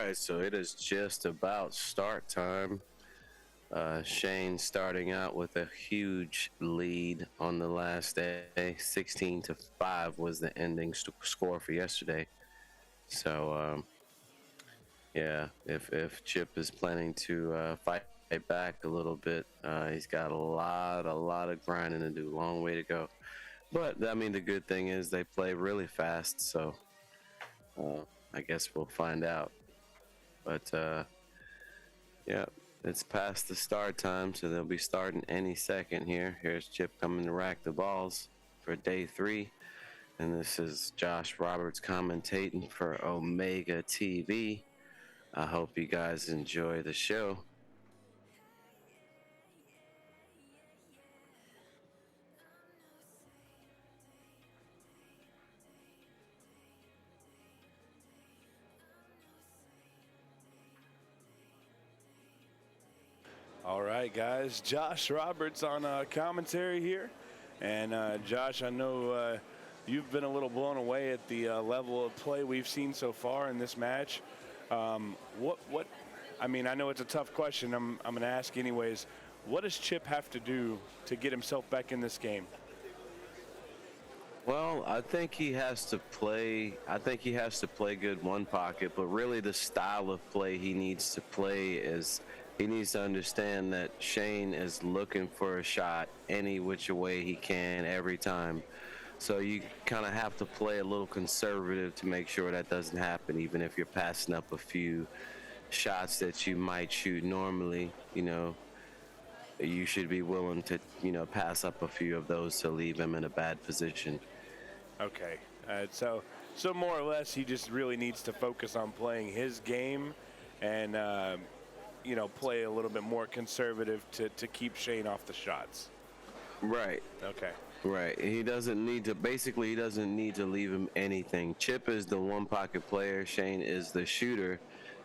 right, so it is just about start time. Shane starting out with a huge lead on the last day. 16-5 was the ending score for yesterday. So, yeah, if Chip is planning to fight back a little bit, he's got a lot of grinding to do. Long way to go. But I mean, the good thing is they play really fast, so I guess we'll find out. But yeah, it's past the start time, so they'll be starting any second here. Here's Chip coming to rack the balls for day 3. And this is Josh Roberts commentating for Omega TV. I hope you guys enjoy the show. All right, guys. Josh Roberts on commentary here. And Josh, I know you've been a little blown away at the level of play we've seen so far in this match. I mean, I know it's a tough question. I'm going to ask anyways. What does Chip have to do to get himself back in this game? Well, I think he has to play. I think he has to play good one pocket, but really the style of play he needs to play is he needs to understand that Shane is looking for a shot any which way he can every time. So you kind of have to play a little conservative to make sure that doesn't happen, even if you're passing up a few shots that you might shoot normally. You should be willing to, pass up a few of those to leave him in a bad position. Okay. So more or less, he just really needs to focus on playing his game and, play a little bit more conservative to keep Shane off the shots. Right. Okay. Right. He doesn't need to leave him anything. Chip is the one pocket player. Shane is the shooter.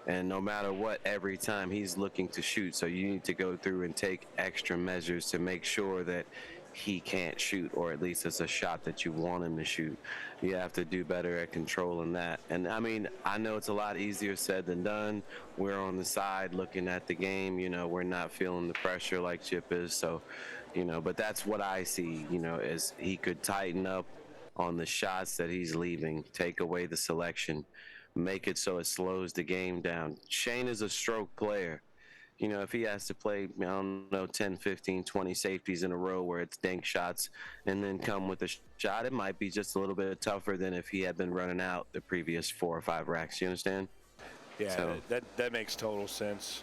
And no matter what, every time he's looking to shoot. So you need to go through and take extra measures to make sure that he can't shoot, or at least it's a shot that you want him to shoot. You have to do better at controlling that. And I mean, I know it's a lot easier said than done. We're on the side looking at the game. We're not feeling the pressure like Chip is. So, but that's what I see, is he could tighten up on the shots that he's leaving, take away the selection, make it so it slows the game down. Shane is a stroke player. If he has to play, 10, 15, 20 safeties in a row where it's dank shots and then come with a shot, it might be just a little bit tougher than if he had been running out the previous 4 or 5 racks. You understand? Yeah, so, that makes total sense.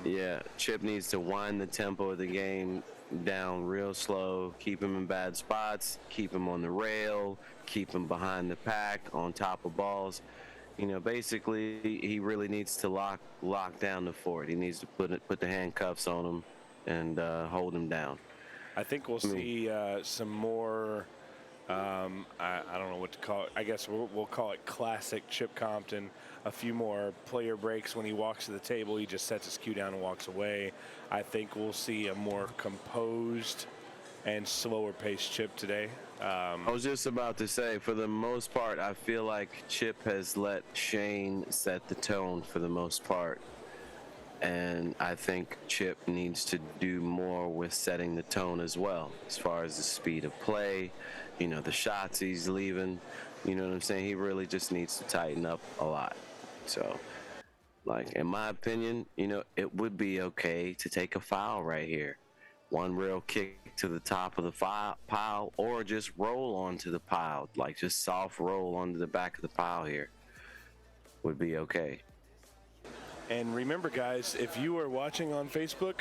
Yeah, Chip needs to wind the tempo of the game down real slow, keep him in bad spots, keep him on the rail, keep him behind the pack, on top of balls. Basically, he really needs to lock down the fort. He needs to put the handcuffs on him and hold him down. I think we'll see some more. I don't know what to call it. I guess we'll call it classic Chip Compton. A few more player breaks when he walks to the table. He just sets his cue down and walks away. I think we'll see a more composed and slower paced Chip today. I was just about to say, for the most part, I feel like Chip has let Shane set the tone for the most part. And I think Chip needs to do more with setting the tone as well, as far as the speed of play, the shots he's leaving. You know what I'm saying? He really just needs to tighten up a lot. So, in my opinion, it would be okay to take a foul right here. One real kick to the top of the pile, or just roll onto the pile, just soft roll onto the back of the pile here would be okay. And remember, guys, if you are watching on Facebook,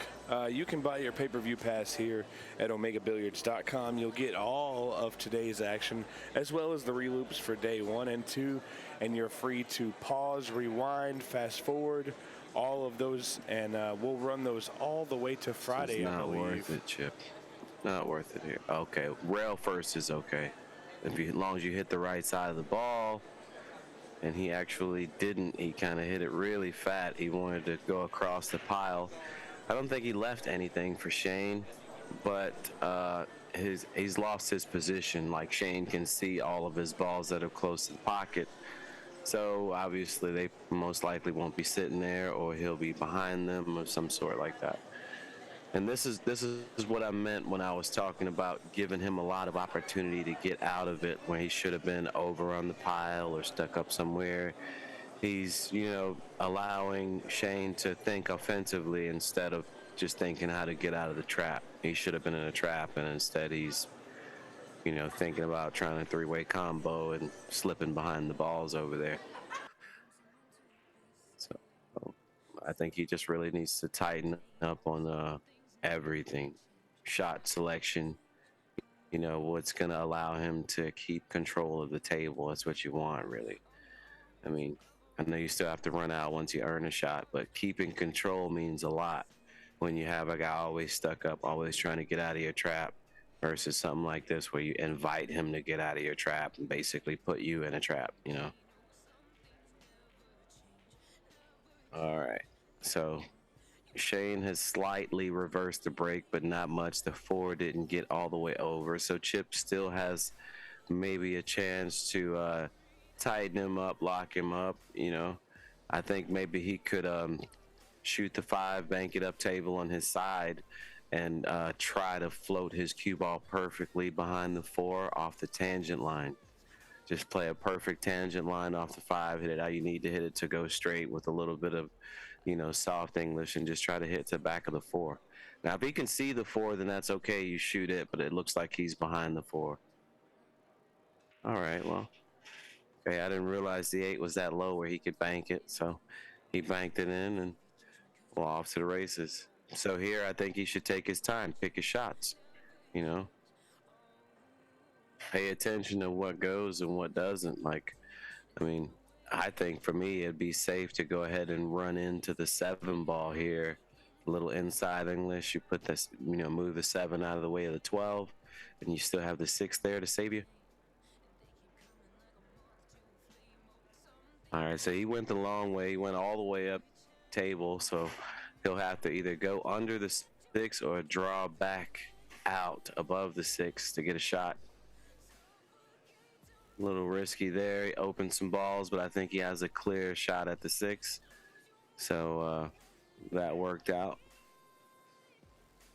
you can buy your pay-per-view pass here at OmegaBilliards.com. You'll get all of today's action, as well as the reloops for day 1 and 2, and you're free to pause, rewind, fast forward, all of those, and we'll run those all the way to Friday. It's not worth it, Chip. Not worth it here. Okay, rail first is okay. As long as you hit the right side of the ball, and he actually didn't. He kind of hit it really fat. He wanted to go across the pile. I don't think he left anything for Shane, but he's lost his position. Shane can see all of his balls that are close to the pocket. So obviously they most likely won't be sitting there, or he'll be behind them or some sort like that. And this is what I meant when I was talking about giving him a lot of opportunity to get out of it when he should have been over on the pile or stuck up somewhere. He's, allowing Shane to think offensively instead of just thinking how to get out of the trap. He should have been in a trap, and instead he's, thinking about trying a three-way combo and slipping behind the balls over there. So I think he just really needs to tighten up on everything, shot selection. What's going to allow him to keep control of the table. That's what you want, really. I mean, I know you still have to run out once you earn a shot, but keeping control means a lot when you have a guy always stuck up, always trying to get out of your trap, versus something like this where you invite him to get out of your trap and basically put you in a trap. All right. So Shane has slightly reversed the break, but not much. The four didn't get all the way over. So Chip still has maybe a chance to tighten him up, lock him up. I think maybe he could shoot the five, bank it up table on his side, and try to float his cue ball perfectly behind the four off the tangent line. Just play a perfect tangent line off the five, hit it how you need to hit it to go straight with a little bit of, soft English, and just try to hit to the back of the four. Now, if he can see the four, then that's okay. You shoot it, but it looks like he's behind the four. All right, well, okay, I didn't realize the 8 was that low where he could bank it, so he banked it in, and well, off to the races. So here, I think he should take his time, pick his shots, pay attention to what goes and what doesn't. I think for me, it'd be safe to go ahead and run into the 7 ball here. A little inside English. You put this, move the 7 out of the way of the 12, and you still have the 6 there to save you. All right, so he went the long way. He went all the way up table, so he'll have to either go under the 6 or draw back out above the 6 to get a shot. A little risky there. He opened some balls, but I think he has a clear shot at the 6. So that worked out.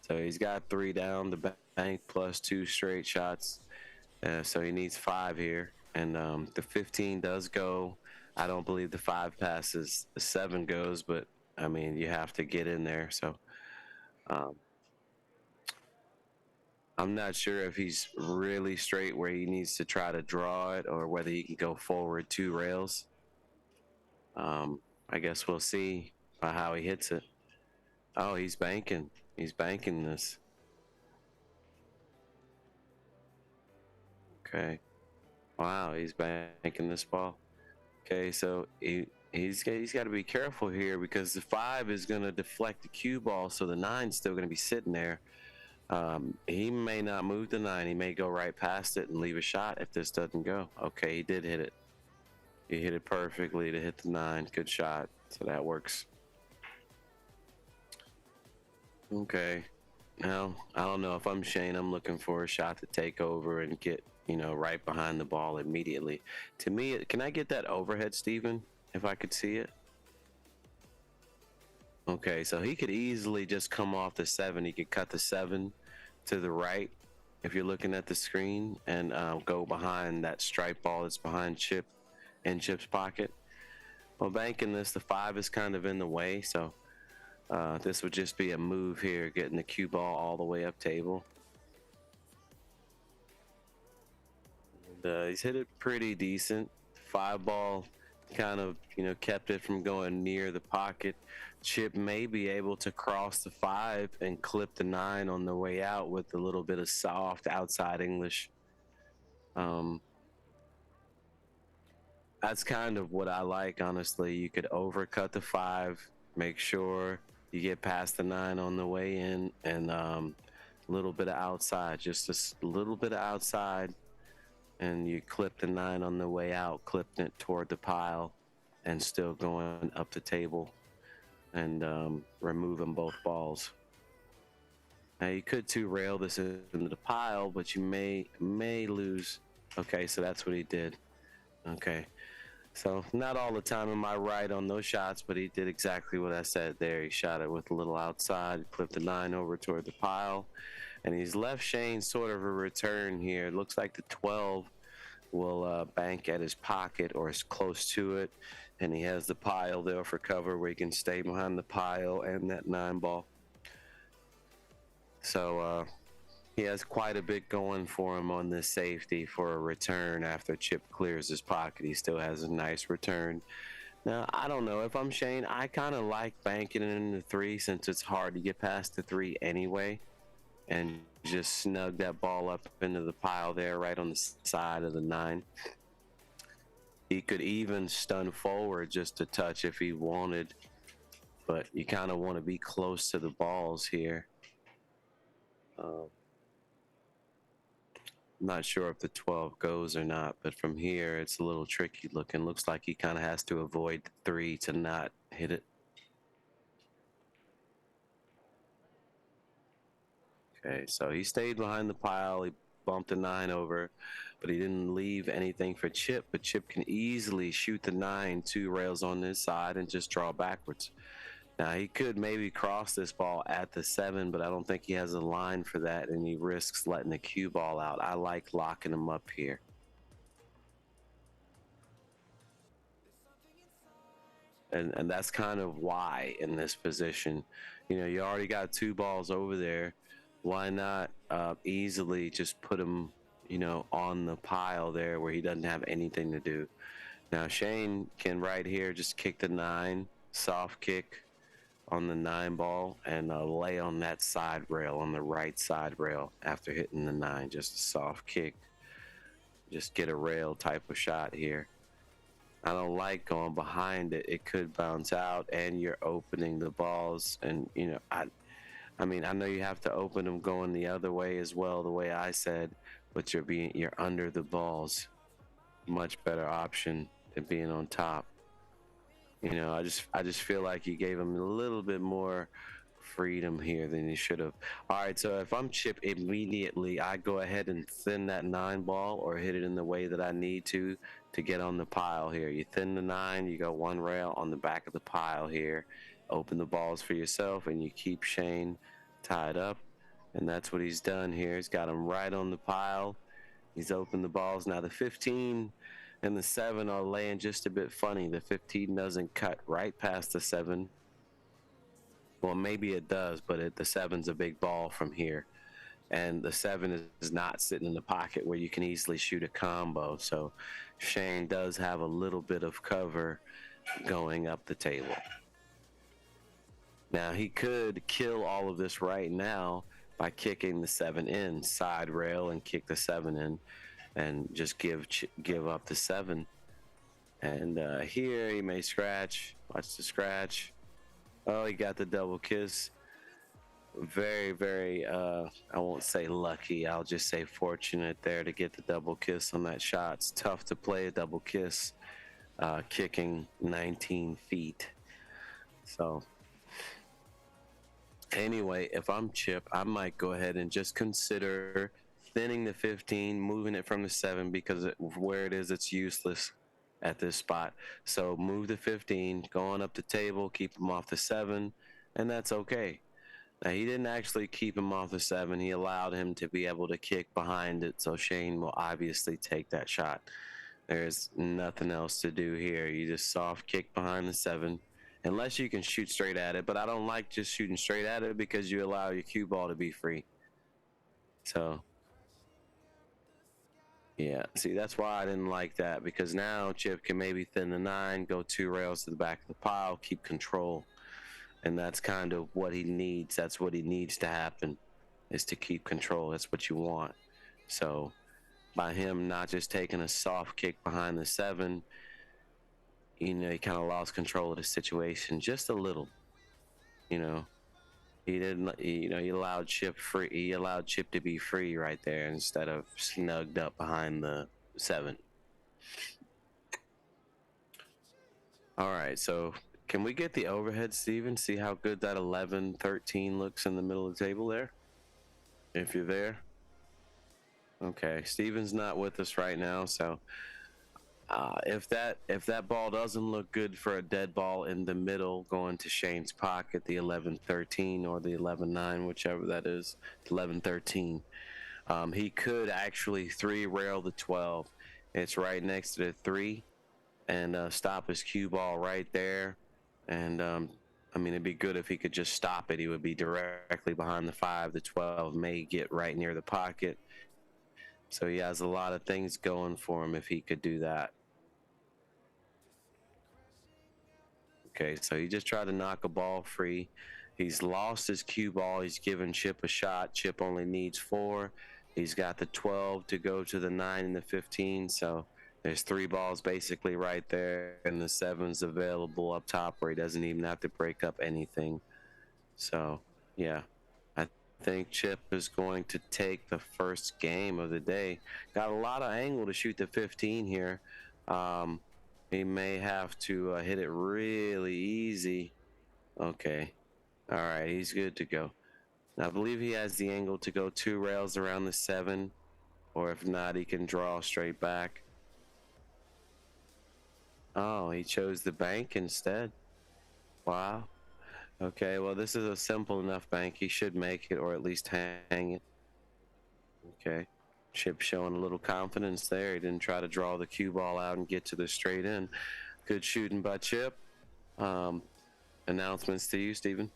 So he's got 3 down, the bank plus 2 straight shots. So he needs 5 here. And the 15 does go. I don't believe the 5 passes. The 7 goes, but I mean, you have to get in there. So I'm not sure if he's really straight where he needs to try to draw it, or whether he can go forward 2 rails. I guess we'll see by how he hits it. Oh, he's banking. He's banking this. Okay. Wow, he's banking this ball. Okay, so he's got to be careful here, because the 5 is going to deflect the cue ball, so the 9's still going to be sitting there. He may not move the 9. He may go right past it and leave a shot if this doesn't go. Okay, he did hit it. He hit it perfectly to hit the 9. Good shot. So that works. Okay. Now, I don't know if I'm Shane. I'm looking for a shot to take over and get, right behind the ball immediately. To me, can I get that overhead, Steven, if I could see it? Okay, so he could easily just come off the 7. He could cut the 7 to the right if you're looking at the screen, and go behind that strike ball that's behind Chip in Chip's pocket. Well, banking this, the 5 is kind of in the way, so this would just be a move here, getting the cue ball all the way up table. And, he's hit it pretty decent. 5 ball kind of, kept it from going near the pocket. Chip may be able to cross the 5 and clip the 9 on the way out with a little bit of soft outside English. That's kind of what I like, honestly. You could overcut the 5, make sure you get past the 9 on the way in, and a little bit of outside, just a little bit of outside, and you clip the 9 on the way out, clipping it toward the pile, and still going up the table, and removing both balls. Now you could 2-rail this into the pile, but you may lose. Okay, so that's what he did. Okay. So not all the time am I right on those shots, but he did exactly what I said there. He shot it with a little outside, flipped the 9 over toward the pile, and he's left Shane sort of a return here. It looks like the 12 will bank at his pocket or as close to it, and he has the pile there for cover where he can stay behind the pile and that 9 ball. So he has quite a bit going for him on this safety for a return after Chip clears his pocket. He still has a nice return. Now, I don't know. If I'm Shane, I kind of like banking it in the 3 since it's hard to get past the 3 anyway, and just snug that ball up into the pile there right on the side of the 9. He could even stun forward just a touch if he wanted, but you kind of want to be close to the balls here. I'm not sure if the 12 goes or not, but from here it's a little tricky looking. Looks like he kind of has to avoid the 3 to not hit it. Okay, so he stayed behind the pile. He bumped the 9 over, but he didn't leave anything for Chip. But Chip can easily shoot the 9 2 rails on this side and just draw backwards. Now, he could maybe cross this ball at the 7, but I don't think he has a line for that, and he risks letting the cue ball out. I like locking him up here. And that's kind of why in this position. You know, you already got 2 balls over there. Why not easily just put him, you know, on the pile there where he doesn't have anything to do. Now, Shane can right here just kick the 9, soft kick on the 9 ball, and lay on that side rail, on the right side rail after hitting the 9. Just a soft kick. Just get a rail type of shot here. I don't like going behind it. It could bounce out, and you're opening the balls. And, you know, I mean, I know you have to open them going the other way as well, the way I said, but you're under the balls. Much better option than being on top. You know, I just feel like you gave him a little bit more freedom here than you should have. All right, so if I'm Chip, immediately I go ahead and thin that 9 ball or hit it in the way that I need to get on the pile here. You thin the 9, you go 1 rail on the back of the pile here, open the balls for yourself, and you keep Shane tied up. And that's what he's done here. He's got him right on the pile. He's opened the balls. Now the 15 and the 7 are laying just a bit funny. The 15 doesn't cut right past the 7. Well, maybe it does, but the 7's a big ball from here. And the 7 is not sitting in the pocket where you can easily shoot a combo. So Shane does have a little bit of cover going up the table. Now, he could kill all of this right now by kicking the 7 in, side rail, and kick the 7 in, and just give up the 7. And here he may scratch. Watch the scratch. Oh, he got the double kiss. Very, very, I won't say lucky. I'll just say fortunate there to get the double kiss on that shot. It's tough to play a double kiss kicking 19 feet. So anyway, if I'm Chip, I might go ahead and just consider thinning the 15, moving it from the 7 because where it is, it's useless at this spot. So move the 15, go on up the table, keep him off the 7, and that's okay. Now, he didn't actually keep him off the 7. He allowed him to be able to kick behind it, so Shane will obviously take that shot. There's nothing else to do here. You just soft kick behind the 7, unless you can shoot straight at it. But I don't like just shooting straight at it because you allow your cue ball to be free. So, yeah, see, that's why I didn't like that, because now Chip can maybe thin the 9, go 2 rails to the back of the pile, keep control. And that's kind of what he needs. That's what he needs to happen, is to keep control. That's what you want. So by him not just taking a soft kick behind the 7, you know, he kind of lost control of the situation just a little. You know, he didn't. You know, he allowed Chip free. He allowed Chip to be free right there instead of snugged up behind the 7. All right, so can we get the overhead, Steven? See how good that 11-13 looks in the middle of the table there? If you're there. Okay, Steven's not with us right now, so If that ball doesn't look good for a dead ball in the middle going to Shane's pocket, the 11-13 or the 11-9, whichever that is, 11-13, he could actually three rail the 12. It's right next to the three, and stop his cue ball right there. And I mean, it'd be good if he could just stop it. He would be directly behind the 5. The 12 may get right near the pocket. So he has a lot of things going for him if he could do that. Okay, so he just tried to knock a ball free. He's lost his cue ball. He's given Chip a shot. Chip only needs 4. He's got the 12 to go to the 9 and the 15. So there's 3 balls basically right there, and the 7's available up top where he doesn't even have to break up anything. So, yeah, I think Chip is going to take the first game of the day. Got a lot of angle to shoot the 15 here. He may have to hit it really easy. Okay. All right, he's good to go. Now, I believe he has the angle to go 2 rails around the 7, or if not, he can draw straight back. Oh, he chose the bank instead. Wow. Okay, well, this is a simple enough bank. He should make it, or at least hang it. Okay. Chip showing a little confidence there. He didn't try to draw the cue ball out and get to the straight in. Good shooting by Chip. Announcements to you, Stephen.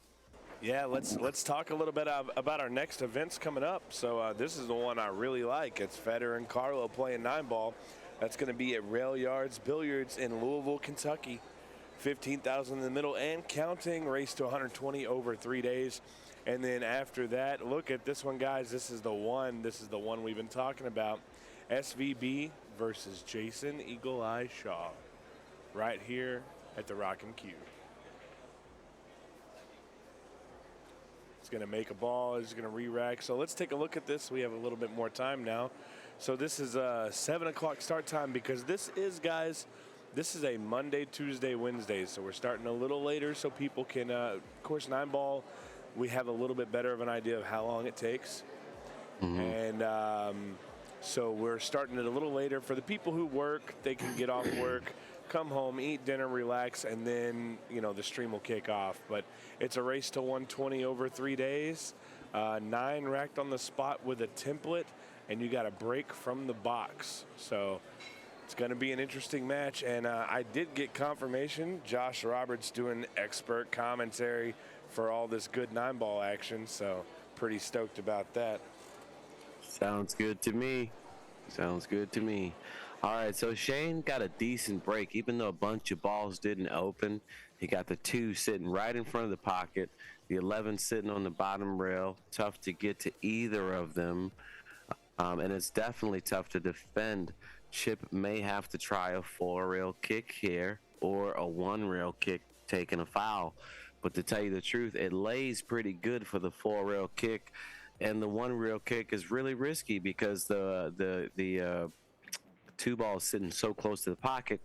Yeah, let's talk a little bit about our next events coming up. So this is the one I really like. It's Federer and Carlo playing 9-ball. That's going to be at Rail Yards Billiards in Louisville, Kentucky. 15,000 in the middle and counting. Race to 120 over 3 days. And then after that, look at this one, guys. This is the one. This is the one we've been talking about. SVB versus Jason Eagle Eye Shaw. Right here at the Rockin Cue. He's going to make a ball. He's going to re-rack. So let's take a look at this. We have a little bit more time now. So this is a 7 o'clock start time because this is, guys, this is a Monday, Tuesday, Wednesday. So we're starting a little later so people can, of course, 9-ball, we have a little bit better of an idea of how long it takes. And so we're starting it a little later. For the people who work, they can get off work, come home, eat dinner, relax, and then, you know, the stream will kick off. But it's a race to 120 over 3 days. 9 racked on the spot with a template, and you got a break from the box. So it's going to be an interesting match. And I did get confirmation. Josh Roberts doing expert commentary for all this good 9-ball action. So pretty stoked about that. Sounds good to me. Sounds good to me. All right, so Shane got a decent break, even though a bunch of balls didn't open. He got the 2 sitting right in front of the pocket, the 11 sitting on the bottom rail. Tough to get to either of them, and it's definitely tough to defend. Chip may have to try a 4-rail kick here or a 1-rail kick taking a foul. But to tell you the truth, it lays pretty good for the 4-rail kick, and the 1-rail kick is really risky because the 2 balls sitting so close to the pocket.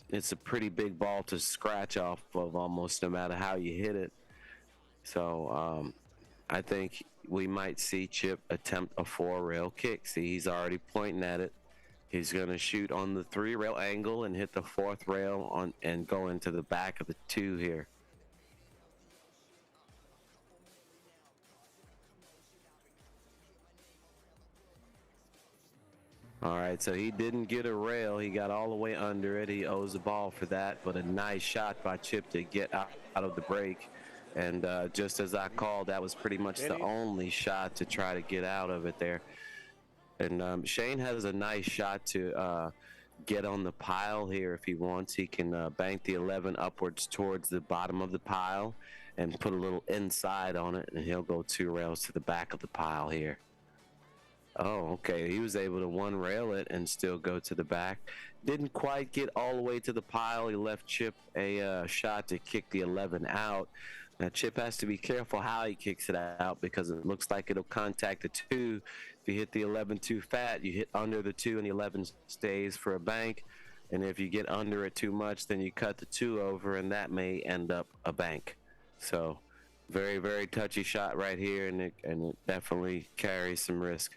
It's a pretty big ball to scratch off of almost no matter how you hit it. So I think we might see Chip attempt a 4-rail kick. See, he's already pointing at it. He's going to shoot on the 3-rail angle and hit the 4th rail on and go into the back of the 2 here. All right, so he didn't get a rail. He got all the way under it. He owes the ball for that, but a nice shot by Chip to get out of the break. And just as I called, that was pretty much the only shot to try to get out of it there. And Shane has a nice shot to get on the pile here if he wants. He can bank the 11 upwards towards the bottom of the pile and put a little inside on it, and he'll go 2 rails to the back of the pile here. Oh, okay. He was able to 1-rail it and still go to the back. Didn't quite get all the way to the pile. He left Chip a shot to kick the 11 out. Now, Chip has to be careful how he kicks it out because it looks like it'll contact the 2. If you hit the 11 too fat, you hit under the 2 and the 11 stays for a bank. And if you get under it too much, then you cut the 2 over, and that may end up a bank. So very, very touchy shot right here, and it definitely carries some risk.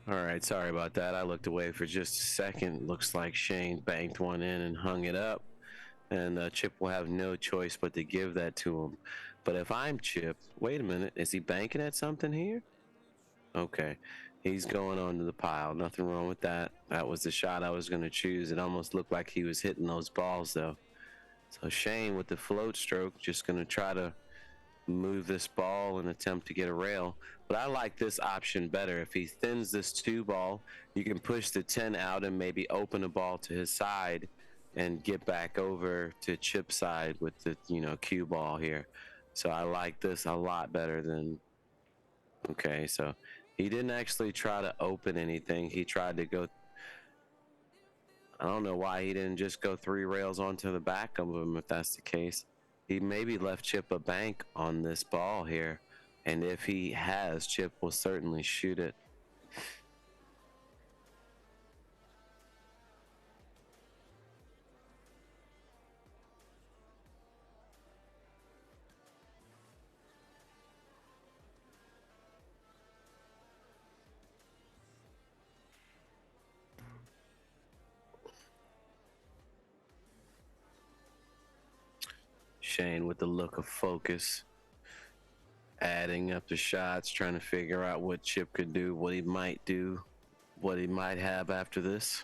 All right, sorry about that. I looked away for just a second. Looks like Shane banked one in and hung it up. And Chip will have no choice but to give that to him. But if I'm Chip, wait a minute, is he banking at something here? Okay, he's going onto the pile. Nothing wrong with that. That was the shot I was going to choose. It almost looked like he was hitting those balls, though. So Shane with the float stroke, just going to try to move this ball and attempt to get a rail. But I like this option better. If he thins this 2 ball, you can push the 10 out and maybe open a ball to his side and get back over to Chip's side with the, cue ball here. So I like this a lot better than, okay, so he didn't actually try to open anything. He tried to go, I don't know why he didn't just go 3 rails onto the back of him if that's the case. He maybe left Chip a bank on this ball here. And if he has, Chip will certainly shoot it. Shane with the look of focus, adding up the shots, trying to figure out what Chip could do, what he might do, what he might have after this.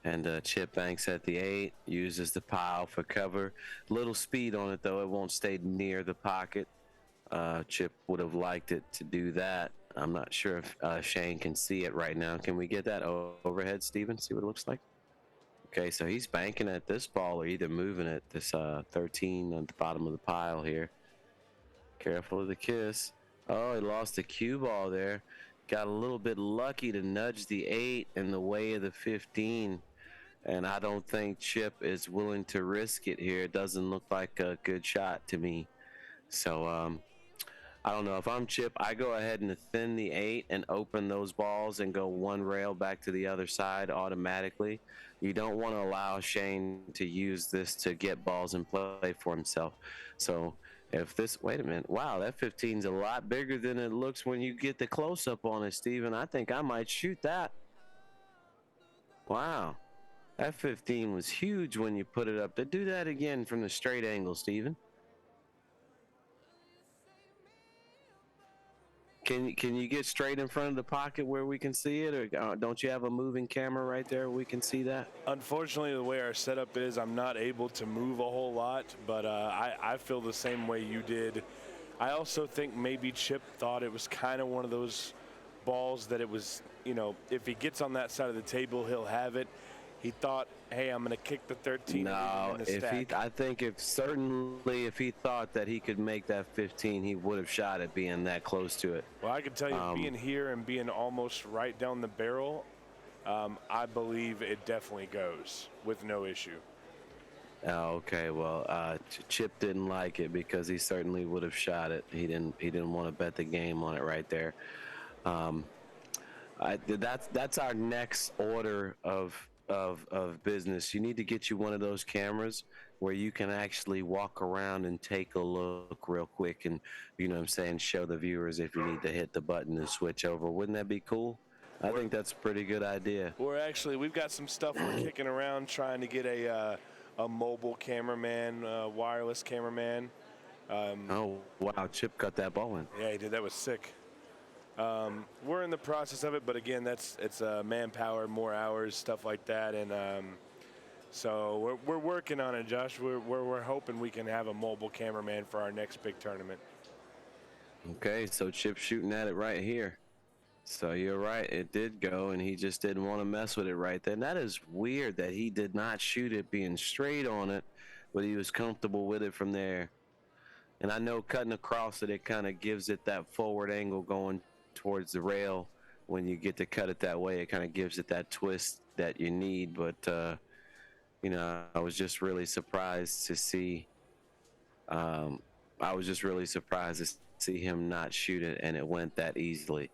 And Chip banks at the 8, uses the pile for cover. Little speed on it, though. It won't stay near the pocket. Chip would have liked it to do that. I'm not sure if Shane can see it right now. Can we get that overhead, Steven? See what it looks like? Okay, so he's banking at this ball or either moving it. This 13 at the bottom of the pile here. Careful of the kiss. Oh, he lost the cue ball there. Got a little bit lucky to nudge the 8 in the way of the 15. And I don't think Chip is willing to risk it here. It doesn't look like a good shot to me. So, I don't know. If I'm Chip, I go ahead and thin the 8 and open those balls and go 1 rail back to the other side automatically. You don't want to allow Shane to use this to get balls in play for himself. So if this, wait a minute. Wow, that 15's a lot bigger than it looks when you get the close-up on it, Steven. I think I might shoot that. Wow. That 15 was huge when you put it up. To do that again from the straight angle, Steven. Can you get straight in front of the pocket where we can see it, or don't you have a moving camera right there where we can see that? Unfortunately, the way our setup is, I'm not able to move a whole lot, but I feel the same way you did. I also think maybe Chip thought it was kind of one of those balls that it was, if he gets on that side of the table, he'll have it. He thought, hey, I'm going to kick the 13. No, I think if he thought that he could make that 15, he would have shot it being that close to it. Well, I can tell you, being here and being almost right down the barrel, I believe it definitely goes with no issue. Oh, okay. Well, Chip didn't like it because he certainly would have shot it. He didn't want to bet the game on it right there. That's our next order of business. You need to get you one of those cameras where you can actually walk around and take a look real quick and, show the viewers if you need to hit the button and switch over. Wouldn't that be cool? I think that's a pretty good idea. We've got some stuff we're kicking around trying to get a mobile cameraman, wireless cameraman. Oh, wow. Chip cut that ball in. Yeah, he did. That was sick. We're in the process of it, but again, it's manpower, more hours, stuff like that, and so we're working on it, Josh. We're hoping we can have a mobile cameraman for our next big tournament. Okay, so Chip's shooting at it right here. So you're right, it did go, and he just didn't want to mess with it right then. That is weird that he did not shoot it being straight on it, but he was comfortable with it from there. And I know cutting across it kind of gives it that forward angle going towards the rail. When you get to cut it that way, it kind of gives it that twist that you need. But I was just really surprised to see him not shoot it, and it went that easily.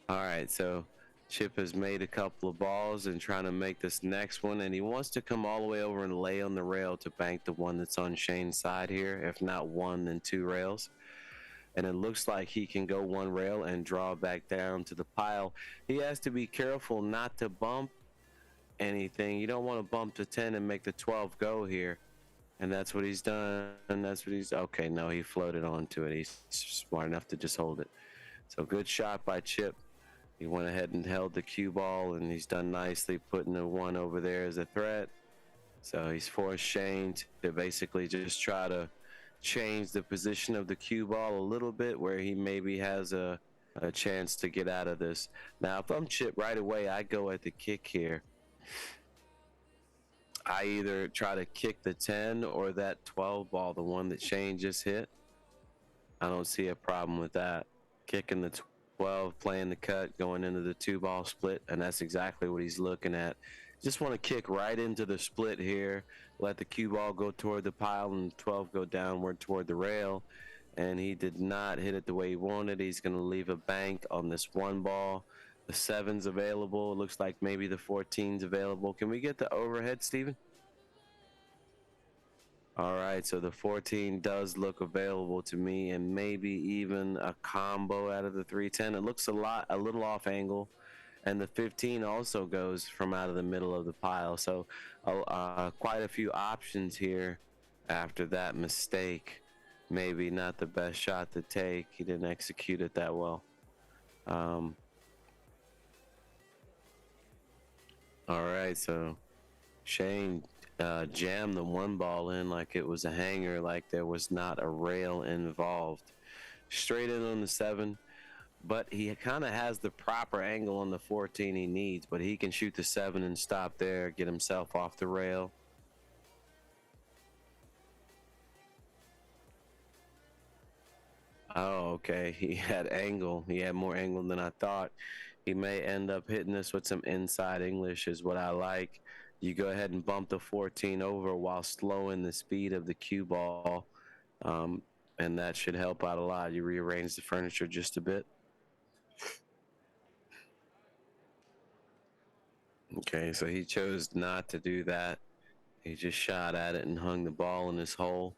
All right, so Chip has made a couple of balls and trying to make this next one, and he wants to come all the way over and lay on the rail to bank the one that's on Shane's side here. If not one, then 2 rails. and it looks like he can go one rail and draw back down to the pile. He has to be careful not to bump anything. You don't want to bump the 10 and make the 12 go here. And that's what he's done. And that's what he's, okay, no, he floated onto it. He's smart enough to just hold it. So good shot by Chip. He went ahead and held the cue ball, and he's done nicely putting the 1 over there as a threat. So he's forced Shane to basically just try to change the position of the cue ball a little bit, where he maybe has a chance to get out of this. Now, if I'm Chip right away, I go at the kick here. I either try to kick the 10 or that 12 ball, the one that Shane just hit. I don't see a problem with that. Kicking the 12, playing the cut, going into the 2-ball split, and that's exactly what he's looking at. Just want to kick right into the split here, let the cue ball go toward the pile and 12 go downward toward the rail, and he did not hit it the way he wanted. He's going to leave a bank on this 1 ball. The 7's available. It looks like maybe the 14's available. Can we get the overhead, Steven? All right, so the 14 does look available to me, and maybe even a combo out of the 310. It looks a little off angle, and the 15 also goes from out of the middle of the pile. So quite a few options here after that mistake. Maybe not the best shot to take. He didn't execute it that well. All right, so Shane jammed the 1 ball in like it was a hanger, like there was not a rail involved. Straight in on the 7, but he kind of has the proper angle on the 14 he needs, but he can shoot the 7 and stop there, get himself off the rail. Oh, okay. He had angle. He had more angle than I thought. He may end up hitting this with some inside English is what I like. You go ahead and bump the 14 over while slowing the speed of the cue ball, and that should help out a lot. You rearrange the furniture just a bit. Okay, so he chose not to do that. He just shot at it and hung the ball in his hole.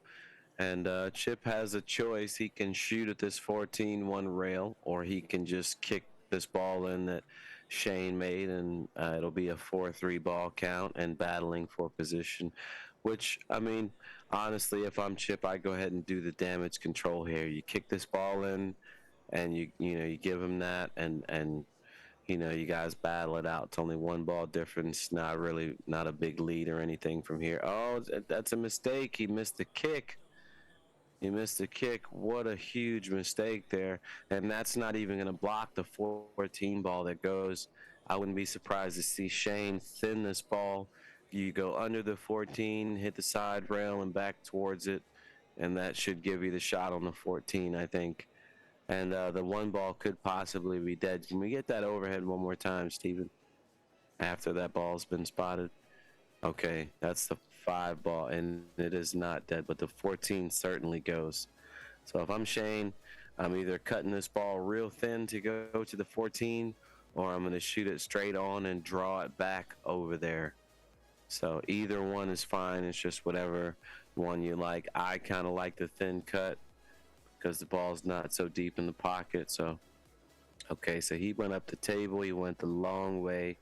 And Chip has a choice. He can shoot at this 14-1 rail, or he can just kick this ball in that Shane made, and it'll be a 4-3 ball count and battling for position. Which, I mean, honestly, if I'm Chip, I go ahead and do the damage control here. You kick this ball in, and you give him that, and you guys battle it out. It's only 1 ball difference. Not a big lead or anything from here. Oh, that's a mistake. He missed the kick. He missed the kick. What a huge mistake there. And that's not even going to block the 14 ball that goes. I wouldn't be surprised to see Shane thin this ball. You go under the 14, hit the side rail and back towards it, and that should give you the shot on the 14, I think. And the 1 ball could possibly be dead. Can we get that overhead one more time, Steven? After that ball's been spotted. Okay, that's the 5 ball, and it is not dead, but the 14 certainly goes. So if I'm Shane, I'm either cutting this ball real thin to go to the 14, or I'm going to shoot it straight on and draw it back over there. So either one is fine. It's just whatever one you like. I kind of like the thin cut because the ball's not so deep in the pocket. So, okay, so he went up the table. He went the long way.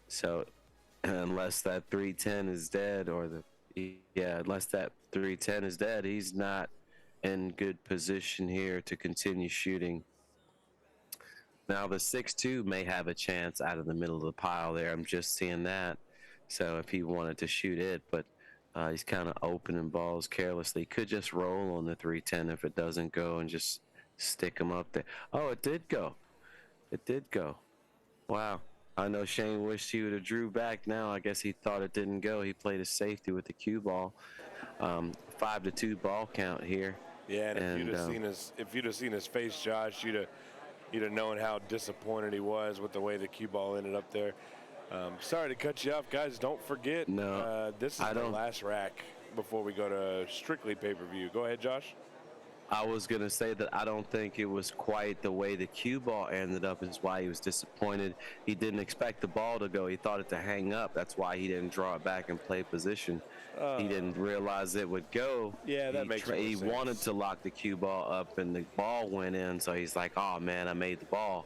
So unless that 310 is dead, unless that 310 is dead, he's not in good position here to continue shooting. Now the 6-2 may have a chance out of the middle of the pile there. I'm just seeing that. So if he wanted to shoot it, but he's kind of opening balls carelessly. Could just roll on the 310 if it doesn't go and just stick him up there. Oh, it did go. It did go. Wow. I know Shane wished he would have drew back now. I guess he thought it didn't go. He played a safety with the cue ball. 5-2 ball count here. Yeah, and if you'd have seen his face, Josh, you'd have known how disappointed he was with the way the cue ball ended up there. Sorry to cut you off, guys. Don't forget, this is the last rack before we go to strictly pay-per-view. Go ahead, Josh. I was going to say that I don't think it was quite the way the cue ball ended up is why he was disappointed. He didn't expect the ball to go. He thought it to hang up. That's why he didn't draw it back and play position. He didn't realize it would go. Yeah, that makes more He sense. wanted to lock the cue ball up, and the ball went in. So he's like, oh, man, I made the ball.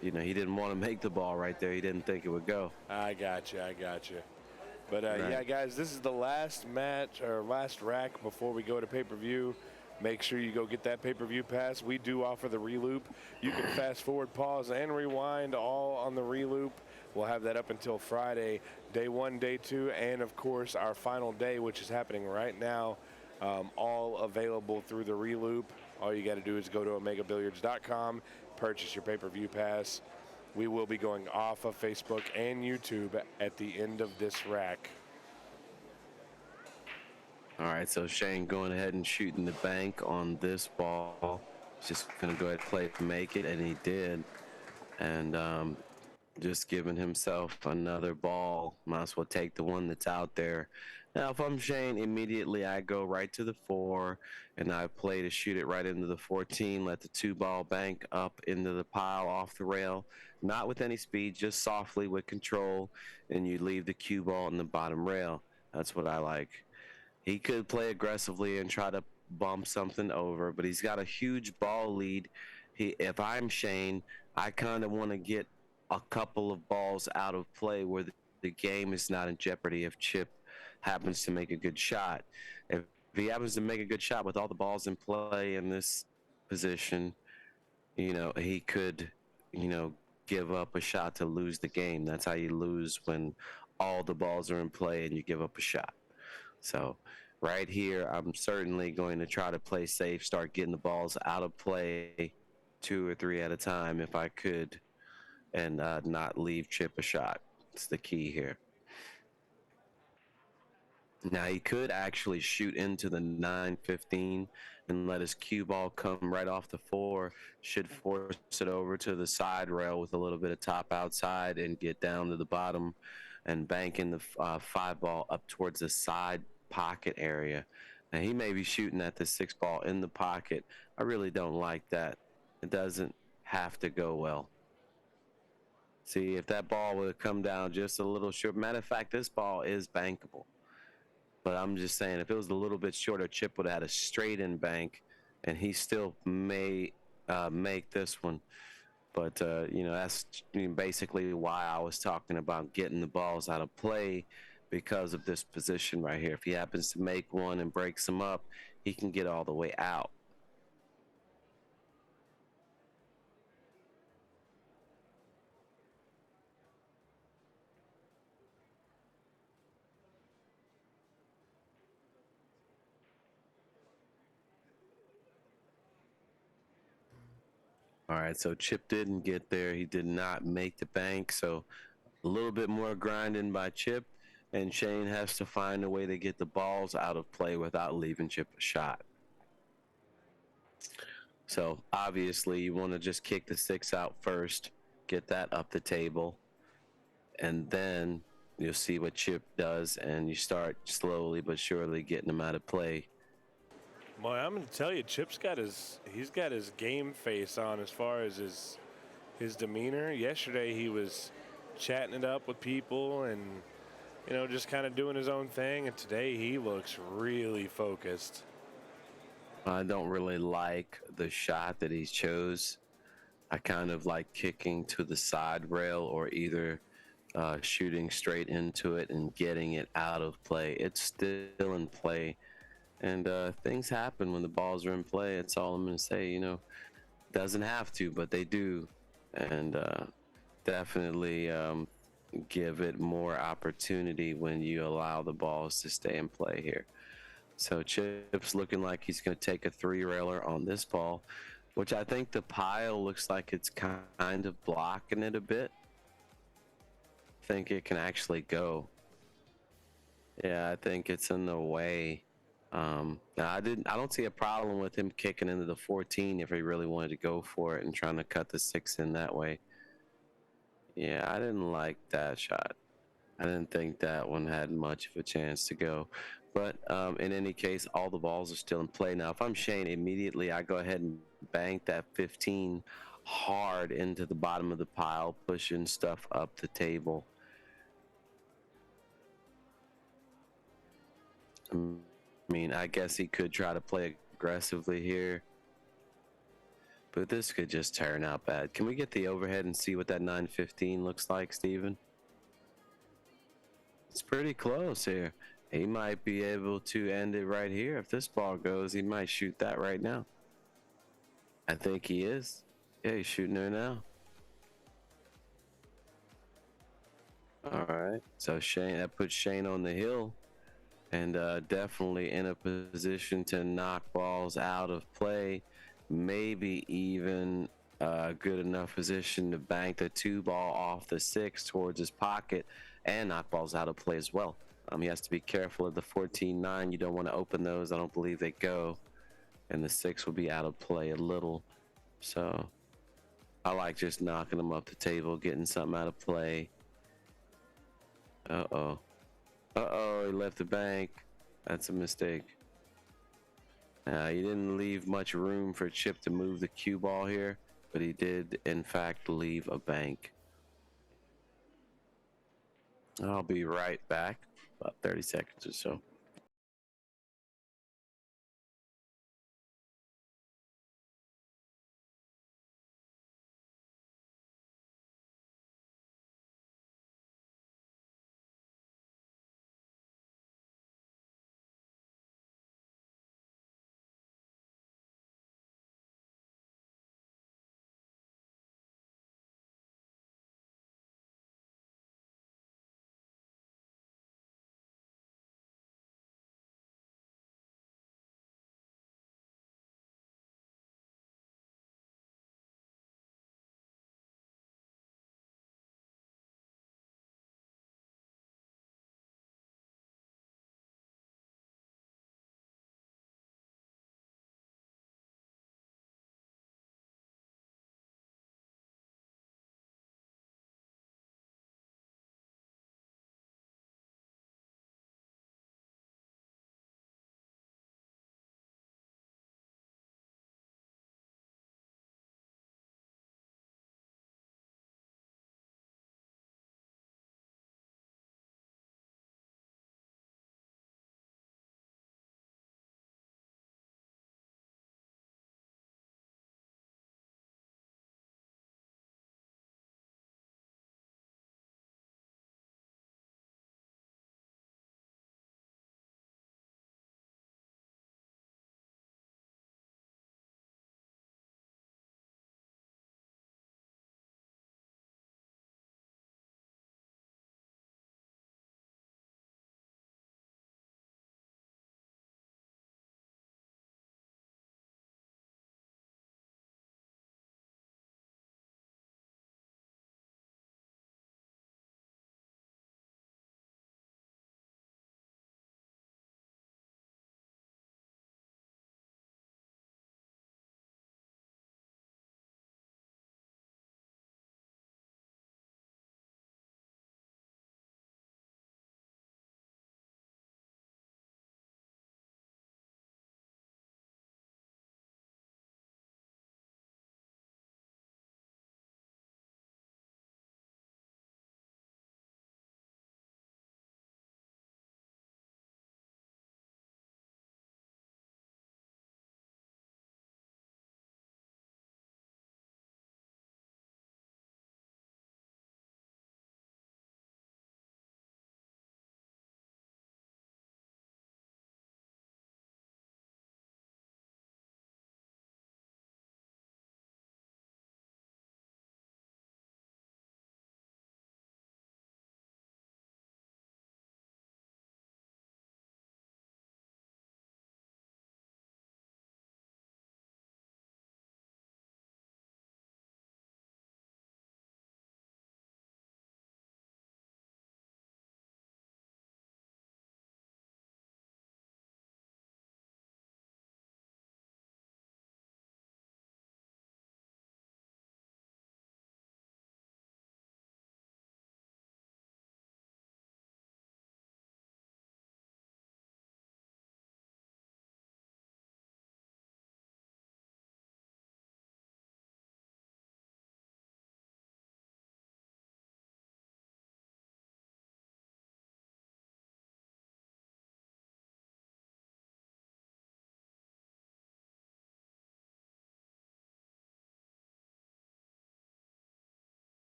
He didn't want to make the ball right there. He didn't think it would go. I got you. But, Right. yeah, guys, this is the last match or last rack before we go to pay-per-view. Make sure you go get that pay-per-view pass. We do offer the reloop. You can fast forward, pause, and rewind all on the reloop. We'll have that up until Friday, day 1, day 2, and, of course, our final day, which is happening right now, all available through the reloop. All you got to do is go to omegabilliards.com, purchase your pay-per-view pass. We will be going off of Facebook and YouTube at the end of this rack. All right, so Shane going ahead and shooting the bank on this ball. Just going to go ahead and play to make it, and he did. And just giving himself another ball. Might as well take the one that's out there. Now, if I'm Shane, immediately I go right to the 4, and I play to shoot it right into the 14, let the 2-ball bank up into the pile off the rail. Not with any speed, just softly with control, and you leave the cue ball in the bottom rail. That's what I like. He could play aggressively and try to bump something over, but he's got a huge ball lead. If I'm Shane, I kind of want to get a couple of balls out of play where the game is not in jeopardy if Chip happens to make a good shot. If he happens to make a good shot with all the balls in play in this position, he could, give up a shot to lose the game. That's how you lose when all the balls are in play and you give up a shot. So right here, I'm certainly going to try to play safe, start getting the balls out of play 2 or 3 at a time if I could, and not leave Chip a shot. It's the key here. Now, he could actually shoot into the 9-15 and let his cue ball come right off the 4, should force it over to the side rail with a little bit of top outside and get down to the bottom and bank in the 5-ball up towards the side pocket area. Now, he may be shooting at the 6-ball in the pocket. I really don't like that. It doesn't have to go well. See, if that ball would have come down just a little short. Matter of fact, this ball is bankable. But I'm just saying, if it was a little bit shorter, Chip would have had a straight in bank, and he still may make this one. But, that's basically why I was talking about getting the balls out of play, because of this position right here. If he happens to make one and breaks them up, he can get all the way out. All right, so Chip didn't get there. He did not make the bank, so a little bit more grinding by Chip, and Shane has to find a way to get the balls out of play without leaving Chip a shot. So obviously you want to just kick the 6 out first, get that up the table, and then you'll see what Chip does, and you start slowly but surely getting them out of play. Boy, I'm going to tell you, Chip's got his game face on as far as his demeanor. Yesterday he was chatting it up with people and, just kind of doing his own thing. And today he looks really focused. I don't really like the shot that he chose. I kind of like kicking to the side rail or either shooting straight into it and getting it out of play. It's still in play. And things happen when the balls are in play. That's all I'm going to say. Doesn't have to, but they do. And definitely give it more opportunity when you allow the balls to stay in play here. So Chip's looking like he's going to take a 3-railer on this ball, which I think the pile looks like it's kind of blocking it a bit. I think it can actually go. Yeah, I think it's in the way. I don't see a problem with him kicking into the 14 if he really wanted to go for it and trying to cut the 6 in that way. Yeah, I didn't like that shot. I didn't think that one had much of a chance to go. But in any case, all the balls are still in play. Now, if I'm Shane, immediately I go ahead and bank that 15 hard into the bottom of the pile, pushing stuff up the table. I mean, I guess he could try to play aggressively here, but this could just turn out bad. Can we get the overhead and see what that 915 looks like, Steven? It's pretty close here. He might be able to end it right here. If this ball goes, he might shoot that right now. I think he is. Yeah, he's shooting her now. All right. So Shane, that puts Shane on the hill and definitely in a position to knock balls out of play. Maybe even a good enough position to bank the 2 ball off the 6 towards his pocket and knock balls out of play as well. He has to be careful of the 14-9. You don't want to open those. I don't believe they go. And the 6 will be out of play a little. So I like just knocking them up the table, getting something out of play. Uh-oh. Uh-oh, he left the bank. That's a mistake. He didn't leave much room for Chip to move the cue ball here, but he did, in fact, leave a bank. I'll be right back, about 30 seconds or so.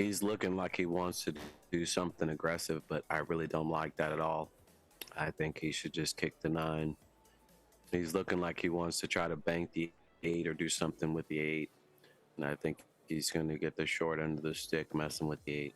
He's looking like he wants to do something aggressive, but I really don't like that at all. I think he should just kick the 9. He's looking like he wants to try to bank the 8 or do something with the 8. And I think he's going to get the short end of the stick messing with the 8.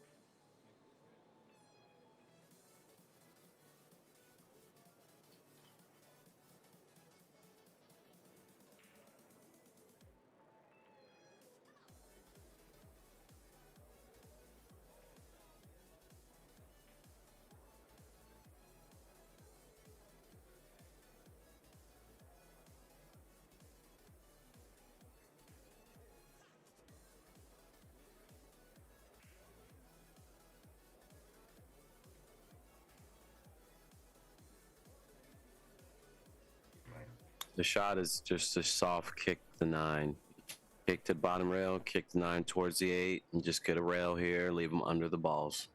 The shot is just a soft kick the 9. Kick to the bottom rail, kick the 9 towards the 8, and just get a rail here, leave them under the balls.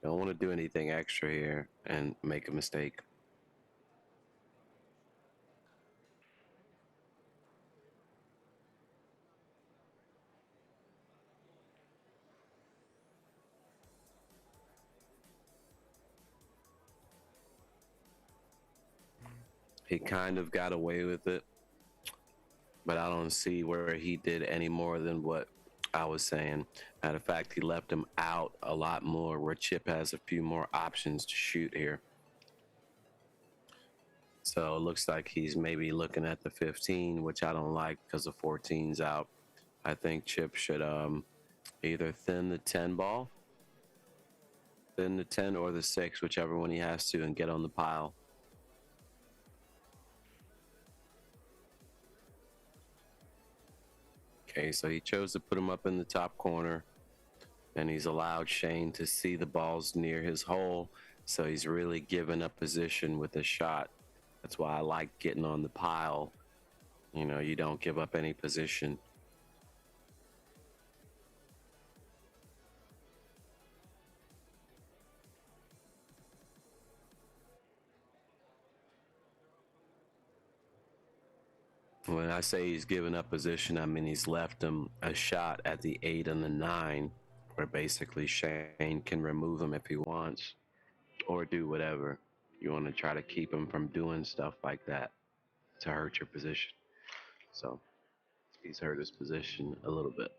Don't want to do anything extra here and make a mistake. He kind of got away with it, but I don't see where he did any more than what I was saying. Matter of fact, he left him out a lot more, where Chip has a few more options to shoot here. So it looks like he's maybe looking at the 15, which I don't like because the 14's out. I think Chip should either thin the 10 ball, thin the 10 or the 6, whichever one he has to, and get on the pile. Okay, so he chose to put him up in the top corner, and he's allowed Shane to see the balls near his hole, so he's really given up position with his shot. That's why I like getting on the pile. You know, you don't give up any position. When I say he's given up position, I mean he's left him a shot at the 8 and the 9, where basically Shane can remove him if he wants, or do whatever. You want to try to keep him from doing stuff like that to hurt your position. So he's hurt his position a little bit.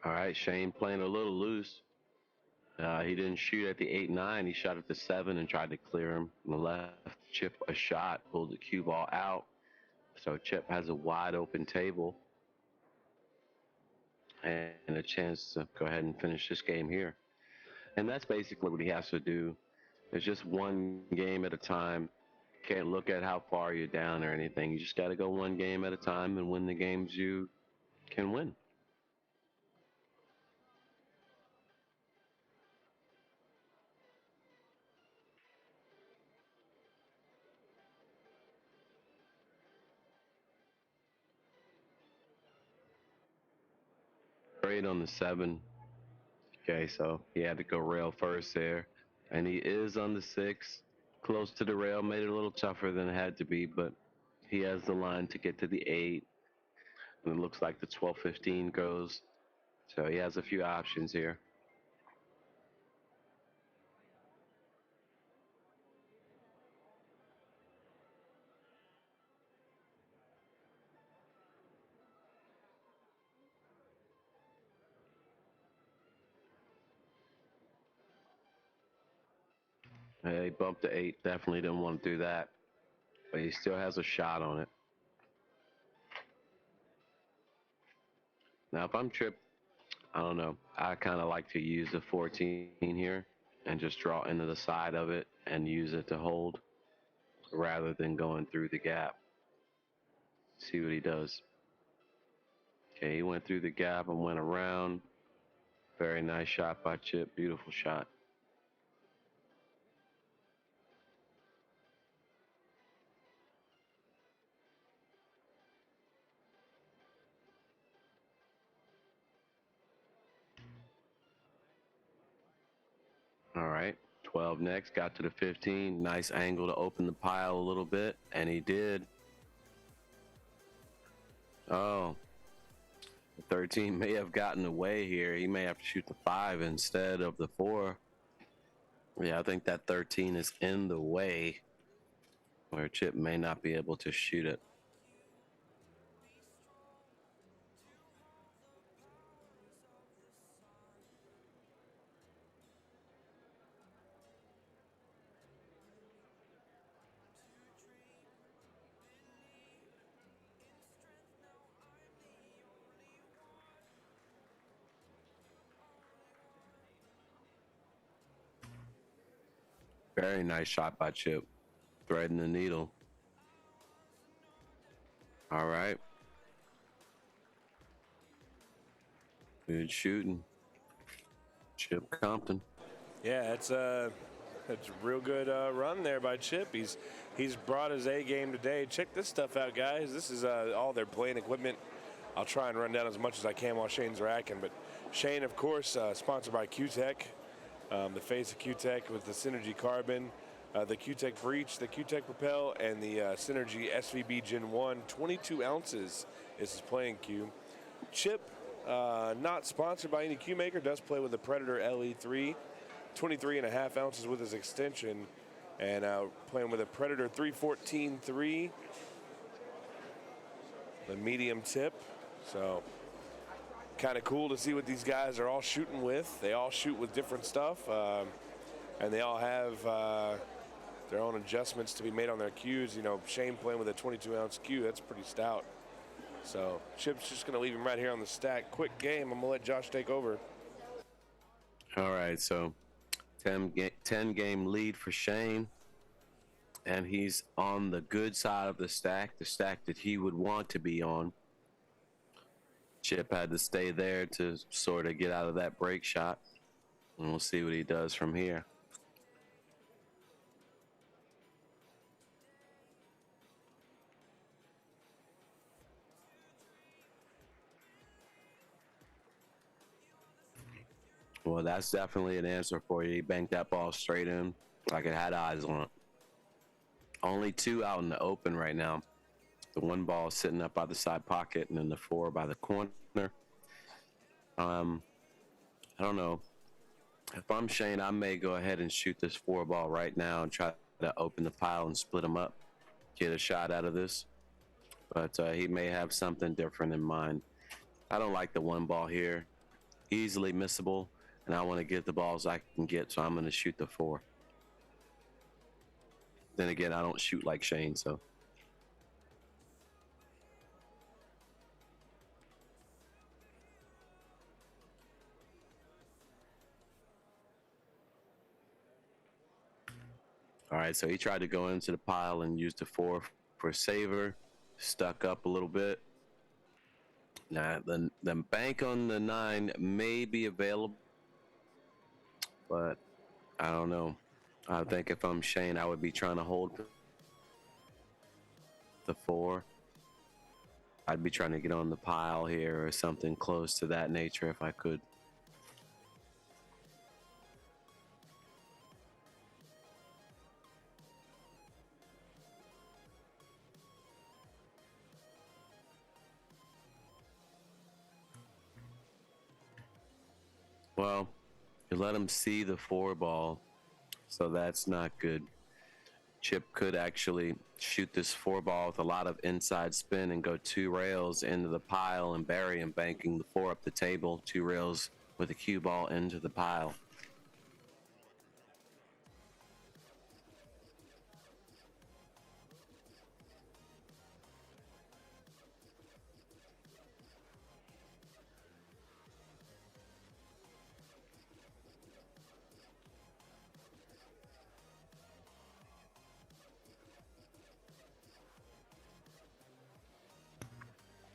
All right, Shane playing a little loose. He didn't shoot at the 8-9. He shot at the 7 and tried to clear him. On the left, Chip a shot, pulled the cue ball out. So Chip has a wide open table and a chance to go ahead and finish this game here. And that's basically what he has to do. It's just one game at a time. Can't look at how far you're down or anything. You just got to go one game at a time and win the games you can win. Great on the 7. Okay, so he had to go rail first there. And he is on the 6. Close to the rail, made it a little tougher than it had to be, but he has the line to get to the 8. And it looks like the 12-15 goes. So he has a few options here. He bumped the 8. Definitely didn't want to do that. But he still has a shot on it. Now, if I'm Tripped, I don't know. I kind of like to use the 14 here and just draw into the side of it and use it to hold rather than going through the gap. See what he does. Okay, he went through the gap and went around. Very nice shot by Chip. Beautiful shot. All right. 12 next, got to the 15. Nice angle to open the pile a little bit, and he did. Oh, the 13 may have gotten away here. He may have to shoot the 5 instead of the 4. Yeah, I think that 13 is in the way where Chip may not be able to shoot it. Very nice shot by Chip, threading the needle. All right. Good shooting. Chip Compton. Yeah, it's a real good run there by Chip. He's brought his A game today. Check this stuff out, guys. This is all their playing equipment. I'll try and run down as much as I can while Shane's racking. But Shane, of course, sponsored by Q-Tech, the face of Q-Tech with the Synergy Carbon, the Q-Tech Breach, the Q-Tech Propel, and the Synergy SVB Gen 1. 22 ounces is his playing cue. Chip, not sponsored by any cue maker, does play with the Predator LE3. 23.5 ounces with his extension, and playing with a Predator 314-3, the medium tip. So kind of cool to see what these guys are all shooting with. They all shoot with different stuff, and they all have their own adjustments to be made on their cues. You know, Shane playing with a 22-ounce cue, that's pretty stout. So Chip's just going to leave him right here on the stack. Quick game. I'm going to let Josh take over. All right, so 10 game lead for Shane, and he's on the good side of the stack that he would want to be on. Chip had to stay there to sort of get out of that break shot, and we'll see what he does from here. Well, that's definitely an answer for you. He banked that ball straight in like it had eyes on it. Only 2 out in the open right now. The 1 ball sitting up by the side pocket, and then the 4 by the corner. I don't know. If I'm Shane, I may go ahead and shoot this 4 ball right now and try to open the pile and split them up, get a shot out of this. But he may have something different in mind. I don't like the 1 ball here. Easily missable, and I want to get the balls I can get, so I'm going to shoot the 4. Then again, I don't shoot like Shane, so. All right, so he tried to go into the pile and use the 4 for saver, stuck up a little bit. Now, the bank on the 9 may be available, but I don't know. I think if I'm Shane, I would be trying to hold the 4. I'd be trying to get on the pile here or something close to that nature if I could. Well, you let him see the 4 ball, so that's not good. Chip could actually shoot this 4 ball with a lot of inside spin and go 2 rails into the pile and bury him, banking the 4 up the table, 2 rails with a cue ball into the pile.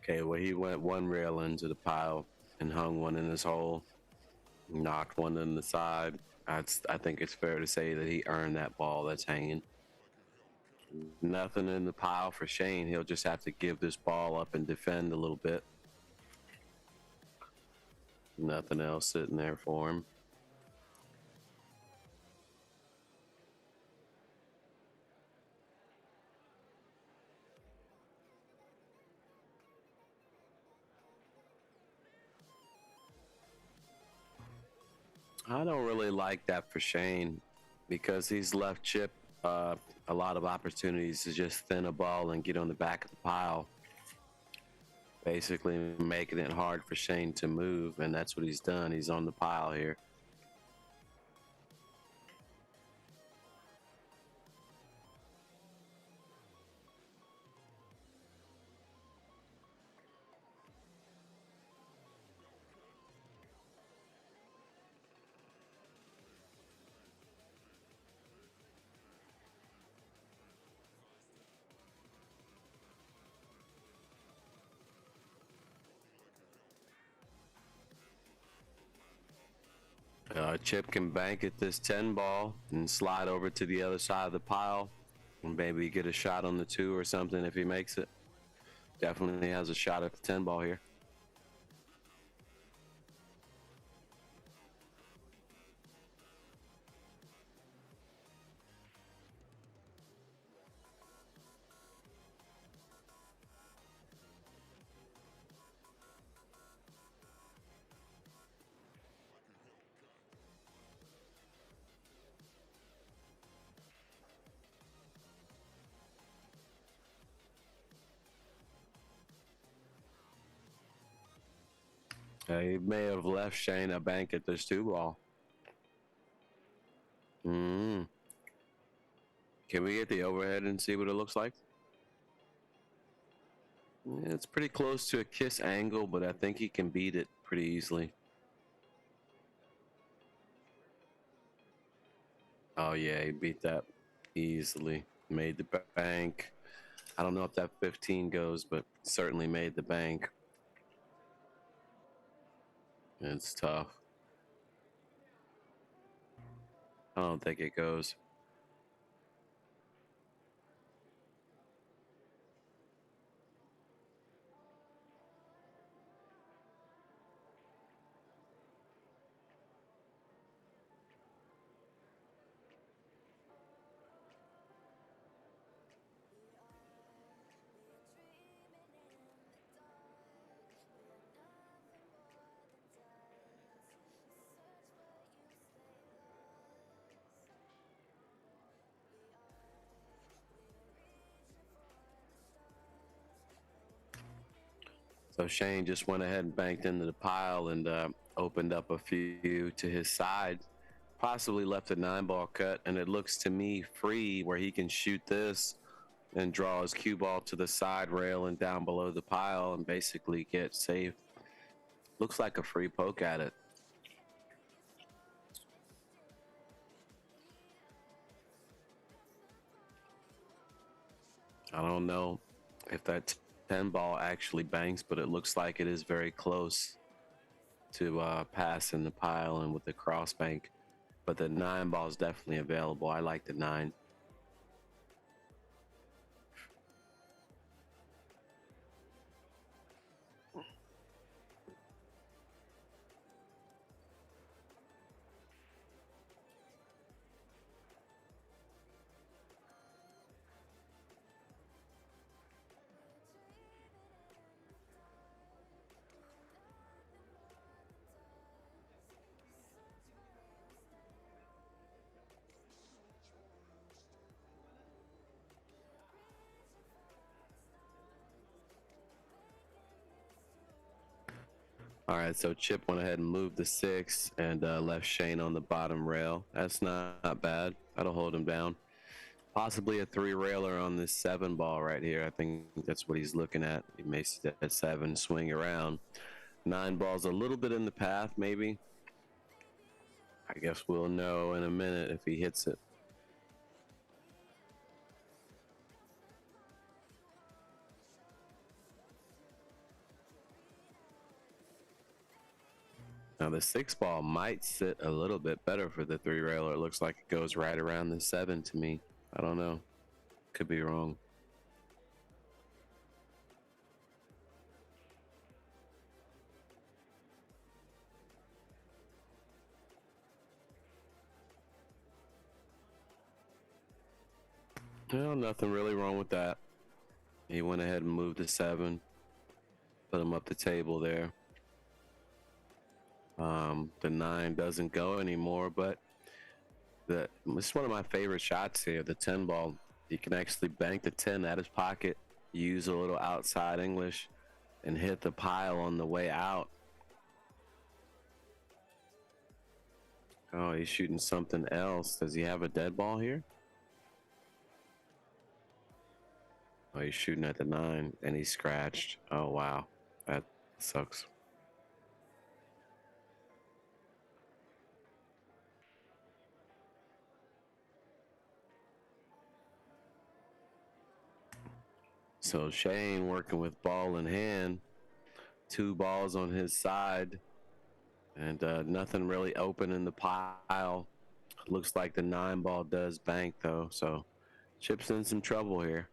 Okay, well, he went 1 rail into the pile and hung 1 in his hole, knocked 1 in the side. I think it's fair to say that he earned that ball that's hanging. Nothing in the pile for Shane. He'll just have to give this ball up and defend a little bit. Nothing else sitting there for him. I don't really like that for Shane because he's left Chip a lot of opportunities to just thin a ball and get on the back of the pile, basically making it hard for Shane to move, and that's what he's done. He's on the pile here. Chip can bank at this 10 ball and slide over to the other side of the pile and maybe get a shot on the 2 or something if he makes it. Definitely has a shot at the 10 ball here. He may have left Shane a bank at this 2 ball. Can we get the overhead and see what it looks like? It's pretty close to a kiss angle, but I think he can beat it pretty easily. Oh yeah, he beat that easily. Made the bank. I don't know if that 15 goes, but certainly made the bank. It's tough. I don't think it goes. So Shane just went ahead and banked into the pile and opened up a few to his side. Possibly left a 9 ball cut, and it looks to me free where he can shoot this and draw his cue ball to the side rail and down below the pile and basically get safe. Looks like a free poke at it. I don't know if that 10 ball actually banks, but it looks like it is very close to passing the pile and with the cross bank. But the 9 ball is definitely available. I like the 9. All right, so Chip went ahead and moved the 6 and left Shane on the bottom rail. That's not bad. That'll hold him down. Possibly a 3 railer on this 7 ball right here. I think that's what he's looking at. He may see that 7 swing around. 9 ball's a little bit in the path, maybe. I guess we'll know in a minute if he hits it. Now the 6 ball might sit a little bit better for the 3 railer. It looks like it goes right around the 7 to me. I don't know. Could be wrong. Well, nothing really wrong with that. He went ahead and moved the 7. Put him up the table there. The 9 doesn't go anymore, but it's one of my favorite shots here. The 10 ball, you can actually bank the 10 at his pocket, use a little outside English, and hit the pile on the way out. Oh, he's shooting something else. Does he have a dead ball here? Oh, he's shooting at the 9 and he's scratched. Oh, wow. That sucks. So Shane working with ball in hand, 2 balls on his side, and nothing really open in the pile. Looks like the 9 ball does bank though, so Chip's in some trouble here.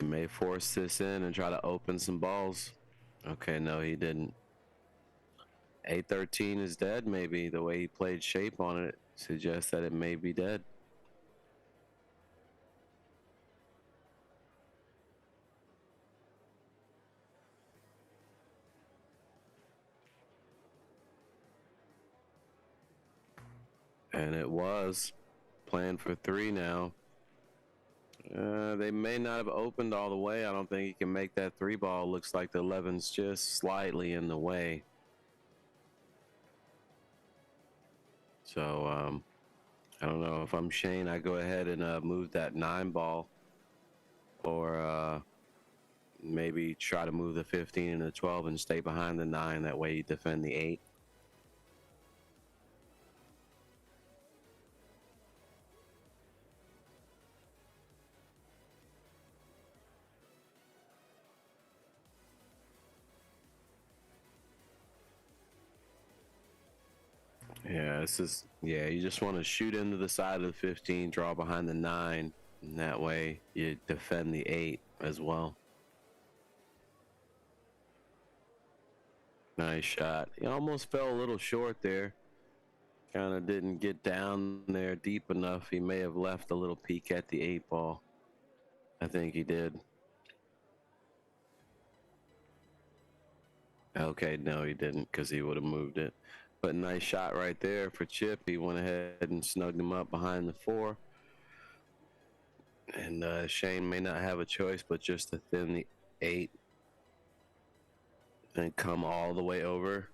He may force this in and try to open some balls. Okay, no, he didn't. 8-13 is dead, maybe. The way he played shape on it suggests that it may be dead. And it was. Playing for 3 now. They may not have opened all the way. I don't think he can make that 3 ball. Looks like the 11's just slightly in the way. So, I don't know. If I'm Shane, I go ahead and move that 9 ball. Or maybe try to move the 15 and the 12 and stay behind the 9. That way you defend the 8. Yeah, you just want to shoot into the side of the 15, draw behind the 9, and that way you defend the 8 as well. Nice shot. He almost fell a little short there. Kind of didn't get down there deep enough. He may have left a little peek at the 8 ball. I think he did. Okay, no, he didn't, because he would have moved it. But nice shot right there for Chip. He went ahead and snugged him up behind the 4. And Shane may not have a choice but just to thin the 8 and come all the way over.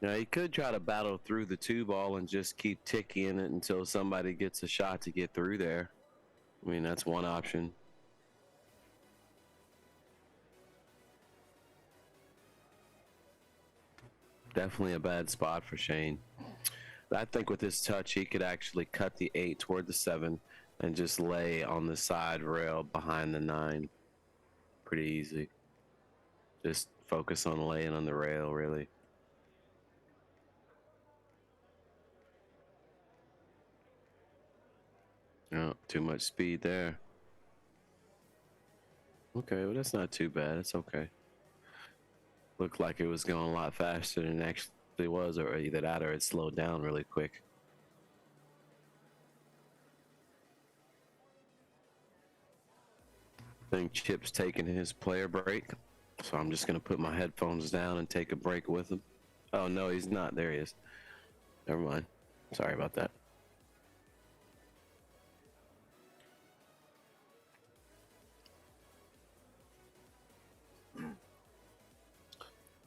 Now, he could try to battle through the 2 ball and just keep ticking it until somebody gets a shot to get through there. I mean, that's one option. Definitely a bad spot for Shane. I think with his touch, he could actually cut the 8 toward the 7 and just lay on the side rail behind the 9. Pretty easy. Just focus on laying on the rail, really. Oh, too much speed there. Okay, well, that's not too bad. It's okay. Looked like it was going a lot faster than it actually was, or either that or it slowed down really quick. I think Chip's taking his player break, so I'm just going to put my headphones down and take a break with him. Oh, no, he's not. There he is. Never mind. Sorry about that.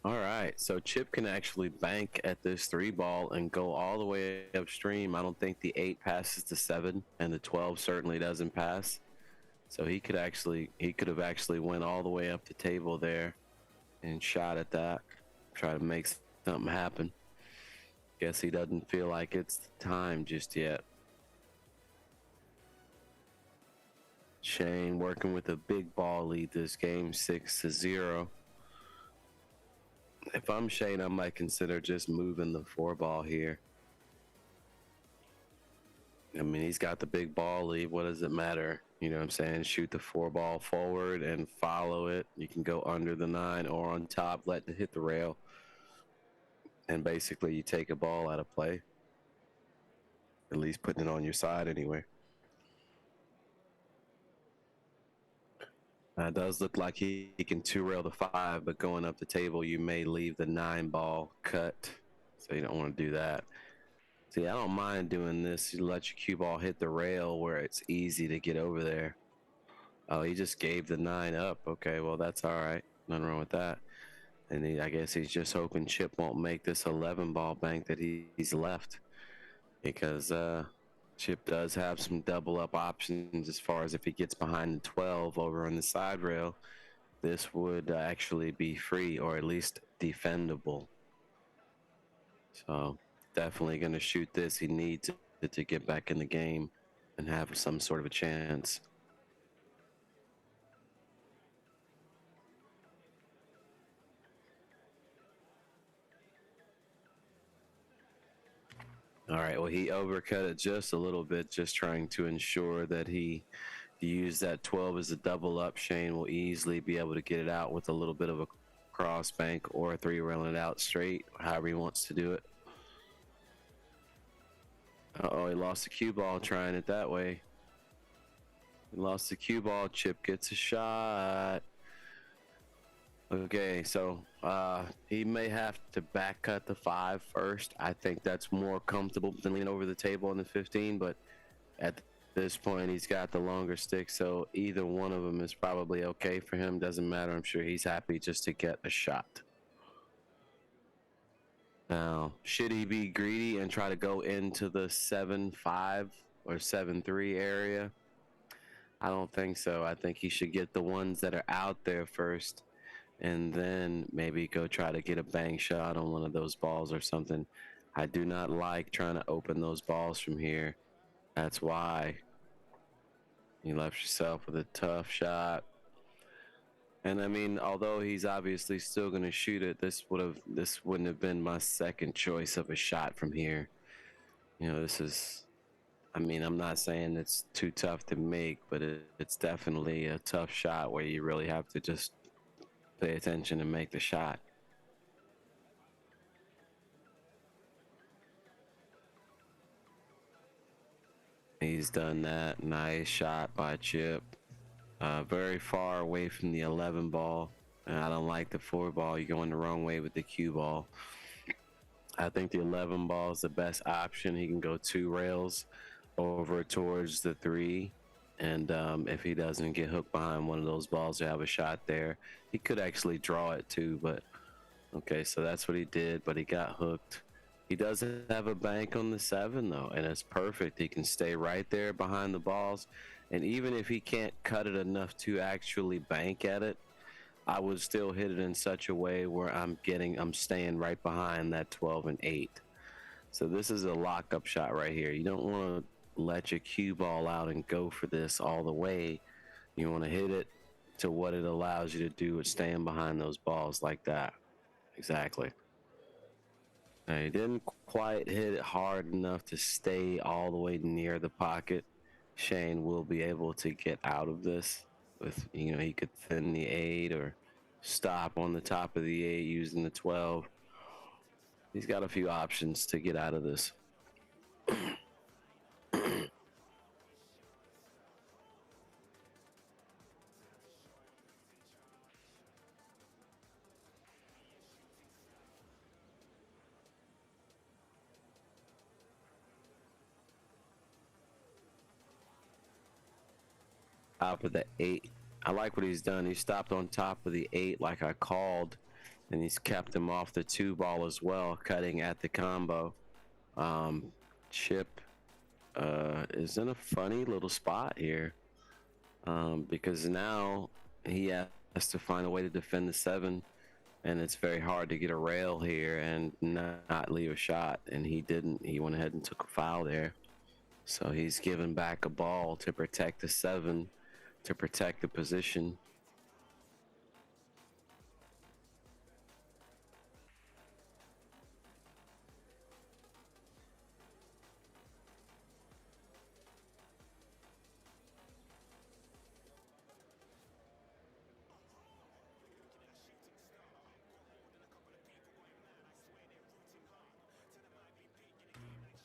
All right, so Chip can actually bank at this 3 ball and go all the way upstream. I don't think the 8 passes the 7, and the 12 certainly doesn't pass. So he could have actually went all the way up the table there and shot at that, try to make something happen. Guess he doesn't feel like it's the time just yet. Shane working with a big ball lead this game, 6-0. If I'm Shane, I might consider just moving the 4 ball here. I mean, he's got the big ball lead. What does it matter? You know what I'm saying? Shoot the 4 ball forward and follow it. You can go under the 9 or on top, let it hit the rail. And basically, you take a ball out of play. at least putting it on your side anyway. It does look like he can two-rail the 5, but going up the table, you may leave the 9 ball cut, so you don't want to do that. See, I don't mind doing this. You let your cue ball hit the rail where it's easy to get over there. Oh, he just gave the 9 up. Okay, well, that's all right. Nothing wrong with that. And I guess he's just hoping Chip won't make this 11 ball bank that he's left, because Chip does have some double up options as far as if he gets behind the 12 over on the side rail. This would actually be free, or at least defendable. So definitely going to shoot this. He needs it to get back in the game and have some sort of a chance. All right, well, he overcut it just a little bit, just trying to ensure that he used that 12 as a double up. Shane will easily be able to get it out with a little bit of a cross bank or a 3-railing it out straight, however he wants to do it. Uh-oh, he lost the cue ball trying it that way. He lost the cue ball. Chip gets a shot. Okay, so he may have to back cut the 5 first. I think that's more comfortable than leaning over the table on the 15, but at this point, he's got the longer stick, so either one of them is probably okay for him. Doesn't matter. I'm sure he's happy just to get a shot. Now, should he be greedy and try to go into the 7-5 or 7-3 area? I don't think so. I think he should get the ones that are out there first, and then maybe go try to get a bang shot on one of those balls or something. I do not like trying to open those balls from here. That's why you left yourself with a tough shot. And I mean, although he's obviously still going to shoot it, this wouldn't have been my second choice of a shot from here. You know, I mean, I'm not saying it's too tough to make, but it's definitely a tough shot where you really have to just pay attention and make the shot. He's done that. Nice shot by Chip. Very far away from the 11 ball. And I don't like the 4 ball. You're going the wrong way with the cue ball. I think the 11 ball is the best option. He can go 2 rails over towards the 3. And if he doesn't get hooked behind one of those balls to have a shot there, he could actually draw it too. But okay, so that's what he did, but he got hooked. He doesn't have a bank on the 7 though, and it's perfect. He can stay right there behind the balls. And even if he can't cut it enough to actually bank at it, I would still hit it in such a way where I'm staying right behind that 12 and 8. So this is a lockup shot right here. You don't want to let your cue ball out and go for this all the way. You want to hit it to what it allows you to do, is staying behind those balls like that. Exactly. Now, he didn't quite hit it hard enough to stay all the way near the pocket. Shane will be able to get out of this with, he could thin the 8 or stop on the top of the 8 using the 12. He's got a few options to get out of this. Top of the 8. I like what he's done. He stopped on top of the 8 like I called, and he's kept him off the 2 ball as well, cutting at the combo. Chip is in a funny little spot here, because now he has to find a way to defend the 7, and it's very hard to get a rail here and not leave a shot, and he didn't. He went ahead and took a foul there. So he's giving back a ball to protect the 7, to protect the position.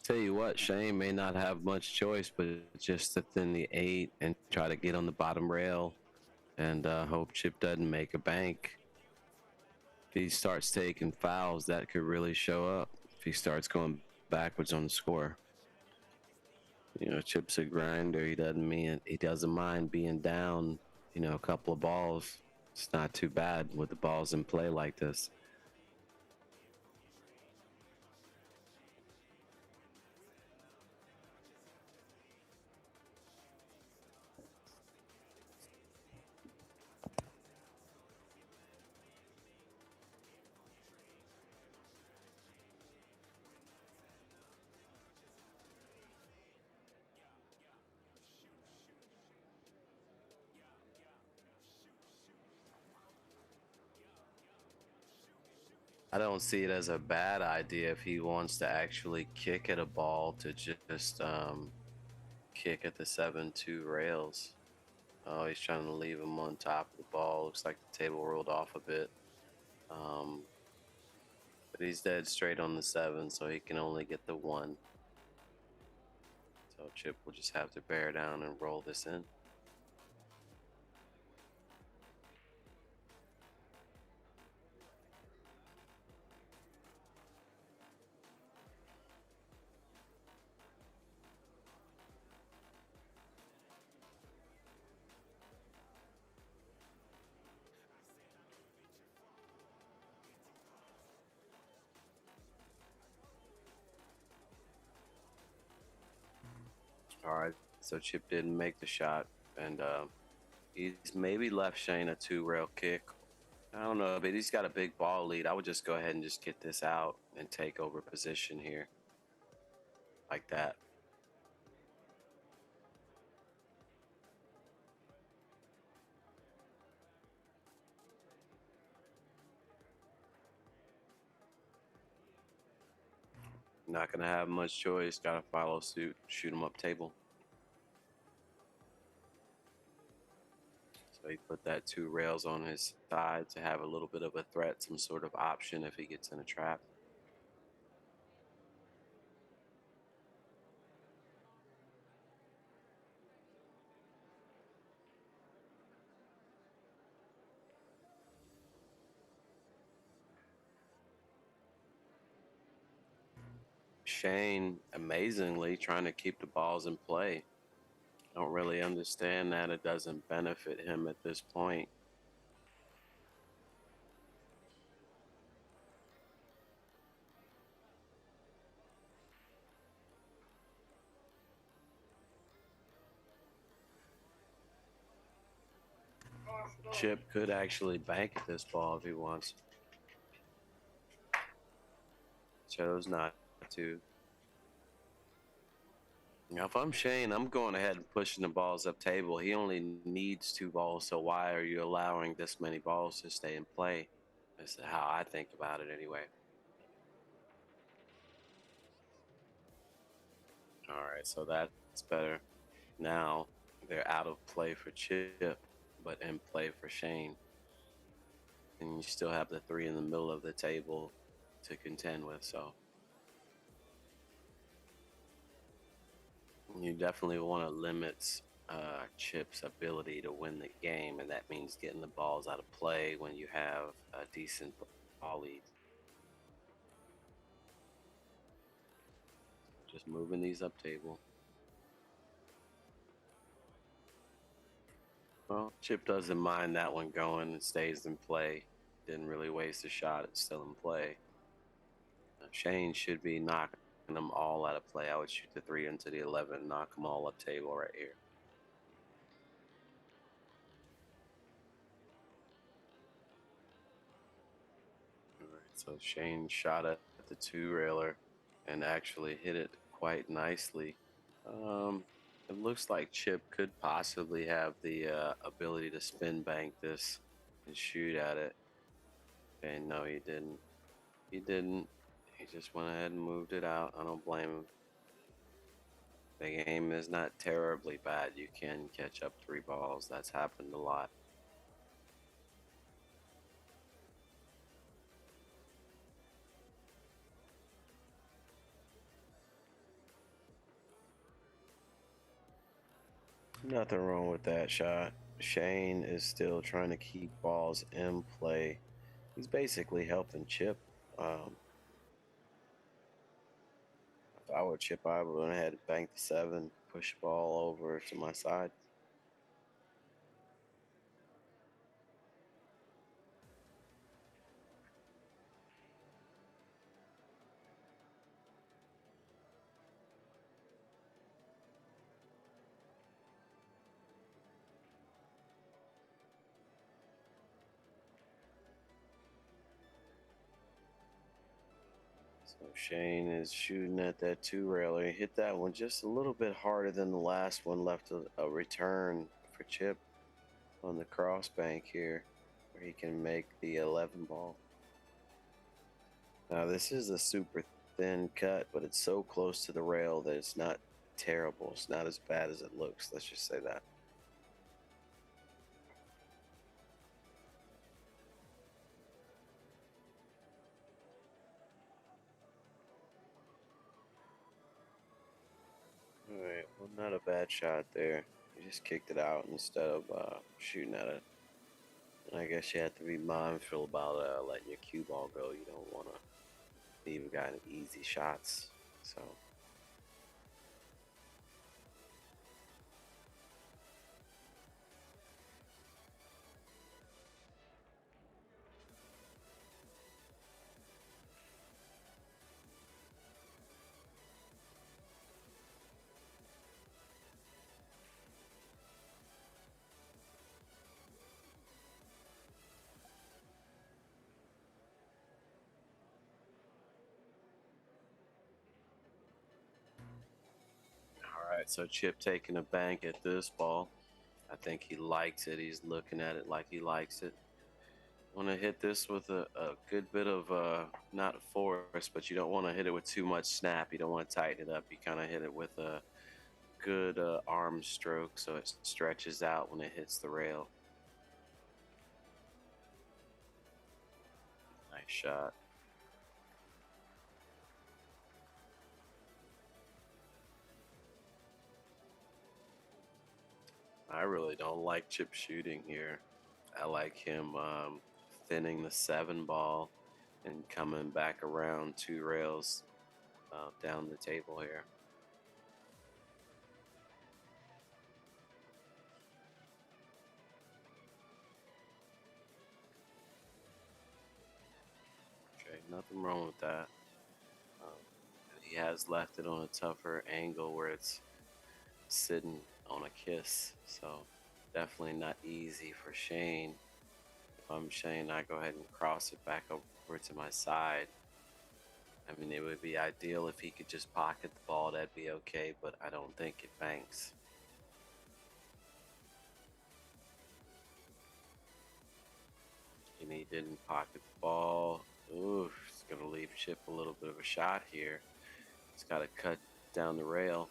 Tell you what, Shane may not have much choice, but just to thin the 8 and try to get on the bottom rail and hope Chip doesn't make a bank. If he starts taking fouls, that could really show up. If he starts going backwards on the score, Chip's a grinder. He doesn't mind being down, a couple of balls. It's not too bad with the balls in play like this. I don't see it as a bad idea if he wants to actually kick at a ball to just kick at the 7-2 rails. Oh, he's trying to leave him on top of the ball. Looks like the table rolled off a bit. Um, but he's dead straight on the 7, so he can only get the 1. So Chip will just have to bear down and roll this in. All right, so Chip didn't make the shot, and he's maybe left Shane a 2-rail kick. I don't know, but he's got a big ball lead. I would just go ahead and just get this out and take over position here, like that. Not gonna have much choice. Gotta follow suit. Shoot him up table. So he put that 2 rails on his side to have a little bit of a threat, some sort of option if he gets in a trap. Shane, amazingly, trying to keep the balls in play. Don't really understand that it doesn't benefit him at this point. Chip could actually bank at this ball if he wants. Chose not to. Now, if I'm Shane, I'm going ahead and pushing the balls up table. He only needs 2 balls, so why are you allowing this many balls to stay in play? That's how I think about it anyway. All right, so that's better. Now they're out of play for Chip, but in play for Shane. And you still have the 3 in the middle of the table to contend with, so you definitely want to limit Chip's ability to win the game, and that means getting the balls out of play when you have a decent ball lead. Just moving these up table. Well, Chip doesn't mind that one going. It stays in play. Didn't really waste a shot. It's still in play. Shane should be knocking them all out of play. I would shoot the 3 into the 11, knock them all up table right here. All right, so Shane shot at the 2-railer and actually hit it quite nicely. It looks like Chip could possibly have the ability to spin bank this and shoot at it. Okay, no, he didn't. He didn't. He just went ahead and moved it out. I don't blame him. The game is not terribly bad. You can catch up 3 balls. That's happened a lot. Nothing wrong with that shot. Shane is still trying to keep balls in play. He's basically helping Chip. Um, if I were Chip, I would have had to bank the 7, push the ball over to my side. So Shane is shooting at that 2 railer. He hit that one just a little bit harder than the last one. Left a return for Chip on the cross bank here, where he can make the 11 ball. Now this is a super thin cut, but it's so close to the rail that it's not terrible. It's not as bad as it looks. Let's just say that. All right, well, not a bad shot there. You just kicked it out instead of shooting at it. And I guess you have to be mindful about letting your cue ball go. You don't want to leave a guy in easy shots. So. All right, so Chip taking a bank at this ball. I think he likes it. He's looking at it like he likes it. Want to hit this with a good bit of not force, but you don't want to hit it with too much snap. You don't want to tighten it up. You kind of hit it with a good arm stroke so it stretches out when it hits the rail. Nice shot. I really don't like Chip shooting here. I like him thinning the 7 ball and coming back around 2 rails down the table here. Okay, nothing wrong with that. Um, he has left it on a tougher angle where it's sitting on a kiss, so definitely not easy for Shane. If I'm Shane, I go ahead and cross it back over to my side. I mean, it would be ideal if he could just pocket the ball, that'd be okay, but I don't think it banks. And he didn't pocket the ball. Ooh, it's gonna leave Chip a little bit of a shot here. He's got to cut down the rail.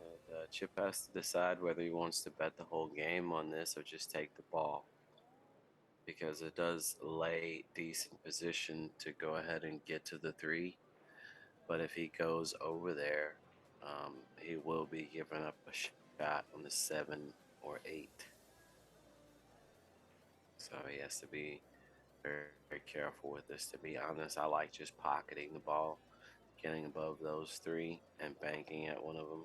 And Chip has to decide whether he wants to bet the whole game on this or just take the ball, because it does lay decent position to go ahead and get to the 3. But if he goes over there, he will be giving up a shot on the 7 or 8. So he has to be very, very careful with this. To be honest, I like just pocketing the ball, getting above those 3, and banking at one of them.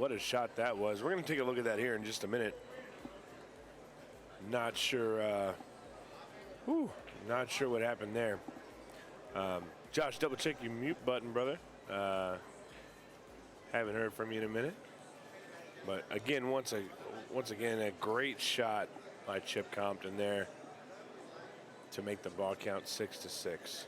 what a shot that was. We're going to take a look at that here in just a minute. Not sure. Not sure what happened there. Josh, double check your mute button, brother. Haven't heard from you in a minute. But again, once again, a great shot by Chip Compton there to make the ball count 6-6.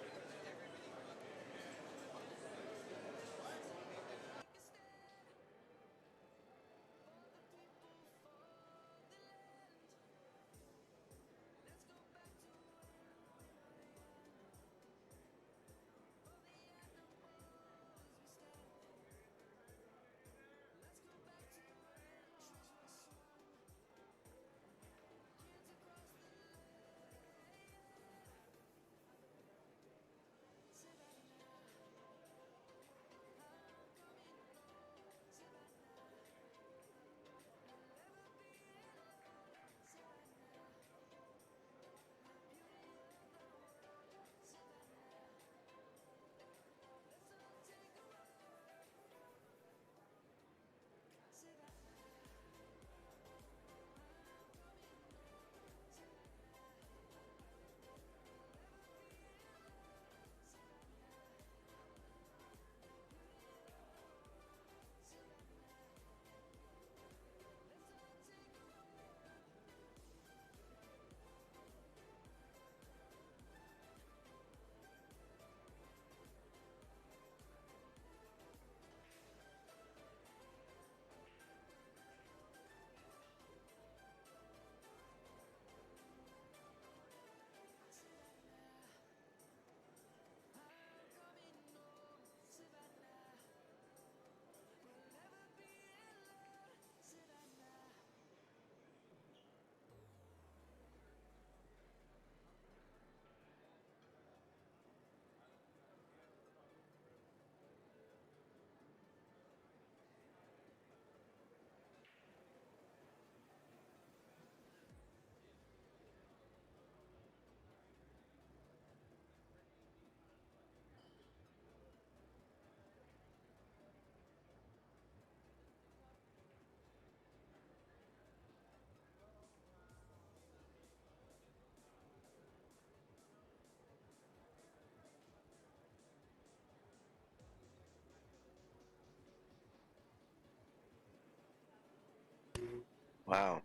Wow.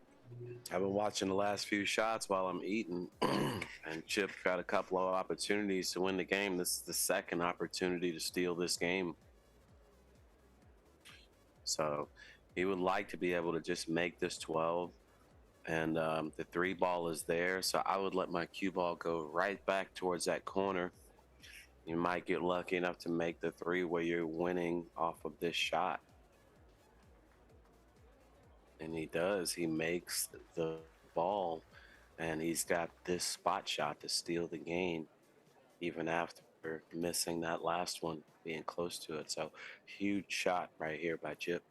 I've been watching the last few shots while I'm eating, and Chip got a couple of opportunities to win the game. This is the second opportunity to steal this game. So he would like to be able to just make this 12, and the 3 ball is there. So I would let my cue ball go right back towards that corner. You might get lucky enough to make the 3 where you're winning off of this shot. And he does. He makes the ball, and he's got this spot shot to steal the game, even after missing that last one, being close to it. So huge shot right here by Chip.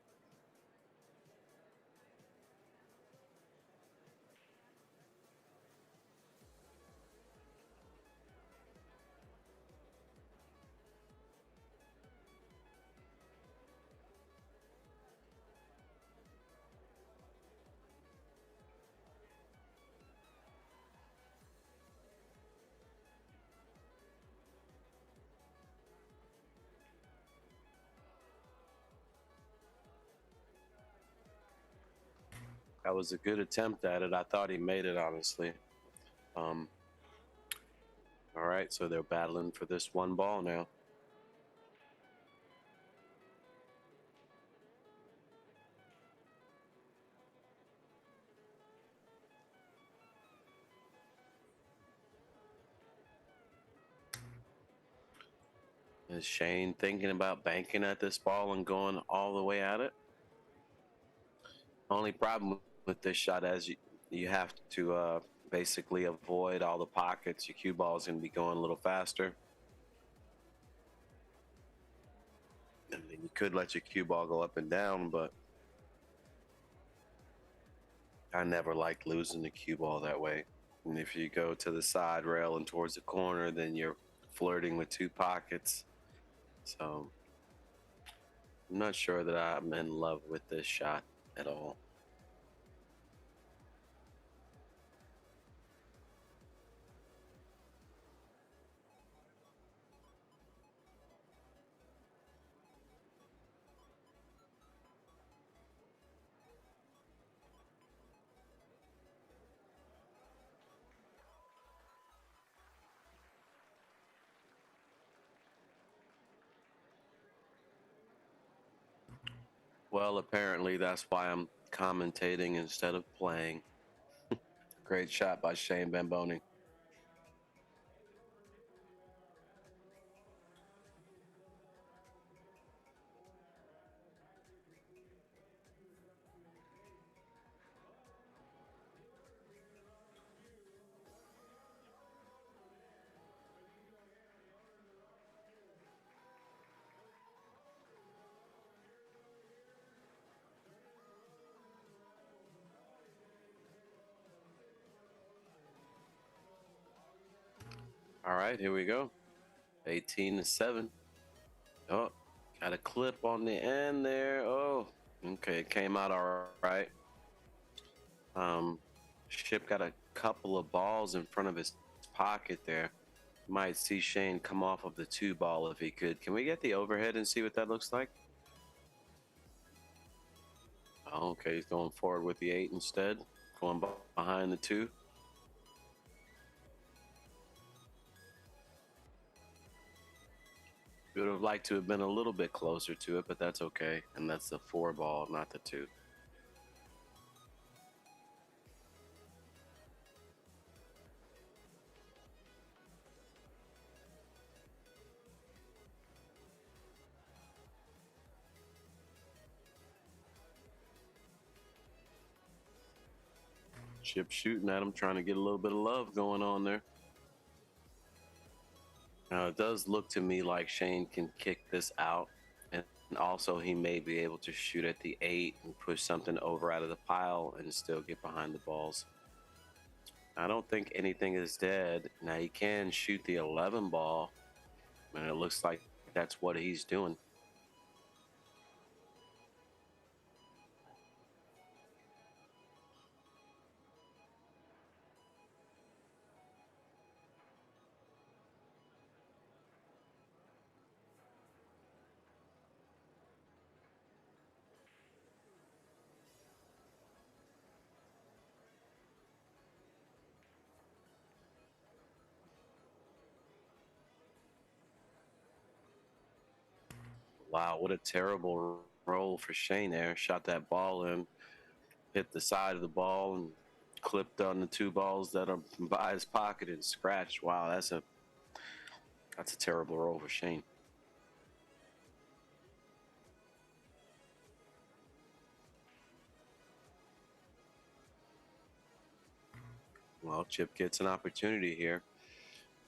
That was a good attempt at it. I thought he made it, honestly. All right, so they're battling for this 1 ball now. Is Shane thinking about banking at this ball and going all the way at it? Only problem with this shot is you have to basically avoid all the pockets. Your cue ball is going to be going a little faster. And then you could let your cue ball go up and down, but I never liked losing the cue ball that way. And if you go to the side rail and towards the corner, then you're flirting with 2 pockets. So I'm not sure that I'm in love with this shot at all. Well, apparently that's why I'm commentating instead of playing. Great shot by Shane Van Boening. All right, here we go. 18-7. Oh, got a clip on the end there. Oh, okay, it came out all right. Um, Ship got a couple of balls in front of his pocket there. Might see Shane come off of the 2 ball if he could. Can we get the overhead and see what that looks like? Oh, okay, he's going forward with the 8 instead, going behind the 2. Would have liked to have been a little bit closer to it, but that's okay. And that's the 4 ball, not the 2. Chip shooting at him, trying to get a little bit of love going on there. Now, it does look to me like Shane can kick this out. And also, he may be able to shoot at the 8 and push something over out of the pile and still get behind the balls. I don't think anything is dead. Now, he can shoot the 11 ball, and it looks like that's what he's doing. Wow, what a terrible roll for Shane there. Shot that ball in, hit the side of the ball, and clipped on the 2 balls that are by his pocket and scratched. Wow, that's a terrible roll for Shane. Well, Chip gets an opportunity here.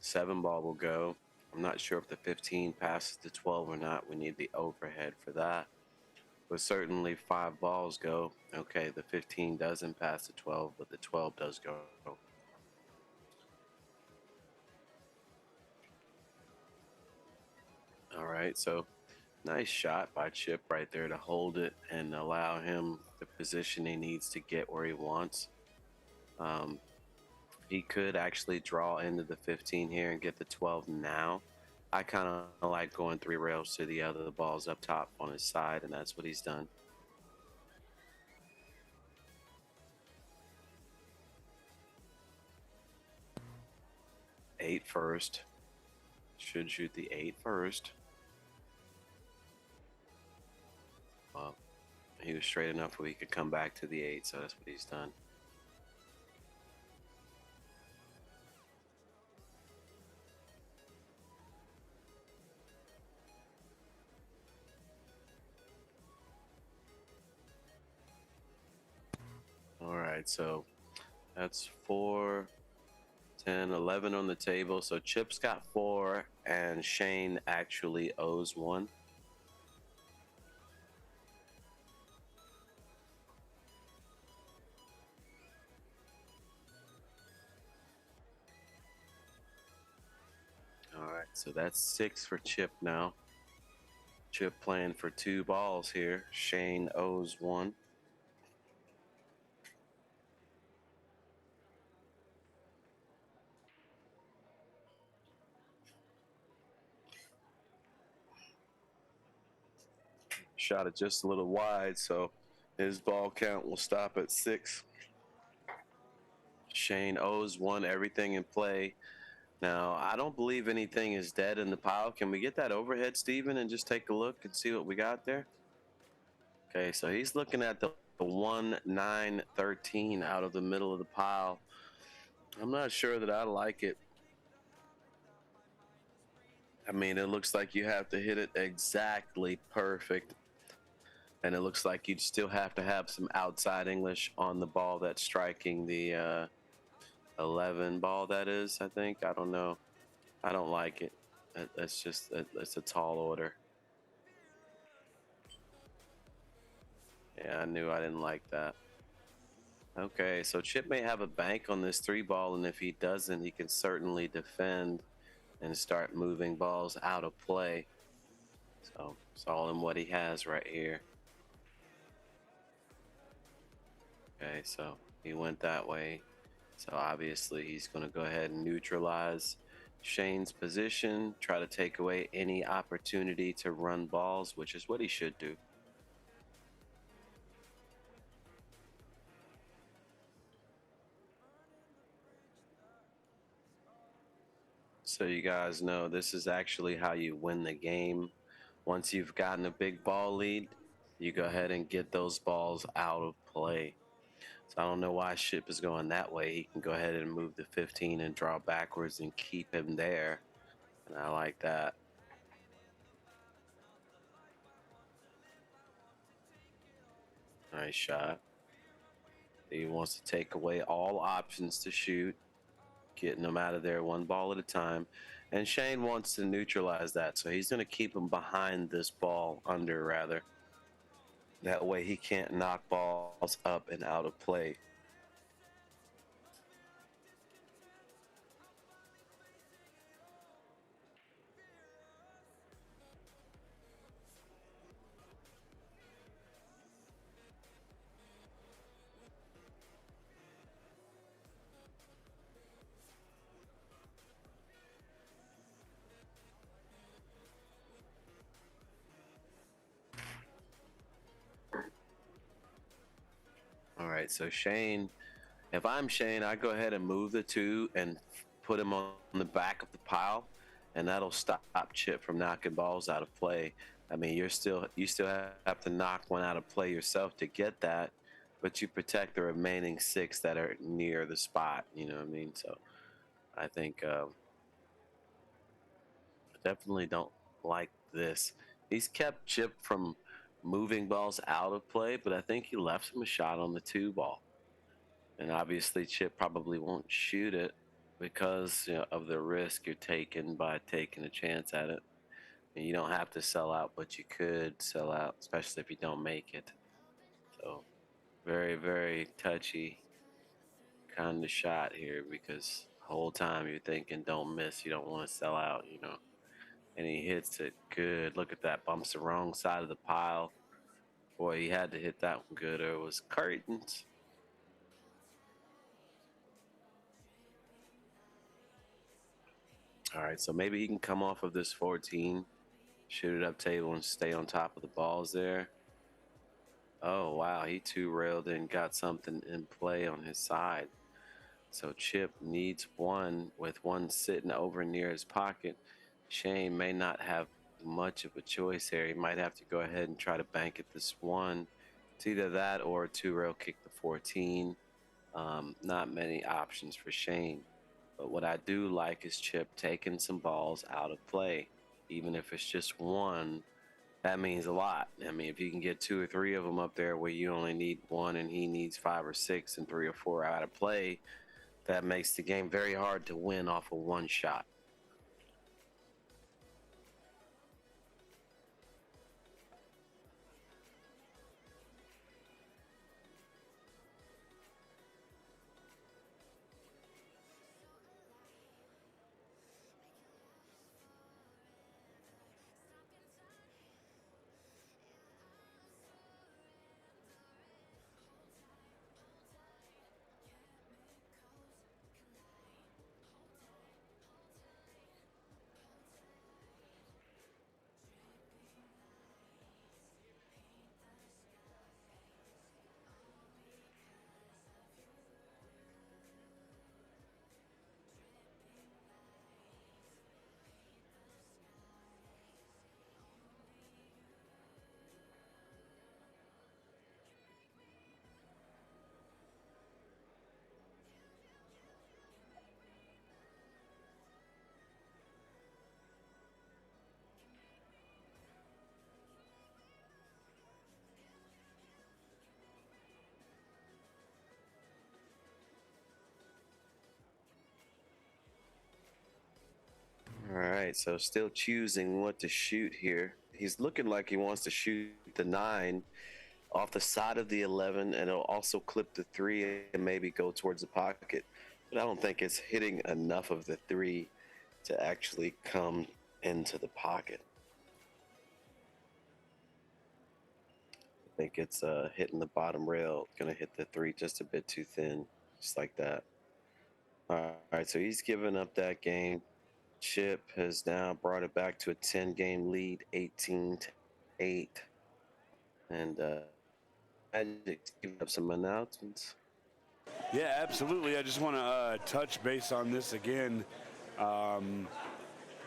7 ball will go. I'm not sure if the 15 passes the 12 or not. We need the overhead for that. But certainly 5 balls go. Okay, the 15 doesn't pass the 12, but the 12 does go. All right, so nice shot by Chip right there to hold it and allow him the position he needs to get where he wants. Um, he could actually draw into the 15 here and get the 12 now. I kind of like going 3 rails to the other balls up top on his side, and that's what he's done. Eight first. Should shoot the 8 first. Well, he was straight enough where he could come back to the 8, so that's what he's done. All right, so that's 4, 10, 11 on the table. So Chip's got 4, and Shane actually owes 1. All right, so that's 6 for Chip now. Chip playing for 2 balls here. Shane owes 1. Shot it just a little wide, so his ball count will stop at 6. Shane owes 1, everything in play. Now, I don't believe anything is dead in the pile. Can we get that overhead, Steven, and just take a look and see what we got there? Okay, so he's looking at the 1, 9, 13 out of the middle of the pile. I'm not sure that I like it. I mean, it looks like you have to hit it exactly perfect. And it looks like you'd still have to have some outside English on the ball that's striking the 11 ball, that is, I think. I don't know. I don't like it. It's just, it's a tall order. Yeah, I knew I didn't like that. Okay, so Chip may have a bank on this 3 ball, and if he doesn't, he can certainly defend and start moving balls out of play. So it's all in what he has right here. Okay, so he went that way. So obviously he's going to go ahead and neutralize Shane's position, try to take away any opportunity to run balls, which is what he should do. So you guys know this is actually how you win the game. Once you've gotten a big ball lead, you go ahead and get those balls out of play. So I don't know why Ship is going that way. He can go ahead and move the 15 and draw backwards and keep him there. And I like that. Nice shot. He wants to take away all options to shoot, getting them out of there 1 ball at a time. And Shane wants to neutralize that, so he's going to keep him behind this ball, under rather. That way he can't knock balls up and out of play. All right, so Shane, if I'm Shane, I go ahead and move the 2 and put him on the back of the pile, and that'll stop Chip from knocking balls out of play. I mean, you still have to knock one out of play yourself to get that, but you protect the remaining 6 that are near the spot. You know what I mean? So I think definitely don't like this. He's kept Chip from moving balls out of play, but I think he left him a shot on the 2 ball. And obviously Chip probably won't shoot it because, you know, of the risk you're taking by taking a chance at it. And you don't have to sell out, but you could sell out, especially if you don't make it. So very, very touchy kind of shot here, because the whole time you're thinking don't miss, you don't want to sell out, you know. And he hits it good. Look at that, bumps the wrong side of the pile. Boy, he had to hit that one good, or it was curtains. All right, so maybe he can come off of this 14, shoot it up table, and stay on top of the balls there. Oh, wow, he 2-railed and got something in play on his side. So Chip needs 1 with 1 sitting over near his pocket. Shane may not have much of a choice here. He might have to go ahead and try to bank at this 1. It's either that or 2-rail kick the 14. Not many options for Shane. But what I do like is Chip taking some balls out of play. Even if it's just 1, that means a lot. I mean, if you can get 2 or 3 of them up there where you only need 1 and he needs 5 or 6 and 3 or 4 out of play, that makes the game very hard to win off of 1 shot. All right, so still choosing what to shoot here. He's looking like he wants to shoot the 9 off the side of the 11, and it'll also clip the 3 and maybe go towards the pocket. But I don't think it's hitting enough of the 3 to actually come into the pocket. I think it's hitting the bottom rail, gonna hit the 3 just a bit too thin, just like that. All right, so he's giving up that game. Chip has now brought it back to a 10-game lead, 18-8. And Magic's giving up some announcements. Yeah, absolutely. I just want to touch base on this again.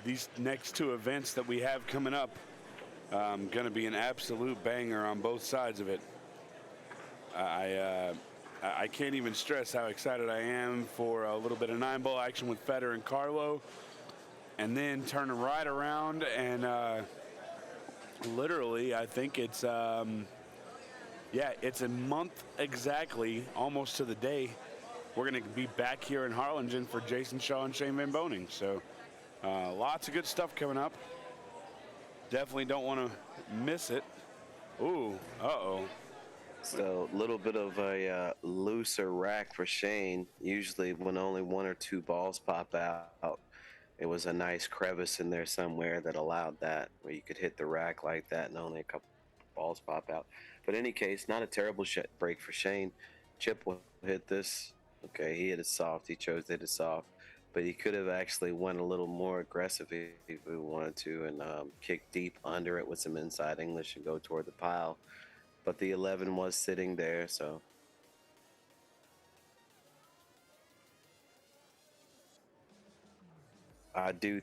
These next 2 events that we have coming up, going to be an absolute banger on both sides of it. I can't even stress how excited I am for a little bit of 9-ball action with Federer and Carlo, and then turning right around and literally, I think it's it's a month exactly, almost to the day. We're going to be back here in Harlingen for Jason Shaw and Shane Van Boening. So lots of good stuff coming up. Definitely don't want to miss it. Ooh, uh-oh. So a little bit of a looser rack for Shane. Usually when only 1 or 2 balls pop out, it was a nice crevice in there somewhere that allowed that, where you could hit the rack like that and only a couple balls pop out. But in any case, not a terrible break for Shane. Chip will hit this. Okay, he hit it soft. He chose to hit it soft. But he could have actually went a little more aggressive if he wanted to and kick deep under it with some inside English and go toward the pile. But the 11 was sitting there, so. I do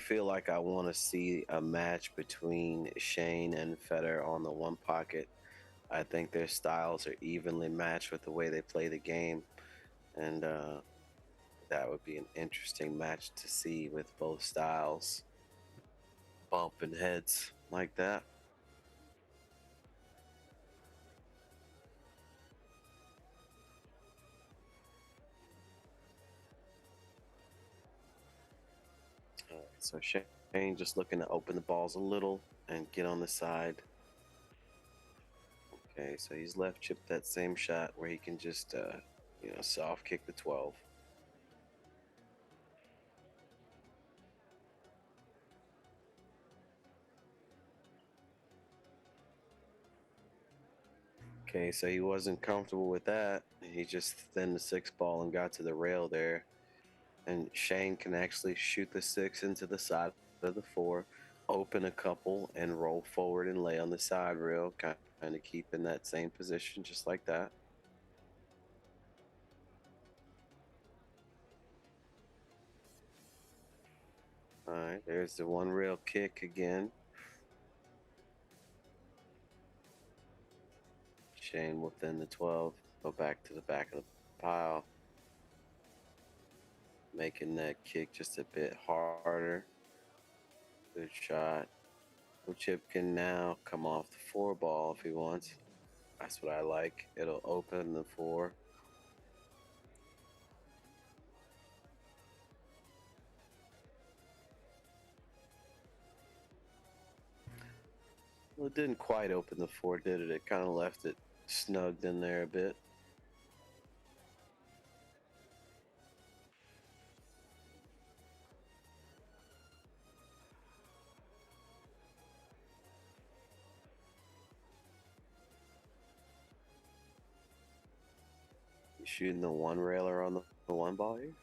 feel like I want to see a match between Shane and Federer on the 1 pocket. I think their styles are evenly matched with the way they play the game. And that would be an interesting match to see with both styles bumping heads like that. All right, so Shane just looking to open the balls a little and get on the side. Okay, so he's left Chip that same shot where he can just, soft kick the 12. Okay, so he wasn't comfortable with that. He just thinned the 6 ball and got to the rail there. And Shane can actually shoot the 6 into the side of the 4, open a couple, and roll forward and lay on the side rail, kind of keep in that same position just like that. All right, there's the 1 rail kick again. Shane will thin the 12, go back to the back of the pile, making that kick just a bit harder. Good shot. Chip can now come off the 4 ball if he wants. That's what I like. It'll open the 4. Well, it didn't quite open the 4, did it? It kind of left it snugged in there a bit. You shooting the 1 railer on the 1 ball here?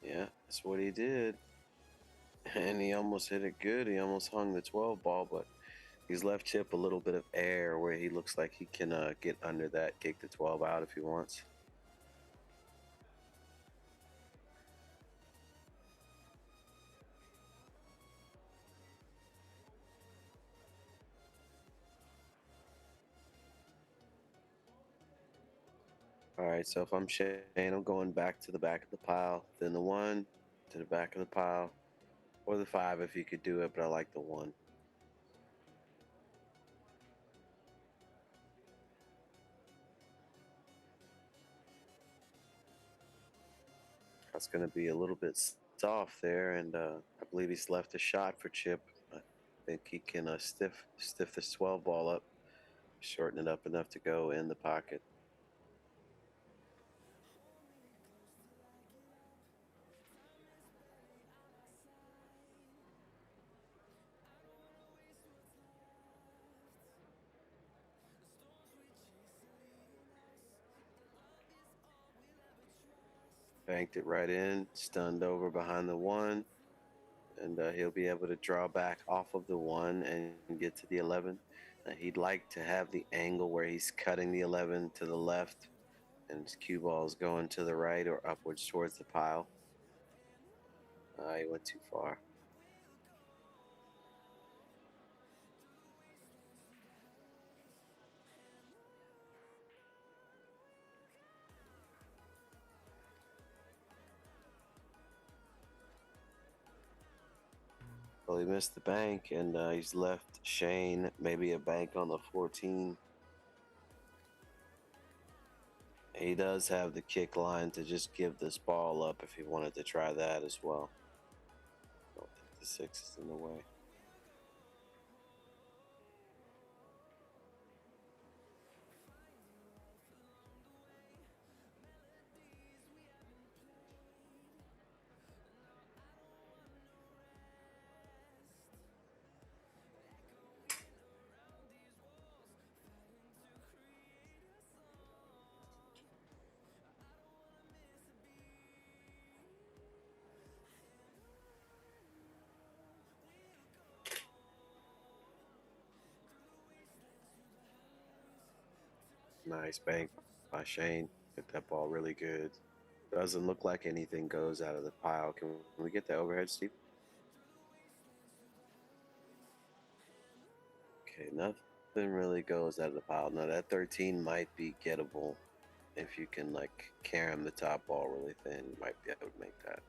Yeah, that's what he did. And he almost hit it good. He almost hung the 12 ball, but he's left Chip a little bit of air where he looks like he can get under that, kick the 12 out if he wants. All right, so if I'm Shane, I'm going back to the back of the pile, then the 1 to the back of the pile, or the 5 if you could do it, but I like the 1. That's going to be a little bit soft there, and I believe he's left a shot for Chip. I think he can stiff the 12 ball up, shorten it up enough to go in the pocket. Banked it right in, stunned over behind the 1, and he'll be able to draw back off of the 1 and get to the 11. He'd like to have the angle where he's cutting the 11 to the left and his cue ball is going to the right or upwards towards the pile. He went too far. Well, he missed the bank, and he's left Shane maybe a bank on the 14. He does have the kick line to just give this ball up if he wanted to try that as well. I don't think the 6 is in the way. Nice bank by Shane. Hit that ball really good. Doesn't look like anything goes out of the pile. Can we get the overhead, Steve? Okay, nothing really goes out of the pile. Now that 13 might be gettable if you can like carom the top ball really thin. You might be able to make that.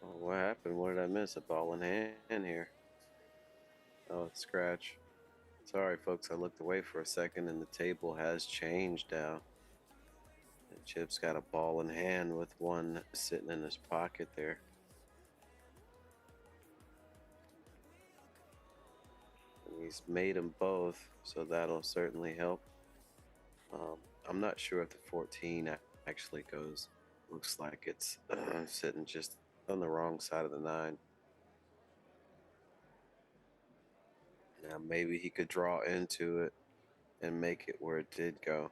Oh, what happened? What did I miss? A ball in hand here. Oh, it's scratch. Sorry, folks. I looked away for a second, and the table has changed now. And Chip's got a ball in hand with 1 sitting in his pocket there. And he's made them both, so that'll certainly help. I'm not sure if the 14 actually goes. Looks like it's sitting just on the wrong side of the 9. Now maybe he could draw into it and make it where it did go.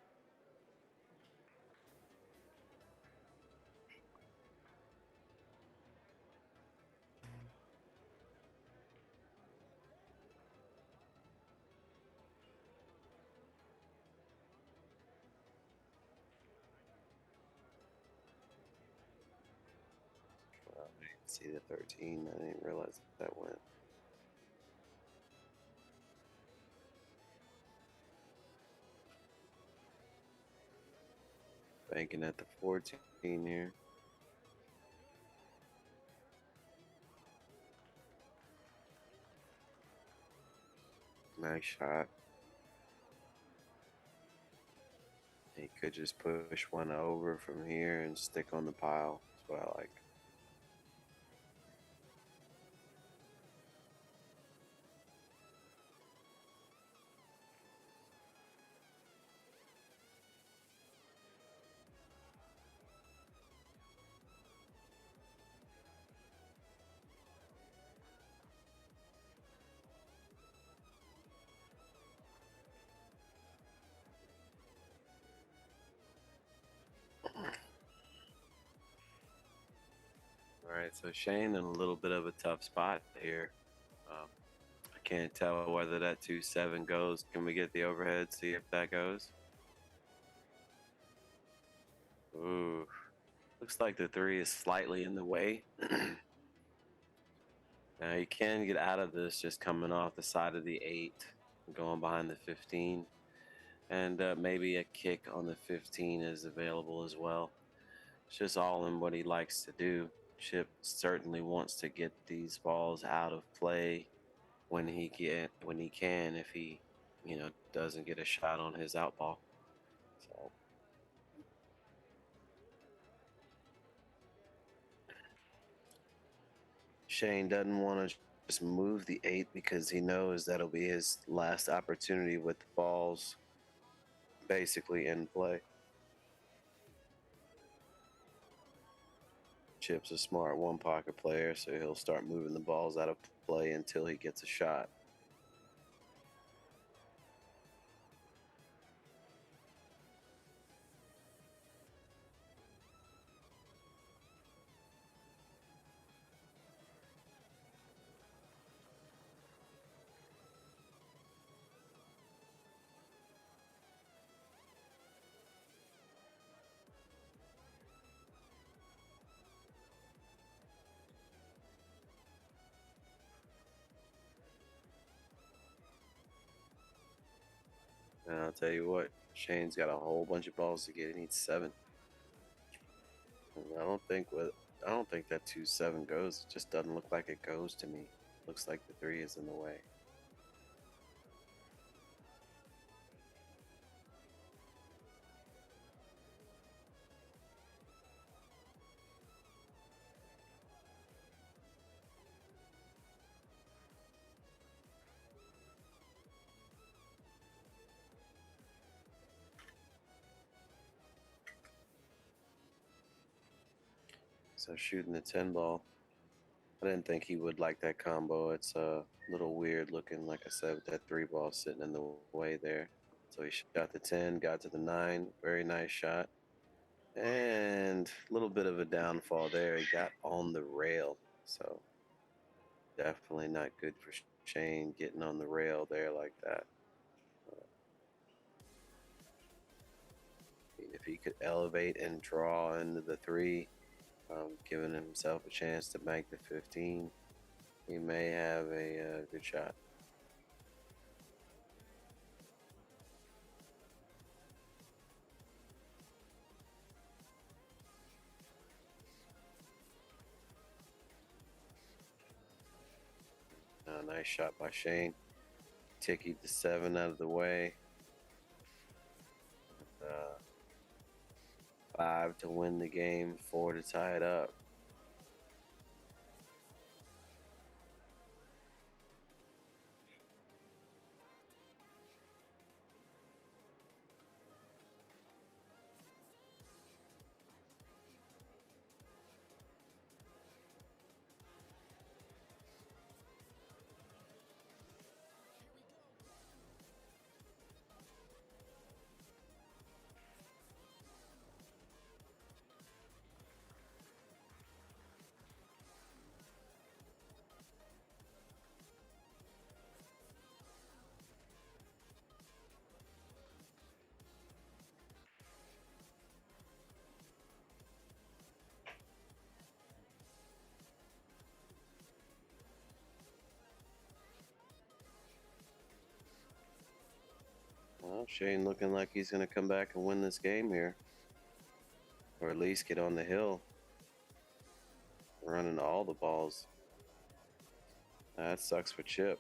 I didn't see the 13. I didn't realize that went. Banking at the 14 here. Nice shot. He could just push 1 over from here and stick on the pile. That's what I like. All right, so Shane in a little bit of a tough spot here. I can't tell whether that 2-7 goes. Can we get the overhead, see if that goes? Ooh, looks like the 3 is slightly in the way. Now you can get out of this just coming off the side of the 8, going behind the 15, and maybe a kick on the 15 is available as well. It's just all in what he likes to do. Chip certainly wants to get these balls out of play when he can, if he doesn't get a shot on his out ball. So Shane doesn't want to just move the 8 because he knows that'll be his last opportunity with the balls basically in play. Chip's a smart one pocket player, so he'll start moving the balls out of play until he gets a shot. And I'll tell you what, Shane's got a whole bunch of balls to get. He needs 7. And I don't think that 2-7 goes. It just doesn't look like it goes to me. Looks like the 3 is in the way. So shooting the 10 ball, I didn't think he would like that combo. It's a little weird looking, like I said, with that 3 ball sitting in the way there. So he shot the 10, got to the 9. Very nice shot. And a little bit of a downfall there. He got on the rail. So definitely not good for Shane getting on the rail there like that. If he could elevate and draw into the 3, giving himself a chance to bank the 15, he may have a good shot. Nice shot by Shane. Tickied the 7 out of the way. 5 to win the game, 4 to tie it up. Well, Shane looking like he's going to come back and win this game here, or at least get on the hill, running all the balls. That sucks for Chip.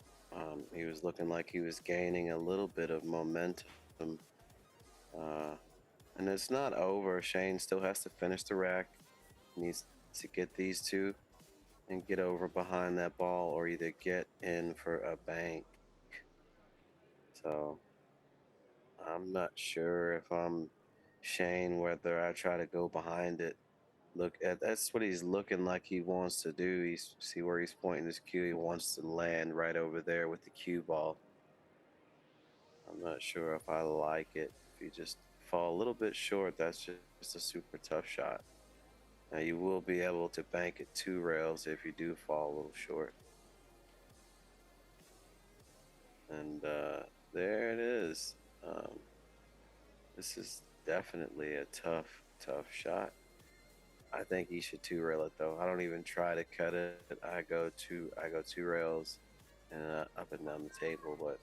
He was looking like he was gaining a little bit of momentum. Uh, and it's not over. Shane still has to finish the rack. He needs to get these 2 and get over behind that ball, or either get in for a bank. So I'm not sure if I'm Shane whether I try to go behind it. Look at that's what he's looking like he wants to do. He's see where he's pointing his cue. He wants to land right over there with the cue ball. I'm not sure if I like it. If you just fall a little bit short, that's just a super tough shot. Now you will be able to bank it 2 rails if you do fall a little short. And there it is. This is definitely a tough Tough shot. I think he should two rail it though. I don't even try to cut it. I go two rails and up and down the table. But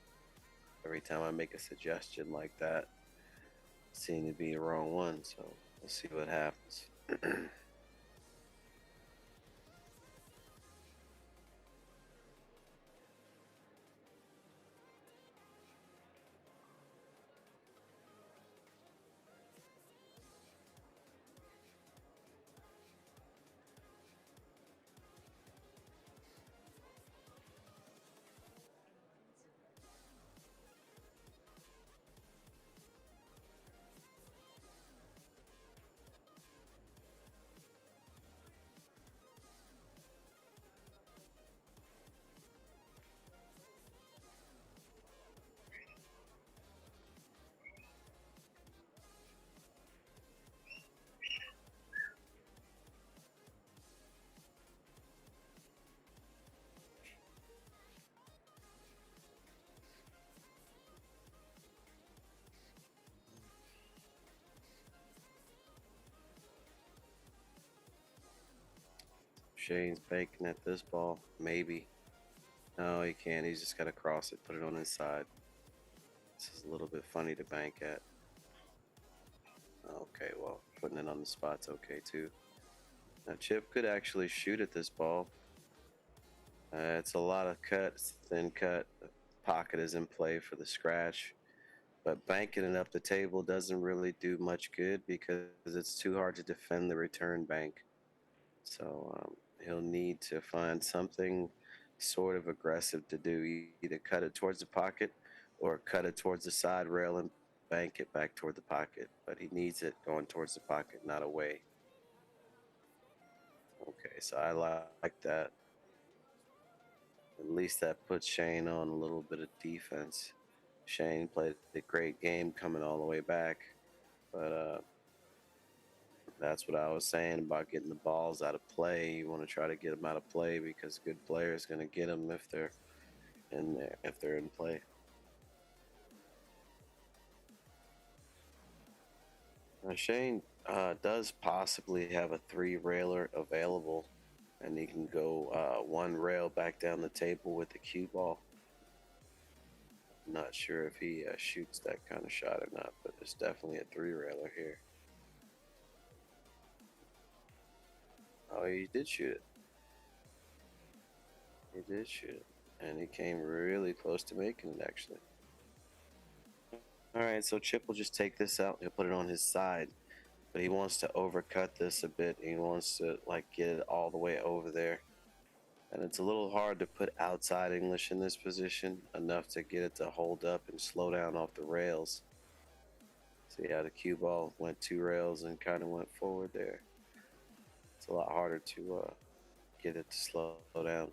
every time I make a suggestion like that, it seems to be the wrong one. So we'll see what happens. Shane's banking at this ball. Maybe. No, he can't. He's just got to cross it, put it on his side. This is a little bit funny to bank at. Okay, well, putting it on the spot's okay too. Now, Chip could actually shoot at this ball. It's a lot of cut, it's a thin cut. The pocket is in play for the scratch. But banking it up the table doesn't really do much good because it's too hard to defend the return bank. So he'll need to find something sort of aggressive to do. Either cut it towards the pocket or cut it towards the side rail and bank it back toward the pocket. But he needs it going towards the pocket, not away. Okay, so I like that. At least that puts Shane on a little bit of defense. Shane played a great game coming all the way back. But that's what I was saying about getting the balls out of play. You want to try to get them out of play because a good player is going to get them if they're in there, if they're in play. Now Shane does possibly have a three railer available, and he can go one rail back down the table with the cue ball. Not sure if he shoots that kind of shot or not, but there's definitely a three railer here. Oh, he did shoot it. He did shoot it. And he came really close to making it, actually. All right, so Chip will just take this out. He'll put it on his side. But he wants to overcut this a bit. He wants to, like, get it all the way over there. And it's a little hard to put outside English in this position, enough to get it to hold up and slow down off the rails. See how the cue ball went two rails and kind of went forward there. It's a lot harder to get it to slow down.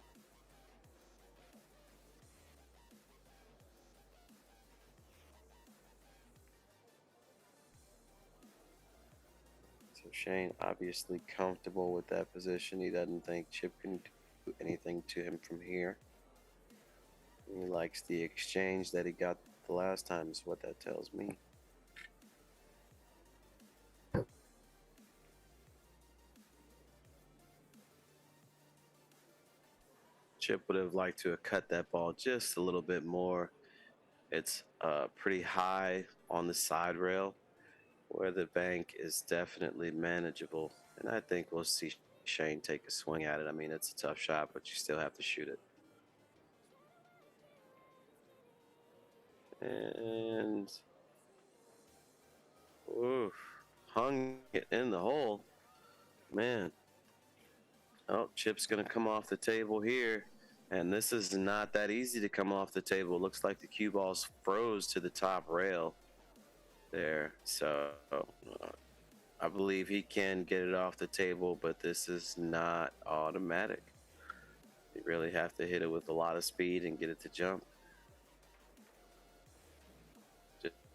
So Shane obviously comfortable with that position. He doesn't think Chip can do anything to him from here. He likes the exchange that he got the last time, is what that tells me. Chip would have liked to have cut that ball just a little bit more. It's pretty high on the side rail, where the bank is definitely manageable. And I think we'll see Shane take a swing at it. I mean, it's a tough shot, but you still have to shoot it. And oof, hung it in the hole. Man. Oh, Chip's going to come off the table here. And this is not that easy to come off the table. It looks like the cue ball's froze to the top rail there. So I believe he can get it off the table, but this is not automatic. You really have to hit it with a lot of speed and get it to jump.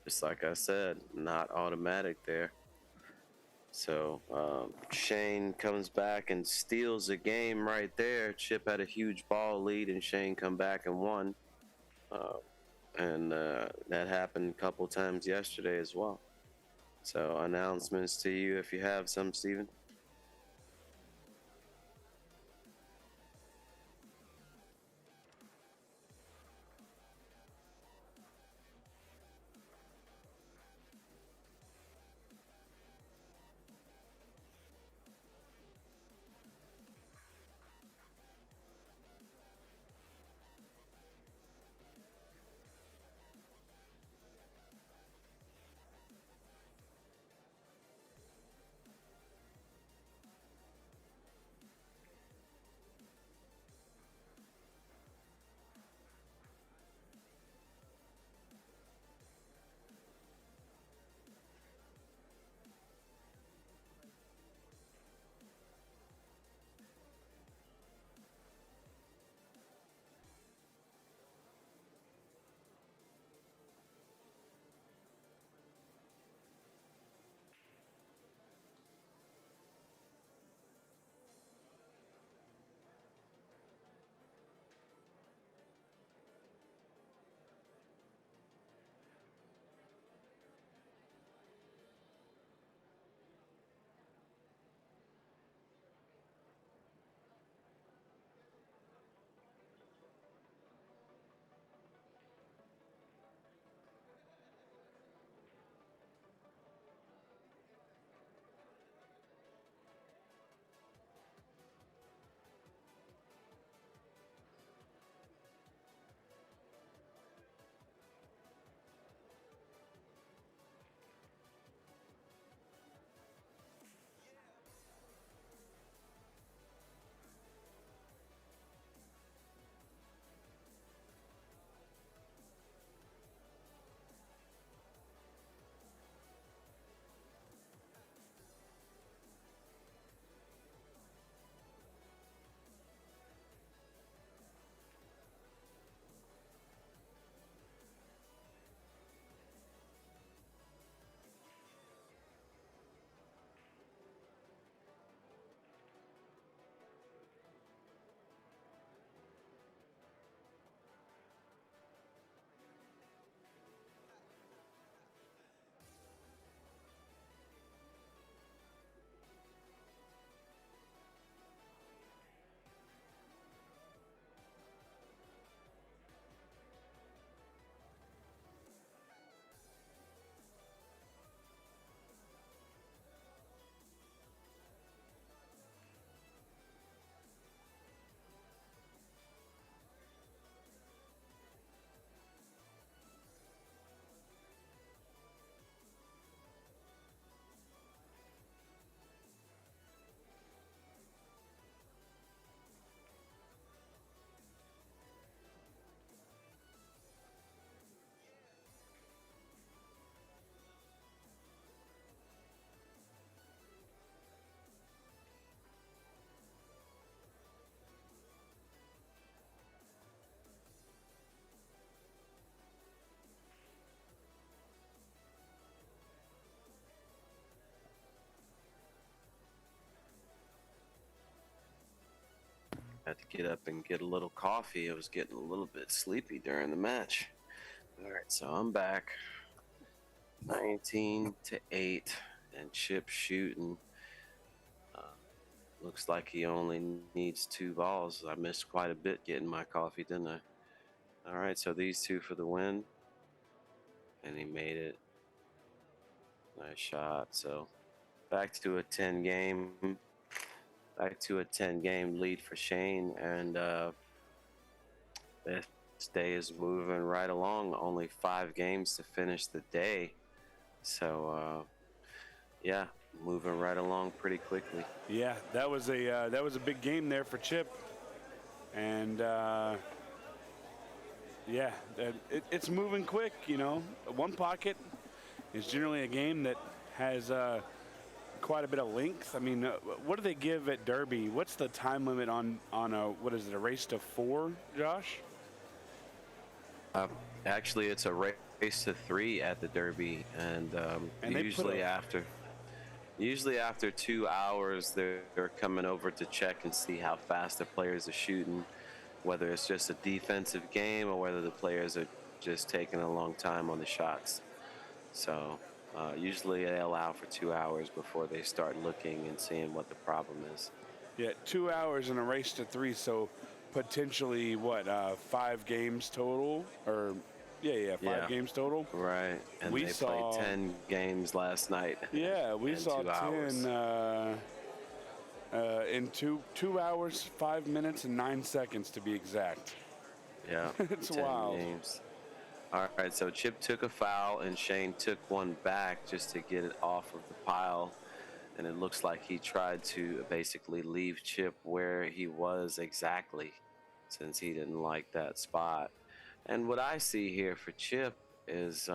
Just like I said, not automatic there. So Shane comes back and steals the game right there. Chip had a huge ball lead, and Shane come back and won. And that happened a couple times yesterday as well. So announcements to you if you have some, Steven. Had to get up and get a little coffee. I was getting a little bit sleepy during the match. All right, so I'm back. 19-8, and Chip shooting. Looks like he only needs 2 balls. I missed quite a bit getting my coffee, didn't I? All right, so these 2 for the win. And he made it. Nice shot. So back to a 10 game. Back to a 10-game lead for Shane. And this day is moving right along. Only 5 games to finish the day. So, yeah, moving right along pretty quickly. Yeah, that was a big game there for Chip, and yeah, it's moving quick. You know, one pocket is generally a game that has quite a bit of length. I mean, what do they give at Derby? What's the time limit on a, what is it, a race to 4, Josh? Actually, it's a race to 3 at the Derby, and usually after 2 hours, they're coming over to check and see how fast the players are shooting, whether it's just a defensive game or whether the players are just taking a long time on the shots. So Usually they allow for 2 hours before they start looking and seeing what the problem is. Yeah, 2 hours in a race to three, so potentially what, 5 games total, or yeah, five Yeah, games total. right. And We they played saw, 10 games last night yeah, we in saw 2 hours. 10 in 2 hours, 5 minutes, and 9 seconds to be exact. Yeah, It's 10 wild. games. All right, so Chip took a foul and Shane took one back just to get it off of the pile. And it looks like he tried to basically leave Chip where he was exactly, since he didn't like that spot. And what I see here for Chip is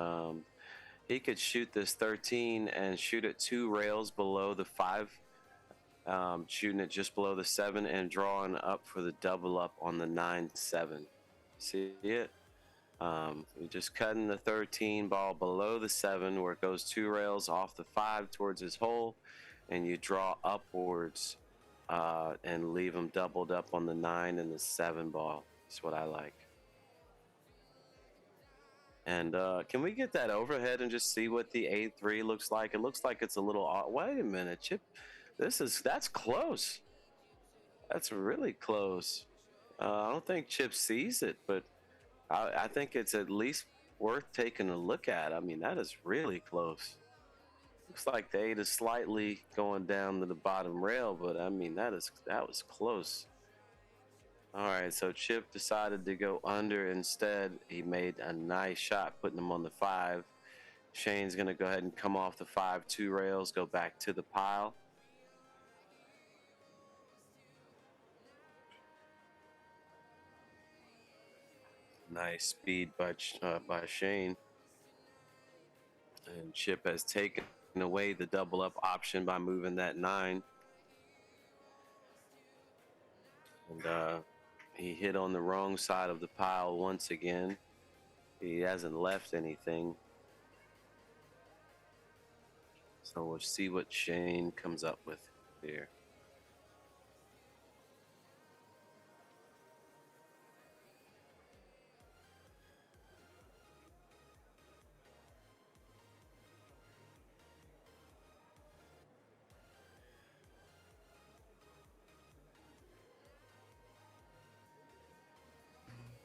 he could shoot this 13 and shoot it 2 rails below the 5, shooting it just below the 7 and drawing up for the double up on the 9-7. See it? You're just cutting the 13 ball below the 7 where it goes 2 rails off the 5 towards his hole, and you draw upwards and leave him doubled up on the 9 and the 7 ball. That's what I like. And can we get that overhead and just see what the 8-3 looks like? It looks like it's a little off. Wait a minute, Chip. That's close. That's really close. I don't think Chip sees it, but I think it's at least worth taking a look at. I mean, that is really close. Looks like the 8 is slightly going down to the bottom rail, but I mean, that was close. All right, so Chip decided to go under instead. He made a nice shot, putting him on the 5. Shane's going to go ahead and come off the 5 2 rails, go back to the pile. Nice speed by Shane. And Chip has taken away the double up option by moving that 9. And he hit on the wrong side of the pile once again. He hasn't left anything. So we'll see what Shane comes up with here.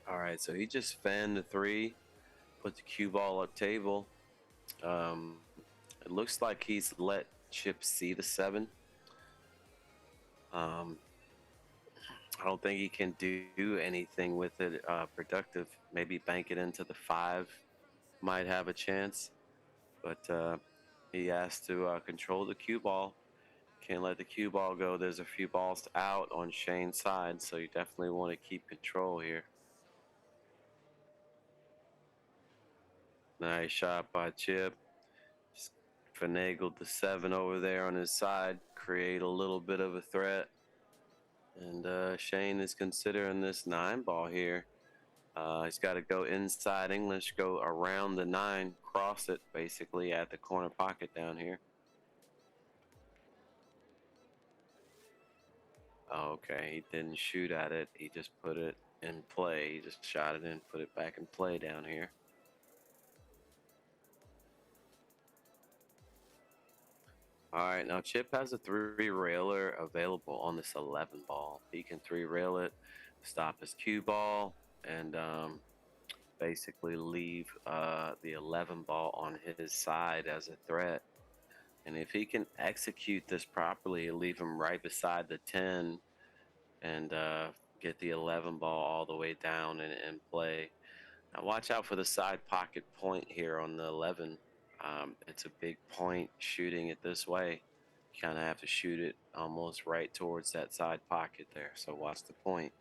All right, so he just fanned the 3, put the cue ball up table. It looks like he's let Chip see the 7. I don't think he can do anything with it productive. Maybe bank it into the 5, might have a chance. But he has to control the cue ball. Can't let the cue ball go. There's a few balls out on Shane's side, so you definitely want to keep control here. Nice shot by Chip. Just finagled the 7 over there on his side, create a little bit of a threat. And Shane is considering this 9 ball here. He's got to go inside English, go around the 9, cross it basically at the corner pocket down here. Okay, he didn't shoot at it. He just put it in play. He just shot it in, put it back in play down here. All right, now Chip has a 3-railer available on this 11 ball. He can 3-rail it, stop his cue ball, and basically leave the 11 ball on his side as a threat. And if he can execute this properly, he'll leave him right beside the 10 and get the 11 ball all the way down and play. Now watch out for the side pocket point here on the 11. It's a big point shooting it this way. You kind of have to shoot it almost right towards that side pocket there. So watch the point.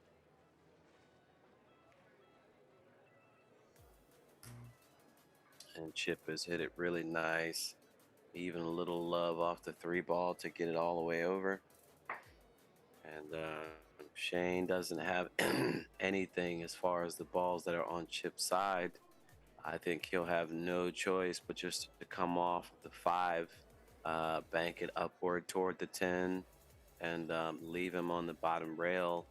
And Chip has hit it really nice. Even a little love off the 3 ball to get it all the way over. And Shane doesn't have anything as far as the balls that are on Chip's side. I think he'll have no choice but just to come off the 5, bank it upward toward the 10, and leave him on the bottom rail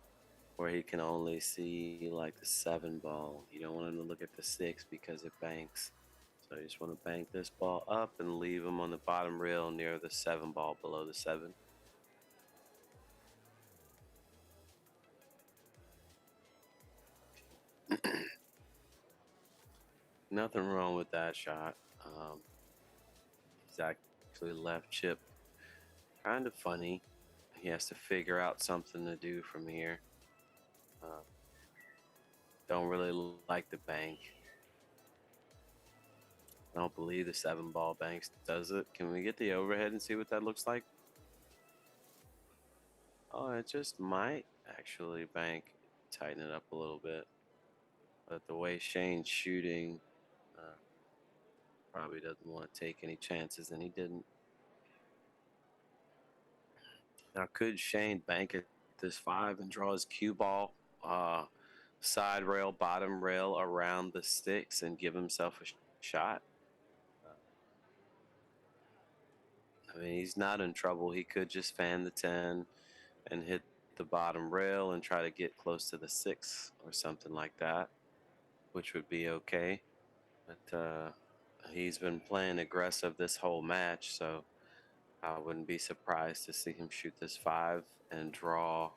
where he can only see like the 7 ball. You don't want him to look at the 6 because it banks. So you just want to bank this ball up and leave him on the bottom rail near the 7 ball below the 7. Nothing wrong with that shot. He's actually left chip kind of funny. He has to figure out something to do from here. Uh, don't really like the bank. I don't believe the 7 ball banks does it. Can we get the overhead and see what that looks like? Oh, it just might actually bank, tighten it up a little bit. But the way Shane's shooting, uh, probably doesn't want to take any chances, and he didn't. Now, could Shane bank at this 5 and draw his cue ball, side rail, bottom rail around the 6 and give himself a shot? I mean, he's not in trouble. He could just fan the 10 and hit the bottom rail and try to get close to the 6 or something like that, which would be okay. But he's been playing aggressive this whole match, so I wouldn't be surprised to see him shoot this 5 and draw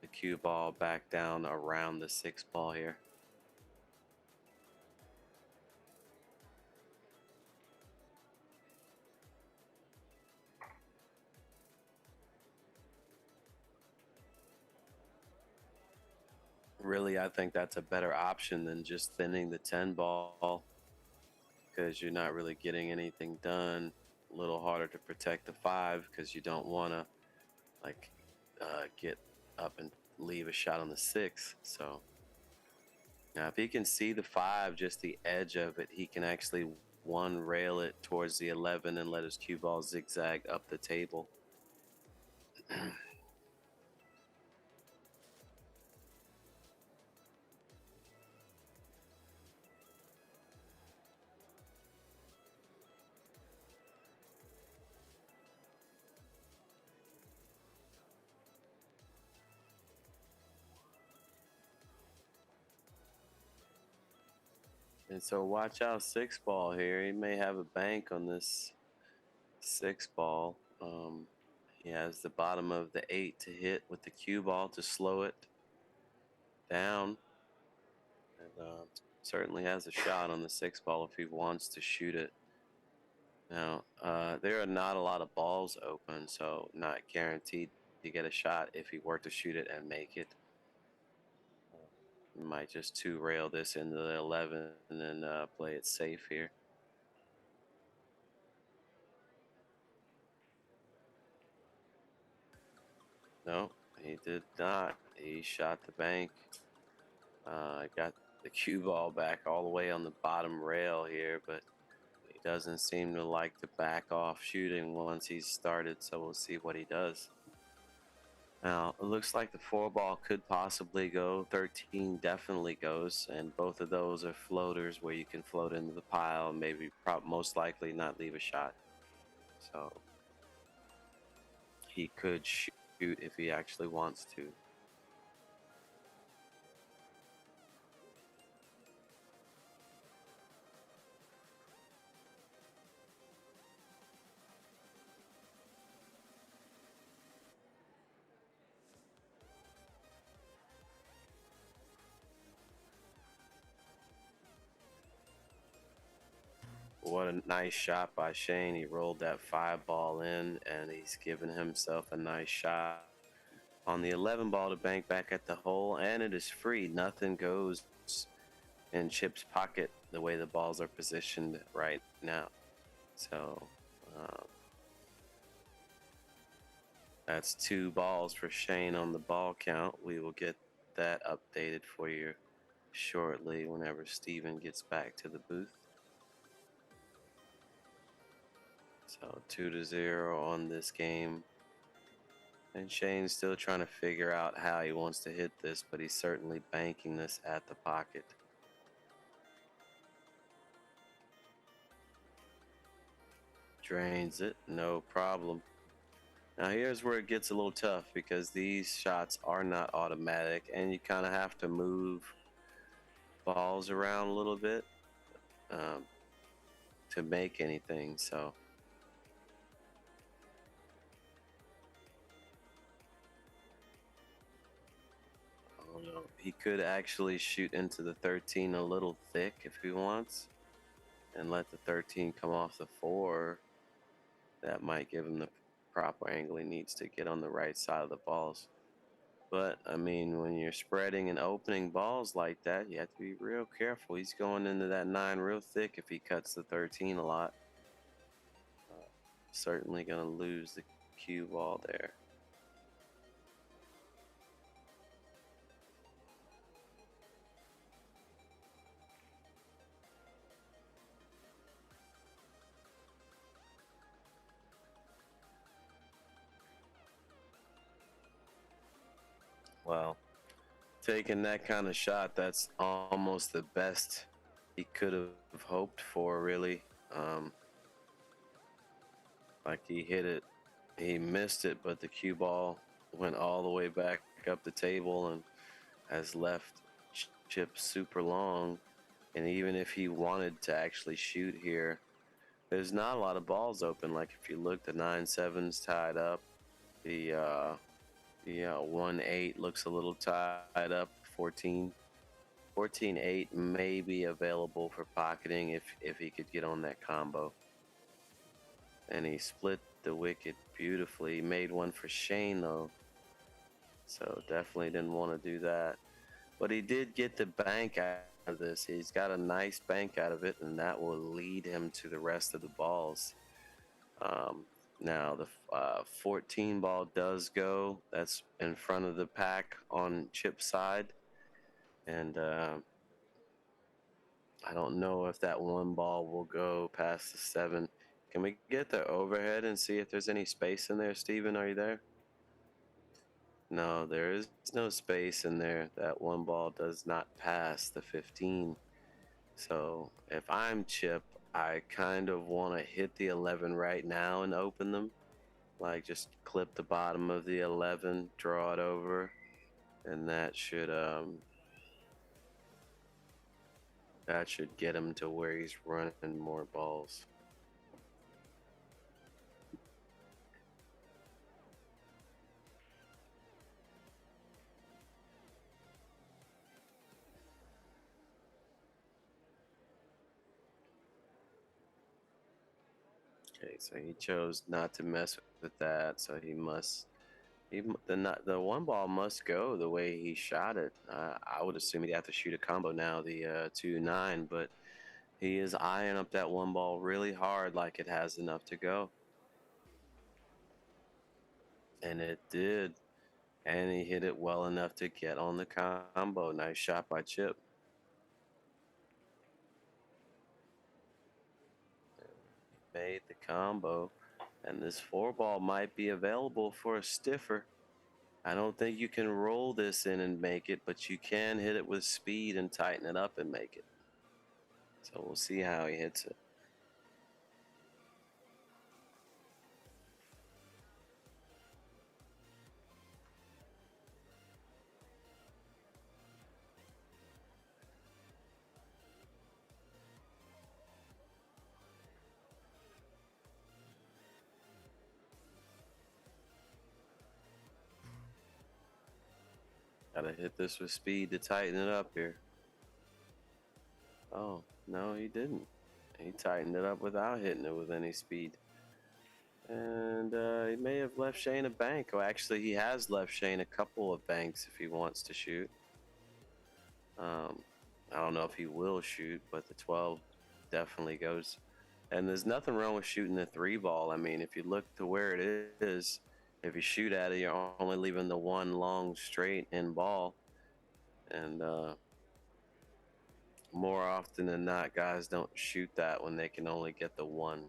the cue ball back down around the 6 ball here. Really, I think that's a better option than just thinning the 10 ball, because you're not really getting anything done. A little harder to protect the 5 because you don't want to like get up and leave a shot on the 6. So now if he can see the 5, just the edge of it, he can actually one rail it towards the 11 and let his cue ball zigzag up the table. And so watch out 6 ball here. He may have a bank on this 6 ball. He has the bottom of the 8 to hit with the cue ball to slow it down. And certainly has a shot on the 6 ball if he wants to shoot it. Now, there are not a lot of balls open, so not guaranteed to get a shot if he were to shoot it and make it. Might just 2 rail this into the 11 and then play it safe here. No, he did not. He shot the bank. Got the cue ball back all the way on the bottom rail here, but he doesn't seem to like to back off shooting once he's started, so we'll see what he does. Now, it looks like the 4 ball could possibly go. 13 definitely goes, and both of those are floaters where you can float into the pile and maybe most likely not leave a shot. So he could shoot if he actually wants to. What a nice shot by Shane. He rolled that 5 ball in, and he's given himself a nice shot on the 11 ball to bank back at the hole, and it is free. Nothing goes in Chip's pocket the way the balls are positioned right now. So that's 2 balls for Shane on the ball count. We will get that updated for you shortly whenever Steven gets back to the booth. So 2-0 on this game. And Shane's still trying to figure out how he wants to hit this, but he's certainly banking this at the pocket. Drains it, no problem. Now here's where it gets a little tough because these shots are not automatic and you kind of have to move balls around a little bit. to make anything. So I don't know. He could actually shoot into the 13 a little thick if he wants, and let the 13 come off the 4. That might give him the proper angle he needs to get on the right side of the balls. But I mean, when you're spreading and opening balls like that, you have to be real careful. He's going into that 9 real thick if he cuts the 13 a lot. Certainly going to lose the cue ball there. Well, taking that kind of shot, that's almost the best he could have hoped for, really. Like he hit it, he missed it, but the cue ball went all the way back up the table and has left Chip super long. And even if he wanted to actually shoot here, there's not a lot of balls open. Like if you look, the 9-7's tied up. The 1-8 looks a little tied up. 14-8 may be available for pocketing if he could get on that combo. And he split the wicket beautifully. He made one for Shane though, so definitely didn't want to do that. But he did get the bank out of this. He's got a nice bank out of it, and that will lead him to the rest of the balls. Now the 14 ball does go. That's in front of the pack on Chip's side, and I don't know if that 1 ball will go past the 7. Can we get the overhead and see if there's any space in there? Steven, are you there? No, there is no space in there. That 1 ball does not pass the 15. So if I'm Chip, I kind of want to hit the 11 right now and open them. Like just clip the bottom of the 11, draw it over, and that should get him to where he's running more balls. Okay, so he chose not to mess with that, so the 1 ball must go the way he shot it. I would assume he'd have to shoot a combo now, the 2-9, but he is eyeing up that 1 ball really hard, like it has enough to go. And it did, and he hit it well enough to get on the combo. Nice shot by Chip. He made the combo, and this 4 ball might be available for a stiffer. I don't think you can roll this in and make it, but you can hit it with speed and tighten it up and make it. So we'll see how he hits it. Gotta hit this with speed to tighten it up here. Oh, no, he didn't. He tightened it up without hitting it with any speed. And he may have left Shane a bank. Oh, actually, he has left Shane a couple of banks if he wants to shoot. I don't know if he will shoot, but the 12 definitely goes. And there's nothing wrong with shooting the 3 ball. I mean, if you look to where it is, if you shoot at it, you're only leaving the 1 long straight in ball. And more often than not, guys don't shoot that when they can only get the 1.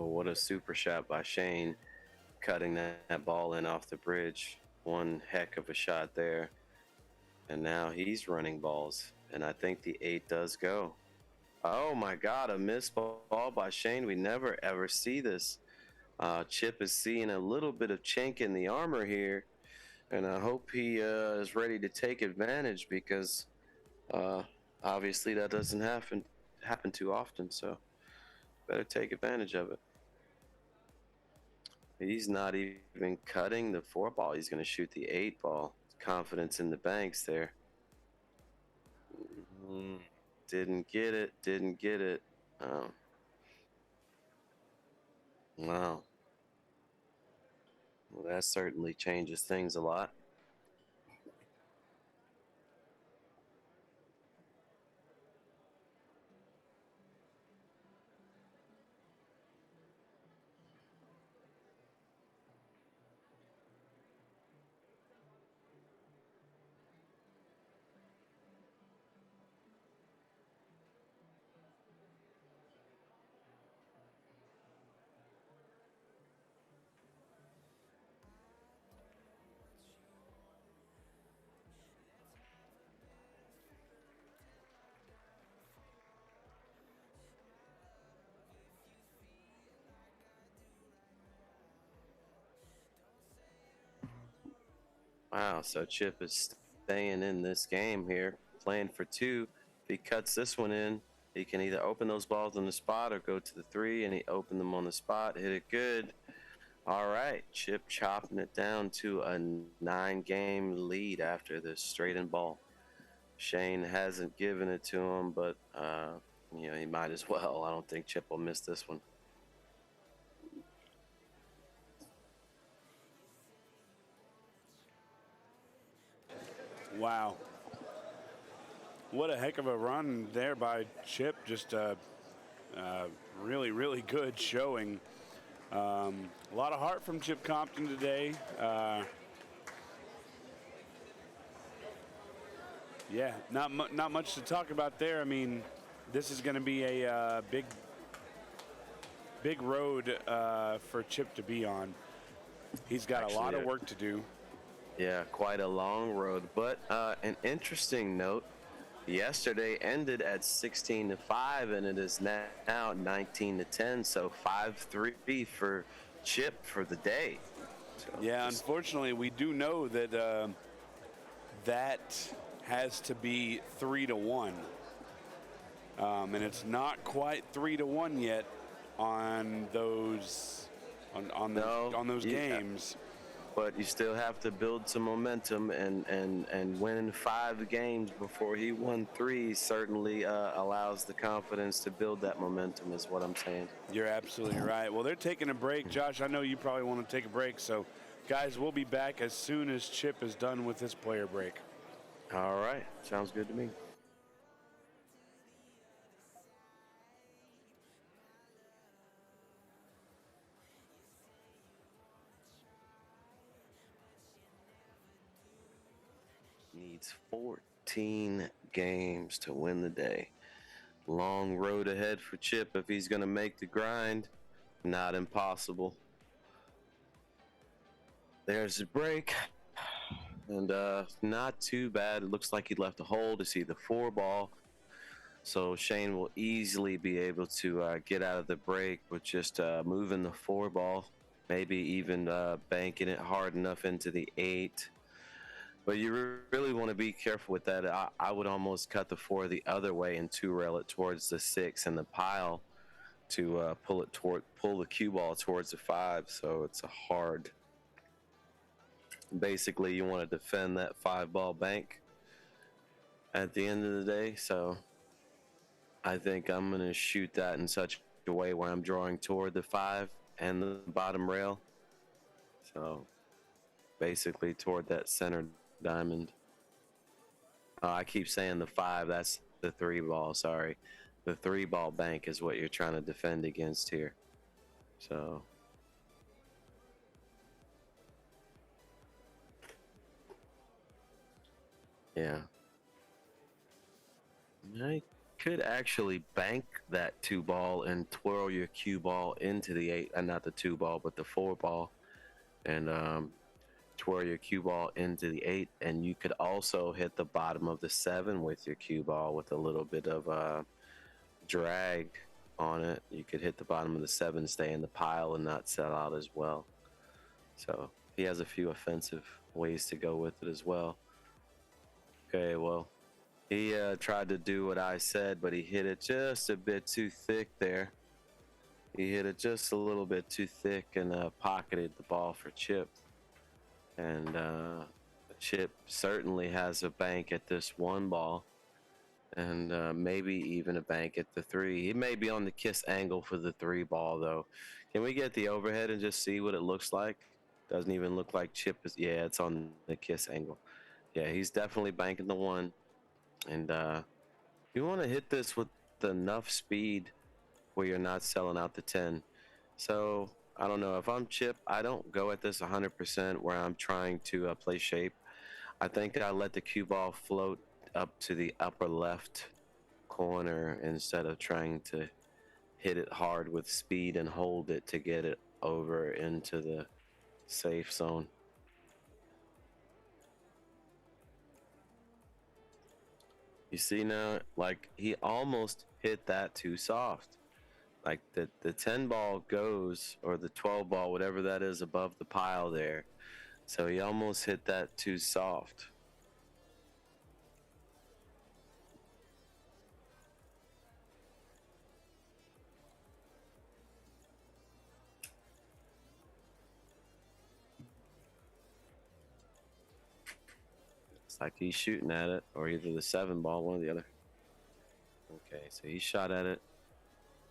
Well, what a super shot by Shane, cutting that ball in off the bridge. One heck of a shot there. And now he's running balls. And I think the 8 does go. Oh my God, a missed ball by Shane. We never ever see this. Chip is seeing a little bit of chink in the armor here. And I hope he is ready to take advantage because uh, obviously that doesn't happen too often. So better take advantage of it. He's not even cutting the 4 ball. He's going to shoot the 8 ball. Confidence in the banks there. Didn't get it. Didn't get it. Wow. Well, that certainly changes things a lot. Wow, so Chip is staying in this game here, playing for 2. If he cuts this one in, he can either open those balls on the spot or go to the 3, and he opened them on the spot, hit it good. All right, Chip chopping it down to a 9-game lead after this straight-in ball. Shane hasn't given it to him, but he might as well. I don't think Chip will miss this one. Wow. What a heck of a run there by Chip. Just really, really good showing. A lot of heart from Chip Compton today. Yeah, not much to talk about there. I mean, this is going to be a big road for Chip to be on. He's got a lot of work to do. Yeah, quite a long road. But an interesting note, yesterday ended at 16-5, and it is now 19-10. So 5-3 for Chip for the day. So yeah, unfortunately, we do know that that has to be 3-1, and it's not quite 3-1 yet on those games. But you still have to build some momentum, and winning 5 games before he won 3 certainly allows the confidence to build that momentum, is what I'm saying. You're absolutely right. Well, they're taking a break. Josh, I know you probably want to take a break, so guys, we'll be back as soon as Chip is done with his player break. All right, sounds good to me. Needs 14 games to win the day. Long road ahead for Chip if he's going to make the grind. Not impossible. There's a break. And not too bad. It looks like he left a hole to see the 4 ball. So Shane will easily be able to get out of the break with just moving the 4 ball. Maybe even banking it hard enough into the 8. But you really want to be careful with that. I would almost cut the 4 the other way and 2-rail it towards the 6 and the pile to pull the cue ball towards the 5. So it's a hard. Basically, you want to defend that 5 ball bank at the end of the day. So I think I'm going to shoot that in such a way where I'm drawing toward the 5 and the bottom rail. So basically toward that center diamond. I keep saying the 5, that's the 3 ball, sorry. The 3 ball bank is what you're trying to defend against here. So yeah. I could actually bank that 2 ball and twirl your cue ball into the 8, and not the 2 ball, but the 4 ball, and twirl your cue ball into the 8, and you could also hit the bottom of the 7 with your cue ball with a little bit of drag on it. You could hit the bottom of the 7, stay in the pile, and not sell out as well. So he has a few offensive ways to go with it as well. Okay, well, he tried to do what I said, but he hit it just a bit too thick there. He hit it just a little bit too thick and pocketed the ball for Chip. And Chip certainly has a bank at this 1 ball, and maybe even a bank at the 3. He may be on the kiss angle for the 3 ball, though. Can we get the overhead and just see what it looks like? Doesn't even look like Chip is. Yeah, it's on the kiss angle. Yeah, he's definitely banking the 1. And you want to hit this with enough speed where you're not selling out the 10. So I don't know. If I'm Chip, I don't go at this 100% where I'm trying to play shape. I think I let the cue ball float up to the upper left corner instead of trying to hit it hard with speed and hold it to get it over into the safe zone. You see now, like, he almost hit that too soft. Like the 10 ball goes, or the 12 ball, whatever that is, above the pile there. So he almost hit that too soft. It's like he's shooting at it, or either the 7 ball, one or the other. Okay, so he shot at it,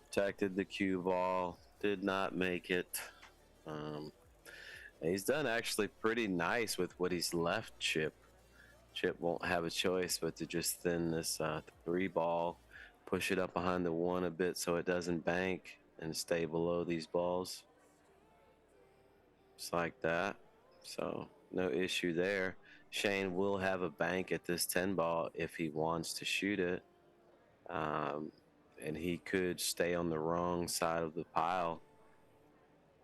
protected the cue ball, did not make it. He's done actually pretty nice with what he's left Chip. Chip won't have a choice but to just thin this 3 ball, push it up behind the 1 a bit so it doesn't bank, and stay below these balls. Just like that. So no issue there. Shane will have a bank at this 10 ball if he wants to shoot it. And he could stay on the wrong side of the pile.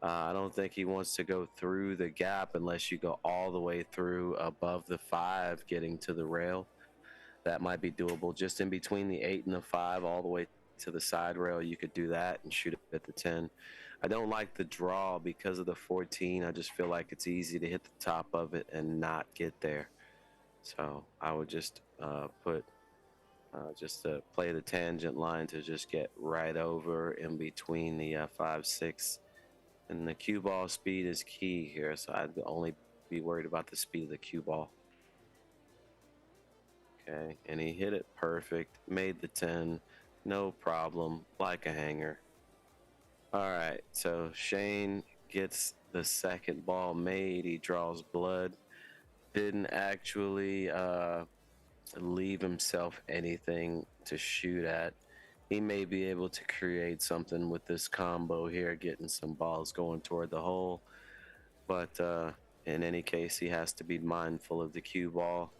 I don't think he wants to go through the gap unless you go all the way through above the 5, getting to the rail. That might be doable. Just in between the 8 and the 5, all the way to the side rail, you could do that and shoot it at the 10. I don't like the draw because of the 14. I just feel like it's easy to hit the top of it and not get there. So I would just play the tangent line to just get right over in between the 5, 6. And the cue ball speed is key here, so I'd only be worried about the speed of the cue ball. Okay, and he hit it perfect, made the 10, no problem, like a hanger. All right, so Shane gets the 2nd ball made. He draws blood. Didn't actually leave himself anything to shoot at. He may be able to create something with this combo here, getting some balls going toward the hole. But in any case, he has to be mindful of the cue ball.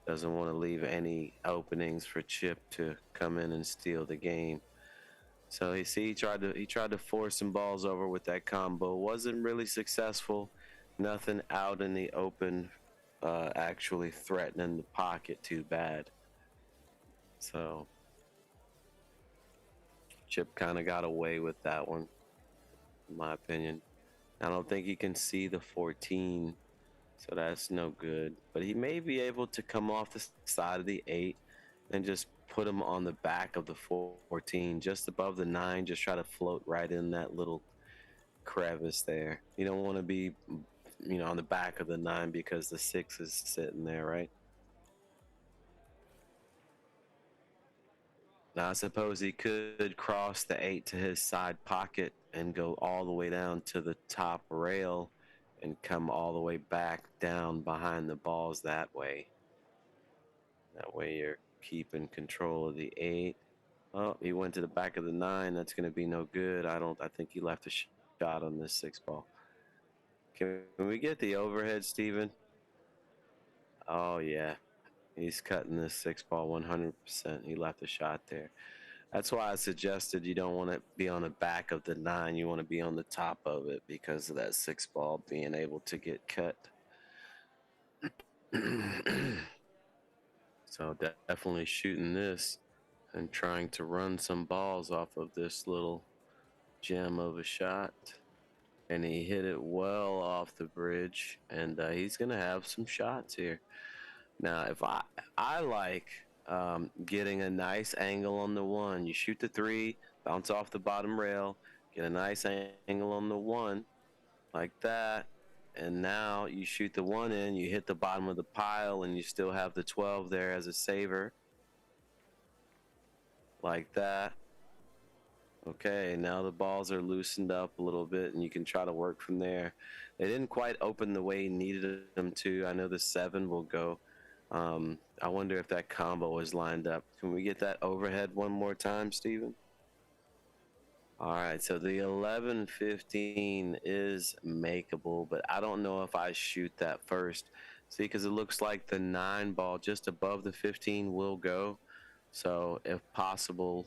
Doesn't want to leave any openings for Chip to come in and steal the game. So you see, he tried to force some balls over with that combo. Wasn't really successful. Nothing out in the open, actually threatening the pocket too bad. So Chip kind of got away with that one, in my opinion. I don't think he can see the 14, so that's no good. But he may be able to come off the side of the 8 and just put him on the back of the 14, just above the 9. Just try to float right in that little crevice there. You don't want to be, on the back of the 9 because the 6 is sitting there, right? Now, I suppose he could cross the 8 to his side pocket and go all the way down to the top rail and come all the way back down behind the balls that way. That way you're keeping control of the 8. Oh, he went to the back of the 9. That's going to be no good. I think he left a shot on this 6 ball. Can we get the overhead, Steven? Oh, yeah. He's cutting this 6-ball 100%. He left a shot there. That's why I suggested you don't want to be on the back of the 9. You want to be on the top of it because of that 6-ball being able to get cut. So definitely shooting this and trying to run some balls off of this little gem of a shot. And he hit it well off the bridge, and he's gonna have some shots here. Now, if I like getting a nice angle on the 1. You shoot the 3, bounce off the bottom rail, get a nice angle on the 1, like that, and now you shoot the 1 in. You hit the bottom of the pile, and you still have the 12 there as a saver, like that. Okay, now the balls are loosened up a little bit, and you can try to work from there. They didn't quite open the way he needed them to. I know the 7 will go. I wonder if that combo is lined up. Can we get that overhead one more time, Steven? All right, so the 11-15 is makeable, but I don't know if I shoot that first. See, because it looks like the 9 ball just above the 15 will go. So if possible,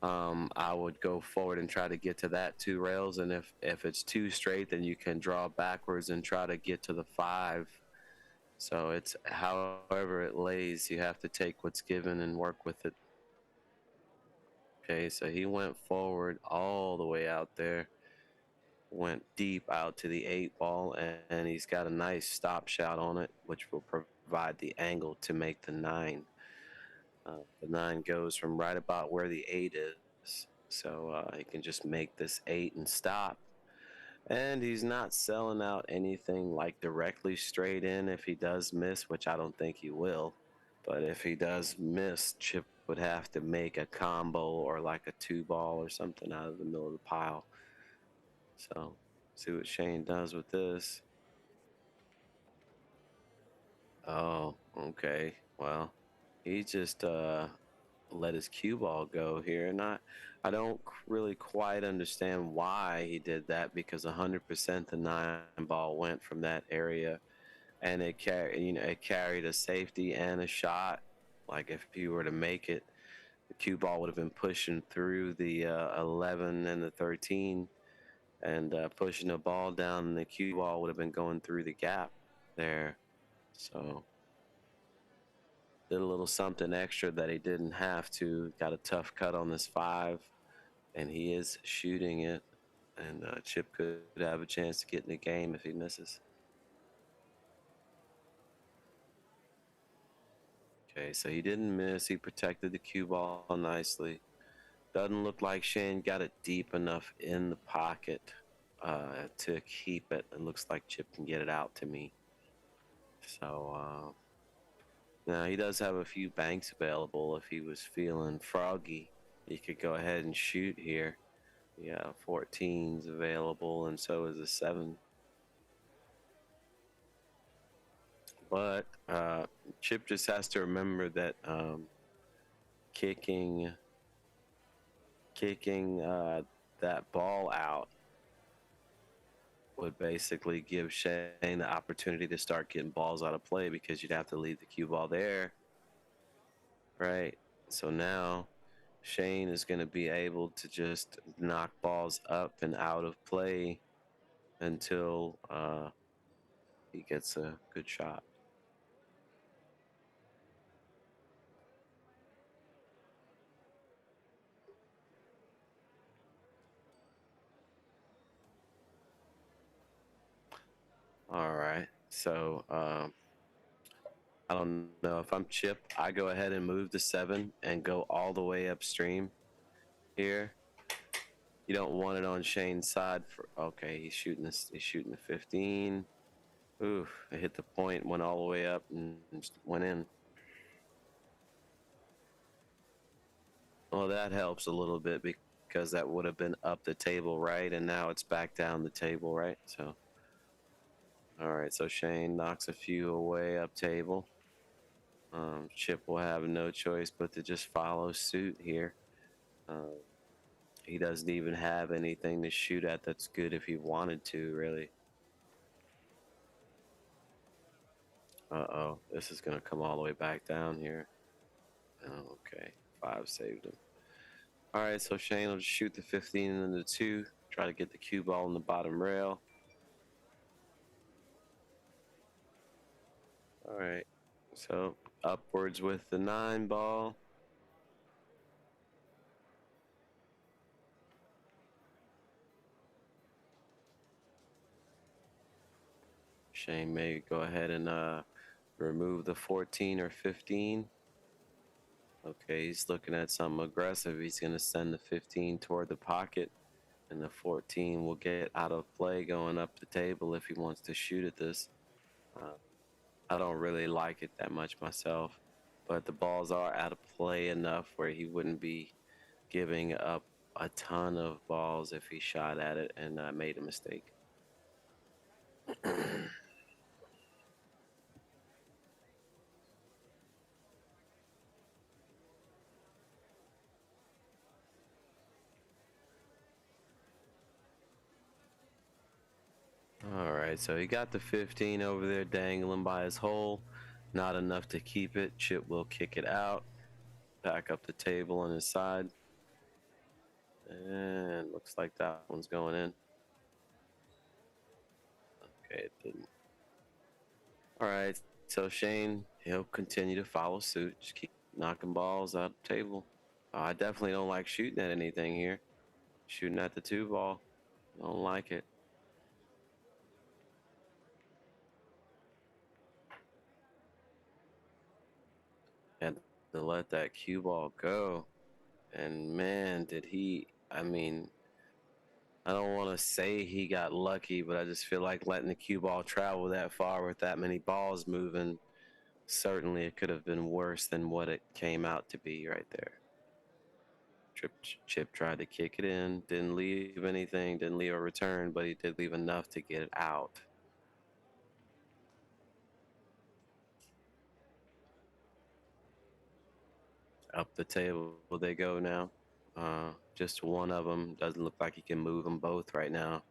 I would go forward and try to get to that 2 rails. And if it's too straight, then you can draw backwards and try to get to the 5. So it's however it lays, you have to take what's given and work with it. Okay, so he went forward all the way out there, went deep out to the 8 ball, and he's got a nice stop shot on it, which will provide the angle to make the 9. The 9 goes from right about where the 8 is, so he can just make this 8 and stop. And he's not selling out anything like directly straight in if he does miss, which I don't think he will. But if he does miss, Chip would have to make a combo or like a 2 ball or something out of the middle of the pile. So see what Shane does with this. Oh, okay. Well, he just let his cue ball go here, and I don't really quite understand why he did that, because 100% the 9 ball went from that area, and it carried a safety and a shot. Like if he were to make it, the cue ball would have been pushing through the 11 and the 13, and pushing the ball down, and the cue ball would have been going through the gap there. So did a little something extra that he didn't have to. Got a tough cut on this 5, and he is shooting it. And Chip could have a chance to get in the game if he misses. Okay, so he didn't miss. He protected the cue ball nicely. Doesn't look like Shane got it deep enough in the pocket to keep it. It looks like Chip can get it out to me. So now he does have a few banks available if he was feeling froggy. He could go ahead and shoot here. Yeah, 14's available, and so is a 7. But Chip just has to remember that kicking that ball out would basically give Shane the opportunity to start getting balls out of play, because you'd have to leave the cue ball there, right? So now Shane is going to be able to just knock balls up and out of play until he gets a good shot. All right, so I don't know if I'm Chip. I go ahead and move the 7 and go all the way upstream here. You don't want it on Shane's side. Okay, he's shooting this. He's shooting the 15. Ooh, it hit the point, went all the way up, and just went in. Well, that helps a little bit, because that would have been up the table, right? And now it's back down the table, right? So, all right, so Shane knocks a few away up table. Chip will have no choice but to just follow suit here. He doesn't even have anything to shoot at that's good if he wanted to, really. Uh-oh, this is going to come all the way back down here. Oh, okay, 5 saved him. All right, so Shane will just shoot the 15 and the 2, try to get the cue ball on the bottom rail. All right, so upwards with the 9 ball. Shane may go ahead and remove the 14 or 15. Okay, he's looking at something aggressive. He's going to send the 15 toward the pocket, and the 14 will get out of play going up the table if he wants to shoot at this. I don't really like it that much myself, but the balls are out of play enough where he wouldn't be giving up a ton of balls if he shot at it and made a mistake. All right, so he got the 15 over there dangling by his hole. Not enough to keep it. Chip will kick it out. Back up the table on his side. And looks like that one's going in. Okay, it didn't. All right, so Shane, he'll continue to follow suit. Just keep knocking balls out of the table. I definitely don't like shooting at anything here. Shooting at the 2 ball. I don't like it. Had to let that cue ball go. And man, did he, I mean, I don't want to say he got lucky, but I just feel like letting the cue ball travel that far with that many balls moving, certainly it could have been worse than what it came out to be right there. Chip tried to kick it in, didn't leave anything, didn't leave a return, but he did leave enough to get it out. Up the table they go now. Just one of them. Doesn't look like he can move them both right now.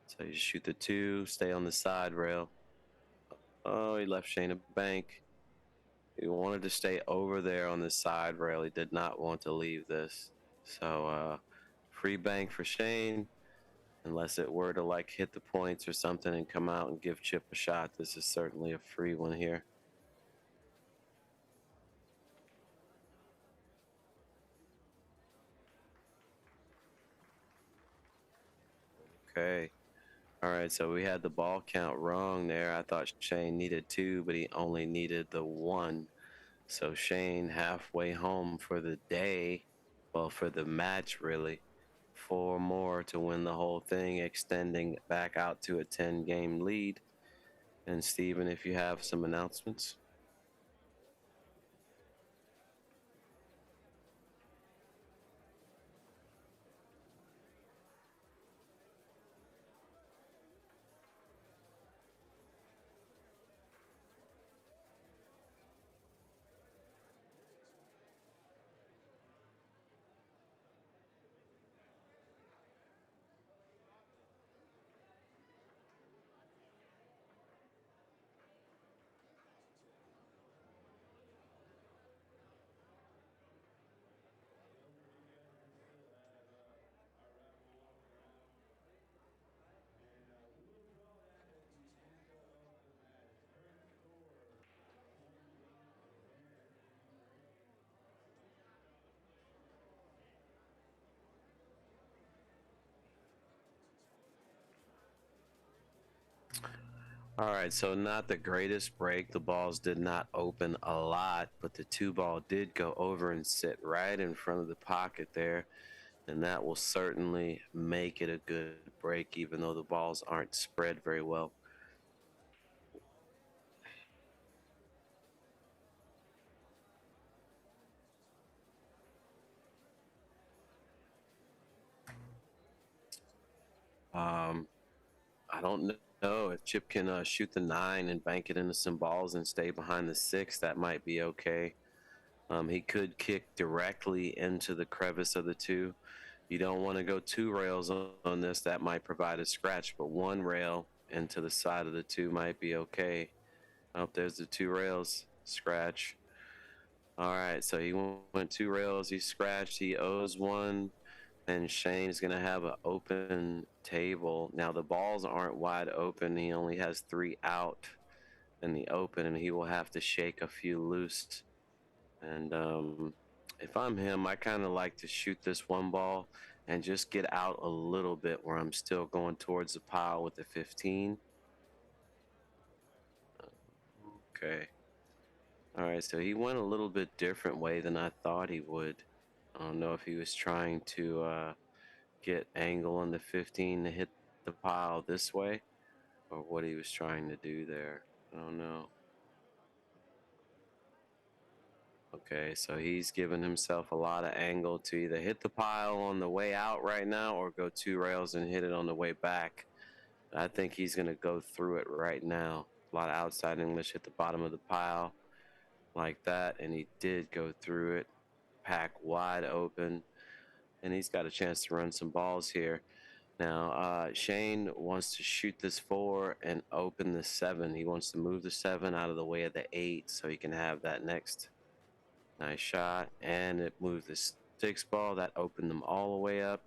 So you shoot the 2, stay on the side rail. Oh, he left Shane a bank. He wanted to stay over there on the side rail. He did not want to leave this. So free bank for Shane. Unless it were to like hit the points or something and come out and give Chip a shot, this is certainly a free one here. Okay. All right, so we had the ball count wrong there. I thought Shane needed 2, but he only needed the 1. So Shane halfway home for the day, well, for the match really. 4 more to win the whole thing, extending back out to a 10-game lead. And Steven, if you have some announcements. All right, so not the greatest break. The balls did not open a lot, but the 2 ball did go over and sit right in front of the pocket there. And that will certainly make it a good break, even though the balls aren't spread very well. I don't know if Chip can shoot the 9 and bank it into some balls and stay behind the 6. That might be okay. He could kick directly into the crevice of the 2. You don't want to go 2 rails on this. That might provide a scratch, but 1 rail into the side of the 2 might be okay. Oh, there's the 2 rails. Scratch. All right, so he went 2 rails. He scratched. He owes 1. And Shane's going to have an open table. Now, the balls aren't wide open. He only has 3 out in the open, and he will have to shake a few loose. And if I'm him, I kind of like to shoot this 1 ball and just get out a little bit where I'm still going towards the pile with the 15. Okay. All right, so he went a little bit different way than I thought he would. I don't know if he was trying to get angle on the 15 to hit the pile this way, or what he was trying to do there. I don't know. Okay, so he's giving himself a lot of angle to either hit the pile on the way out right now or go 2 rails and hit it on the way back. I think he's going to go through it right now. A lot of outside English, hit the bottom of the pile like that, and he did go through it. Pack wide open, and he's got a chance to run some balls here. Now, Shane wants to shoot this 4 and open the 7. He wants to move the 7 out of the way of the 8 so he can have that next. Nice shot, and it moved the 6 ball. That opened them all the way up.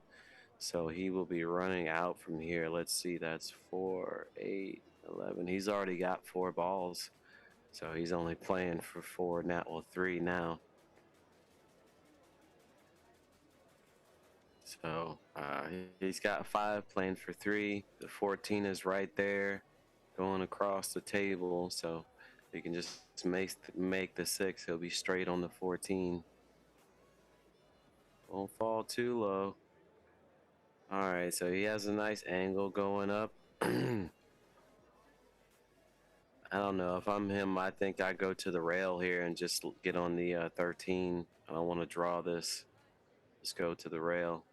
So he will be running out from here. Let's see, that's 4, 8, 11. He's already got 4 balls. So he's only playing for 4 now, well, 3 now. So he's got 5 playing for 3. The 14 is right there going across the table. So he can just make the 6. He'll be straight on the 14. Won't fall too low. All right, so he has a nice angle going up. I don't know. If I'm him, I think I go to the rail here and just get on the 13. I don't want to draw this. Just go to the rail.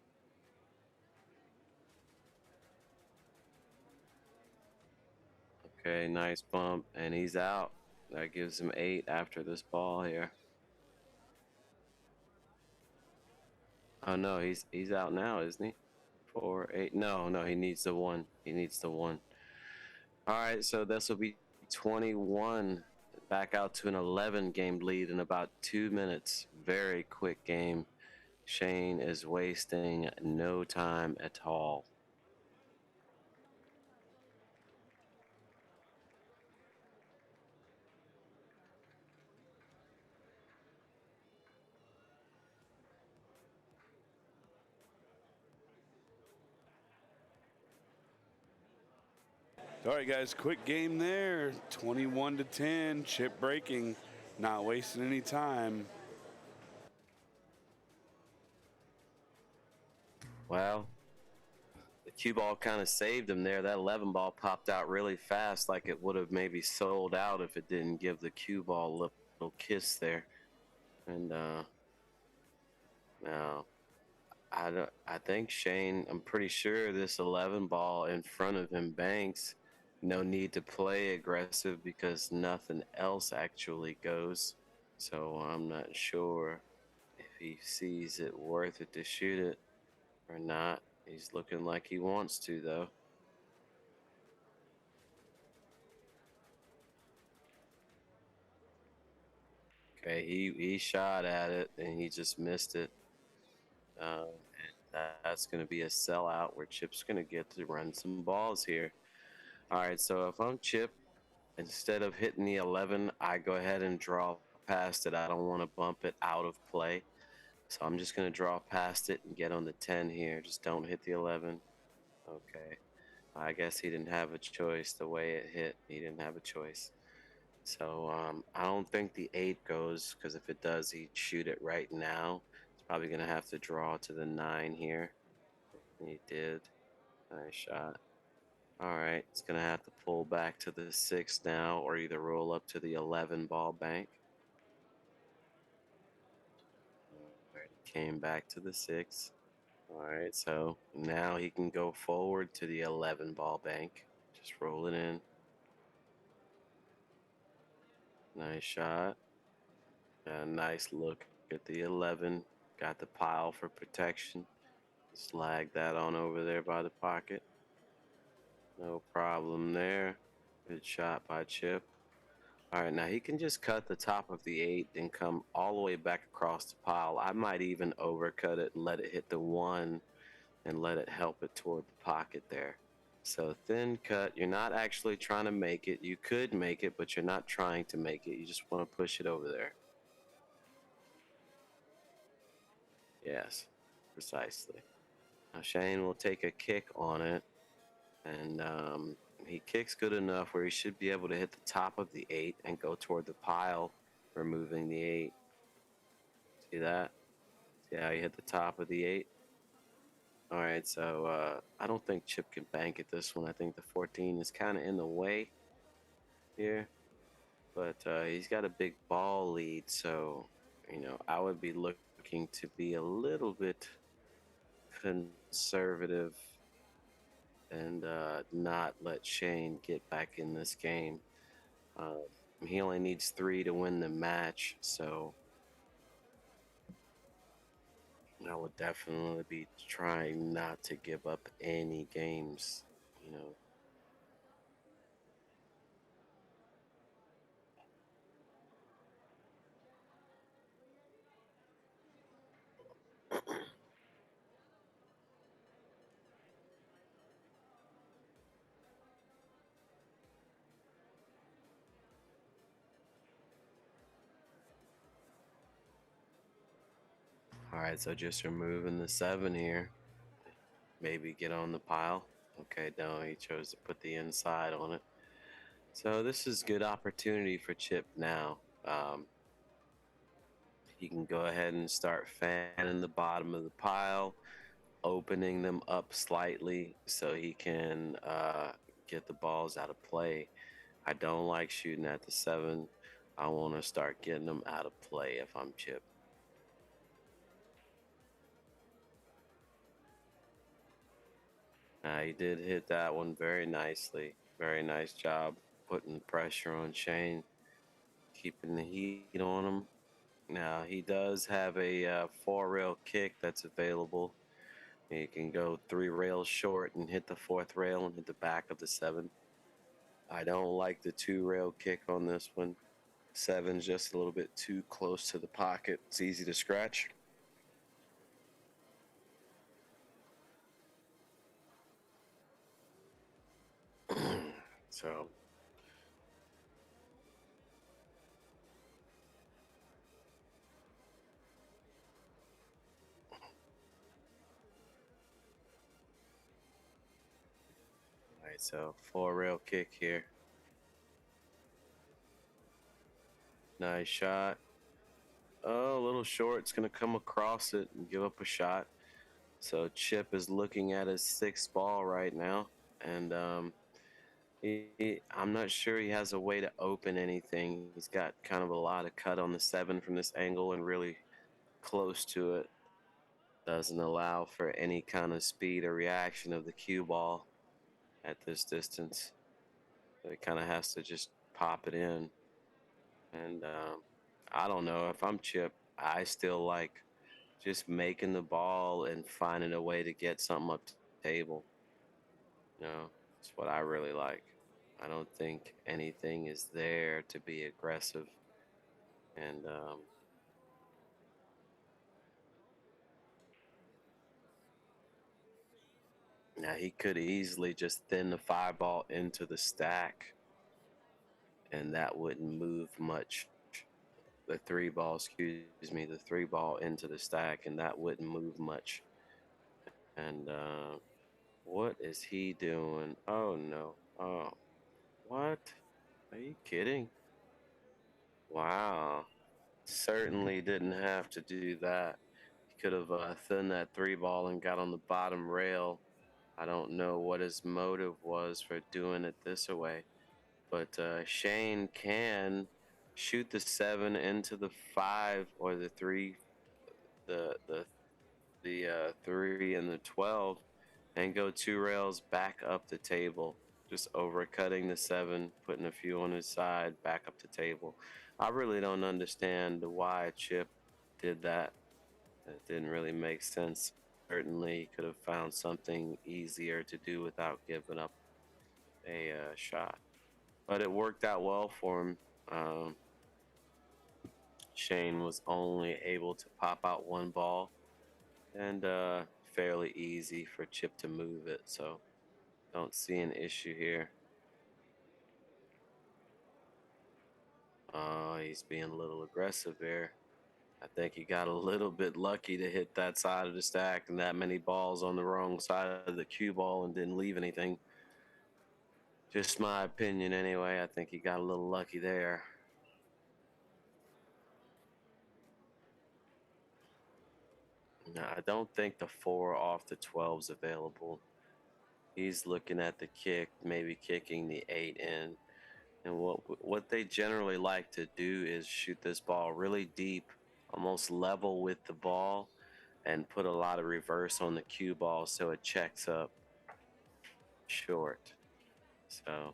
Okay, nice bump, and he's out. That gives him 8 after this ball here. Oh no, he's out now, isn't he? 4, 8. No, he needs the 1. He needs the 1. All right, so this will be 21. Back out to an 11 game lead in about 2 minutes. Very quick game. Shane is wasting no time at all. All right, guys, quick game there. 21-10, chip breaking, not wasting any time. Well, the cue ball kind of saved him there. That 11 ball popped out really fast, like it would have maybe sold out if it didn't give the cue ball a little kiss there. And now I think Shane, I'm pretty sure this 11 ball in front of him banks. No need to play aggressive because nothing else actually goes. So I'm not sure if he sees it worth it to shoot it or not. He's looking like he wants to, though. Okay, he shot at it and he just missed it. And that's going to be a sellout where Chip's going to get to run some balls here. All right, so if I'm Chip, instead of hitting the 11, I go ahead and draw past it. I don't want to bump it out of play. So I'm just going to draw past it and get on the 10 here. Just don't hit the 11. Okay. I guess he didn't have a choice the way it hit. He didn't have a choice. So I don't think the 8 goes, because if it does, he'd shoot it right now. He's probably going to have to draw to the 9 here. He did. Nice shot. All right, it's going to have to pull back to the 6 now, or either roll up to the 11 ball bank. All right, came back to the 6. All right, so now he can go forward to the 11 ball bank. Just roll it in. Nice shot. A nice look at the 11. Got the pile for protection. Slag that on over there by the pocket. No problem there. Good shot by Chip. All right, now he can just cut the top of the 8 and come all the way back across the pile. I might even overcut it and let it hit the 1 and let it help it toward the pocket there. So thin cut, you're not actually trying to make it. You could make it, but you're not trying to make it. You just want to push it over there. Yes, precisely. Now Shane will take a kick on it, and he kicks good enough where he should be able to hit the top of the 8 and go toward the pile, removing the 8. See that? See how he hit the top of the 8? All right, so I don't think Chip can bank at this one. I think the 14 is kind of in the way here, but he's got a big ball lead, so I would be looking to be a little bit conservative and not let Shane get back in this game. He only needs 3 to win the match, so I would definitely be trying not to give up any games, you know. All right, so just removing the 7 here. Maybe get on the pile. Okay, no, he chose to put the inside on it. So this is good opportunity for Chip now. He can go ahead and start fanning the bottom of the pile, opening them up slightly so he can get the balls out of play. I don't like shooting at the 7. I want to start getting them out of play if I'm Chip. He did hit that one very nicely. Very nice job putting pressure on Shane, keeping the heat on him. Now, he does have a 4-rail kick that's available. He can go 3 rails short and hit the 4th rail and hit the back of the 7. I don't like the 2-rail kick on this one. 7's just a little bit too close to the pocket. It's easy to scratch. So all right, so 4-rail kick here. Nice shot. Oh, a little short. It's going to come across it and give up a shot. So Chip is looking at his 6th ball right now, and I'm not sure he has a way to open anything. He's got kind of a lot of cut on the 7 from this angle and really close to it. Doesn't allow for any kind of speed or reaction of the cue ball at this distance. So he kind of has to just pop it in. And I don't know, if I'm Chip, I still like just making the ball and finding a way to get something up to the table. It's what I really like. I don't think anything is there to be aggressive. And now he could easily just thin the 5 ball into the stack, and that wouldn't move much. The 3 ball, excuse me, the 3 ball into the stack, and that wouldn't move much. And what is he doing? Oh no. Oh, what? Are you kidding? Wow. Certainly didn't have to do that. He could have thinned that 3 ball and got on the bottom rail. I don't know what his motive was for doing it this way, but Shane can shoot the 7 into the 5 or the 3, the 3 and the 12, and go 2 rails back up the table, just overcutting the 7, putting a few on his side, back up the table. I really don't understand why Chip did that. It didn't really make sense. Certainly, he could have found something easier to do without giving up a shot. But it worked out well for him. Um, Shane was only able to pop out one ball, and fairly easy for Chip to move it. So don't see an issue here. He's being a little aggressive there. I think he got a little bit lucky to hit that side of the stack and that many balls on the wrong side of the cue ball and didn't leave anything. Just my opinion anyway. I think he got a little lucky there. No, I don't think the 4 off the 12 is available. He's looking at the kick, maybe kicking the 8 in. And what they generally like to do is shoot this ball really deep, almost level with the ball, and put a lot of reverse on the cue ball so it checks up short. So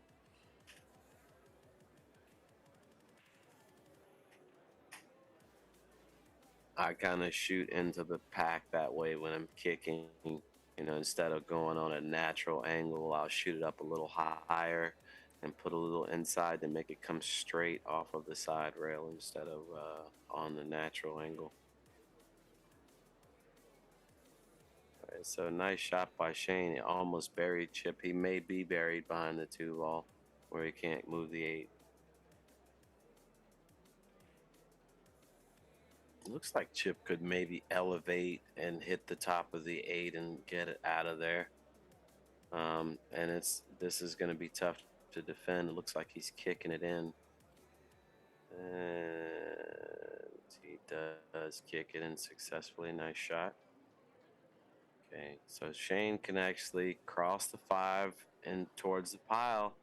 I kind of shoot into the pack that way when I'm kicking. Instead of going on a natural angle, I'll shoot it up a little higher and put a little inside to make it come straight off of the side rail instead of on the natural angle. All right, so nice shot by Shane. He almost buried Chip. He may be buried behind the 2 ball where he can't move the 8. Looks like Chip could maybe elevate and hit the top of the 8 and get it out of there. And this is going to be tough to defend. It looks like he's kicking it in. And he does kick it in successfully. Nice shot. Okay, so Shane can actually cross the 5 and towards the pile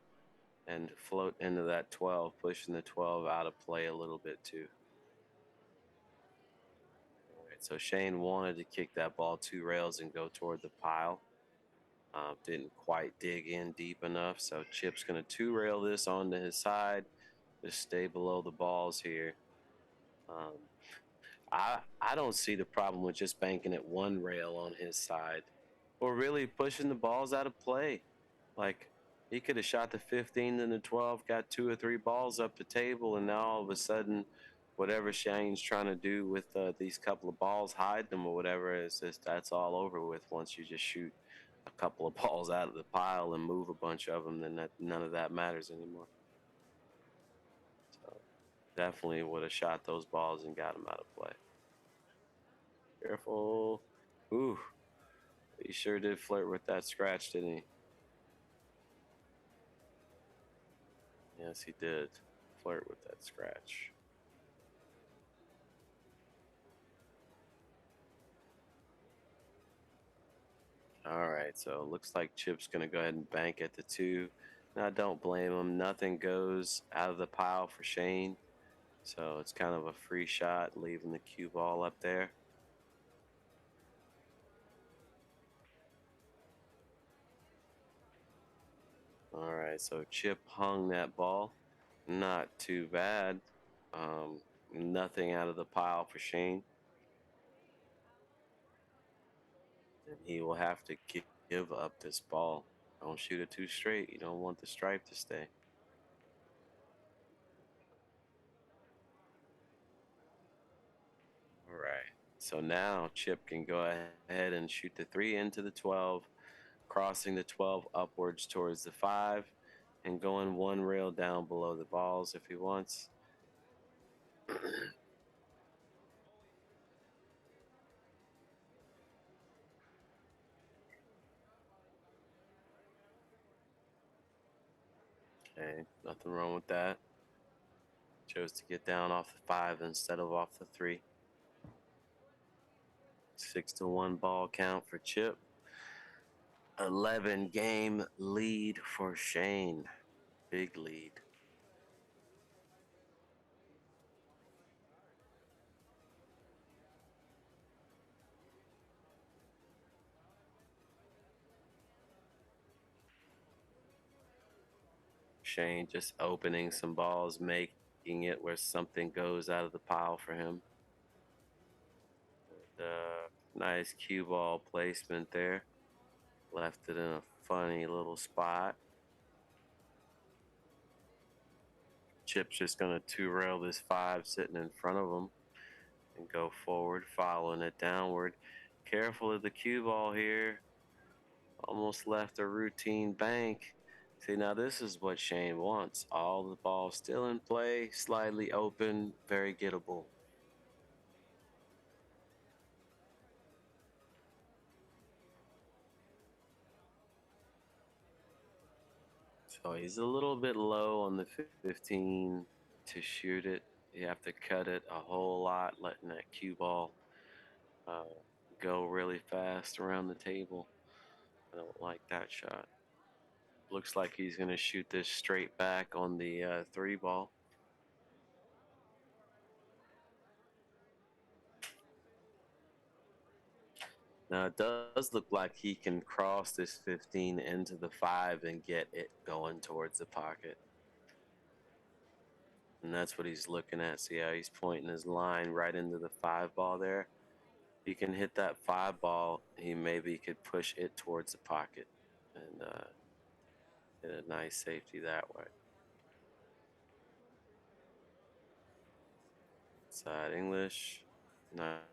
and float into that 12, pushing the 12 out of play a little bit too. All right, so Shane wanted to kick that ball 2 rails and go toward the pile. Didn't quite dig in deep enough, so Chip's going to 2 rail this onto his side. Just stay below the balls here. I don't see the problem with just banking it 1 rail on his side, or really pushing the balls out of play. Like he could have shot the 15 and the 12, got 2 or 3 balls up the table, and now all of a sudden, whatever Shane's trying to do with these couple of balls, hide them or whatever, is just that's all over with once you just shoot a couple of balls out of the pile and move a bunch of them. Then none of that matters anymore. So definitely would have shot those balls and got them out of play. Careful. Ooh, he sure did flirt with that scratch, didn't he? Yes, he did flirt with that scratch. All right, so it looks like Chip's going to go ahead and bank at the 2. Now, don't blame him. Nothing goes out of the pile for Shane. So it's kind of a free shot, leaving the cue ball up there. All right, so Chip hung that ball. Not too bad. Nothing out of the pile for Shane. And he will have to give up this ball. Don't shoot it too straight. You don't want the stripe to stay. All right. So now Chip can go ahead and shoot the 3 into the 12, crossing the 12 upwards towards the 5, and going 1 rail down below the balls if he wants. Okay, nothing wrong with that. Chose to get down off the 5 instead of off the 3. 6-1 ball count for Chip. 11 game lead for Shane. Big lead. Shane just opening some balls, making it where something goes out of the pile for him. Nice cue ball placement there. Left it in a funny little spot. Chip's just going to two-rail this 5 sitting in front of him and go forward, following it downward. Careful of the cue ball here. Almost left a routine bank. See, now this is what Shane wants. All the balls still in play, slightly open, very gettable. So he's a little bit low on the 15 to shoot it. You have to cut it a whole lot, letting that cue ball uh, go really fast around the table. I don't like that shot. Looks like he's going to shoot this straight back on the 3 ball. Now it does look like he can cross this 15 into the 5 and get it going towards the pocket. And that's what he's looking at. See how he's pointing his line right into the 5 ball there? If he can hit that 5 ball, he maybe could push it towards the pocket and get a nice safety that way. Side English,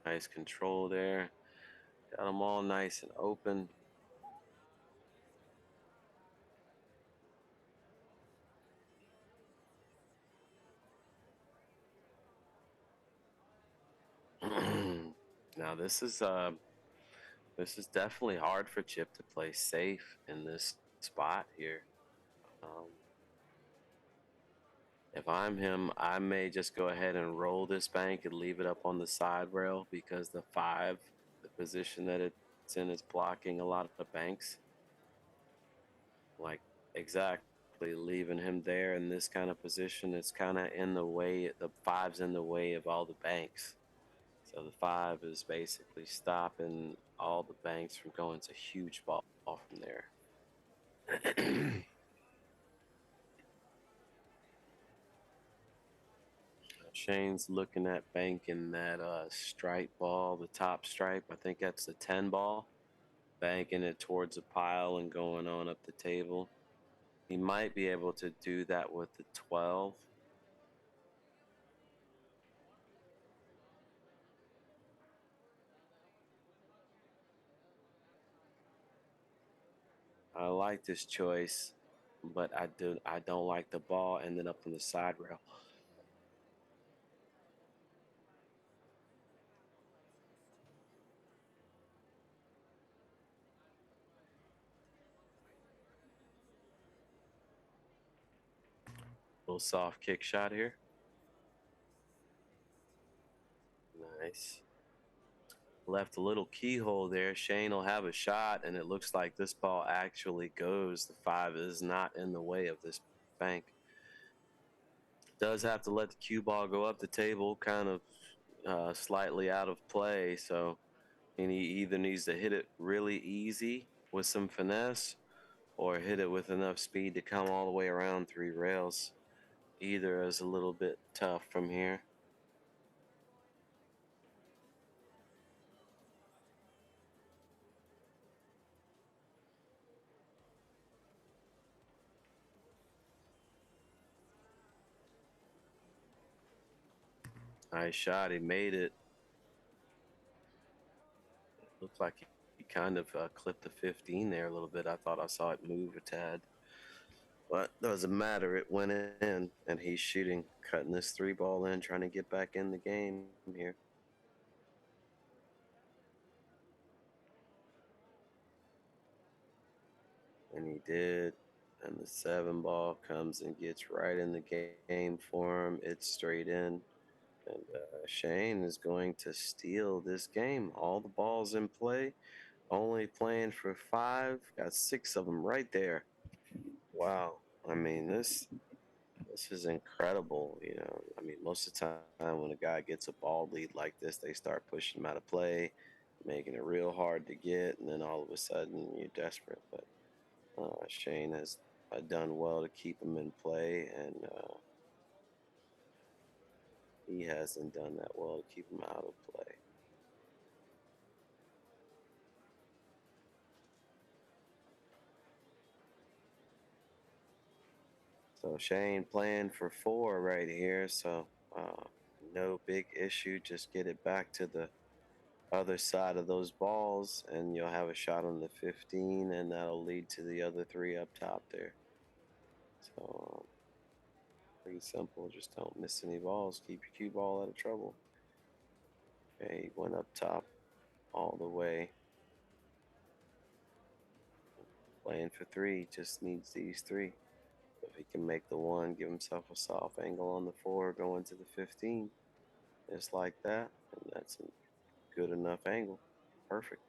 nice control there. Got them all nice and open. Now this is definitely hard for Chip to play safe in this spot here. If I'm him, I may just go ahead and roll this bank and leave it up on the side rail because the 5, the position that it's in, is blocking a lot of the banks. Like, exactly, leaving him there in this kind of position, it's kind of in the way, the 5's in the way of all the banks. So the 5 is basically stopping all the banks from going to huge ball from there. Shane's looking at banking that stripe ball, the top stripe. I think that's the 10 ball. Banking it towards a pile and going on up the table. He might be able to do that with the 12. I like this choice, but I don't like the ball ending up on the side rail. Little soft kick shot here. Nice. Left a little keyhole there. Shane will have a shot, and it looks like this ball actually goes. The 5 is not in the way of this bank. Does have to let the cue ball go up the table, kind of slightly out of play. So he either needs to hit it really easy with some finesse or hit it with enough speed to come all the way around 3 rails. Either is a little bit tough from here. Nice shot. He made it. Looked like he kind of clipped the 15 there a little bit. I thought I saw it move a tad. But doesn't matter. It went in, and he's shooting, cutting this 3 ball in, trying to get back in the game here. And he did. And the 7 ball comes and gets right in the game for him. It's straight in. And Shane is going to steal this game. All the balls in play. Only playing for 5. Got 6 of them right there. Wow. I mean, this is incredible. I mean, most of the time when a guy gets a ball lead like this, they start pushing him out of play, making it real hard to get, and then all of a sudden you're desperate. But Shane has done well to keep him in play, and he hasn't done that well to keep him out of play. So Shane playing for 4 right here. So no big issue. Just get it back to the other side of those balls, and you'll have a shot on the 15, and that'll lead to the other 3 up top there. So pretty simple. Just don't miss any balls. Keep your cue ball out of trouble. Okay, he went up top all the way. Playing for 3, just needs these 3. If he can make the 1, give himself a soft angle on the 4, going to the 15, just like that, and that's a good enough angle. Perfect.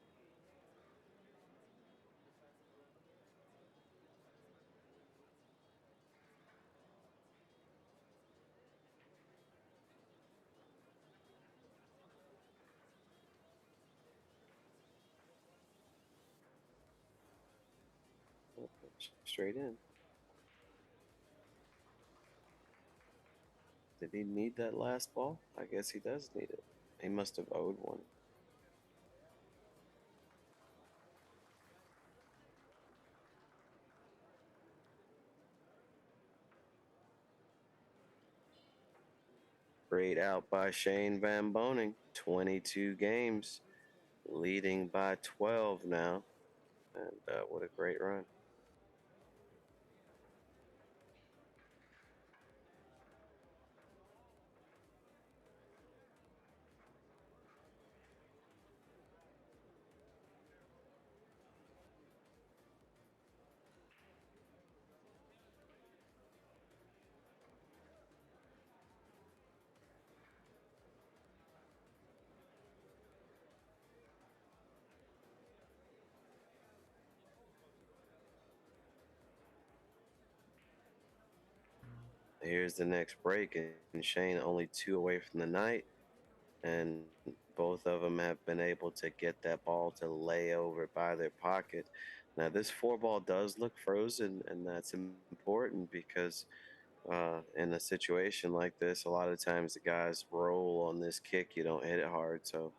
Straight in. Did he need that last ball? I guess he does need it. He must have owed one. Great out by Shane Van Boening. 22 games, leading by 12 now. And what a great run. Here's the next break, and Shane only 2 away from the night, and both of them have been able to get that ball to lay over by their pocket. Now, this 4 ball does look frozen, and that's important because in a situation like this, a lot of times the guys roll on this kick. You don't hit it hard, so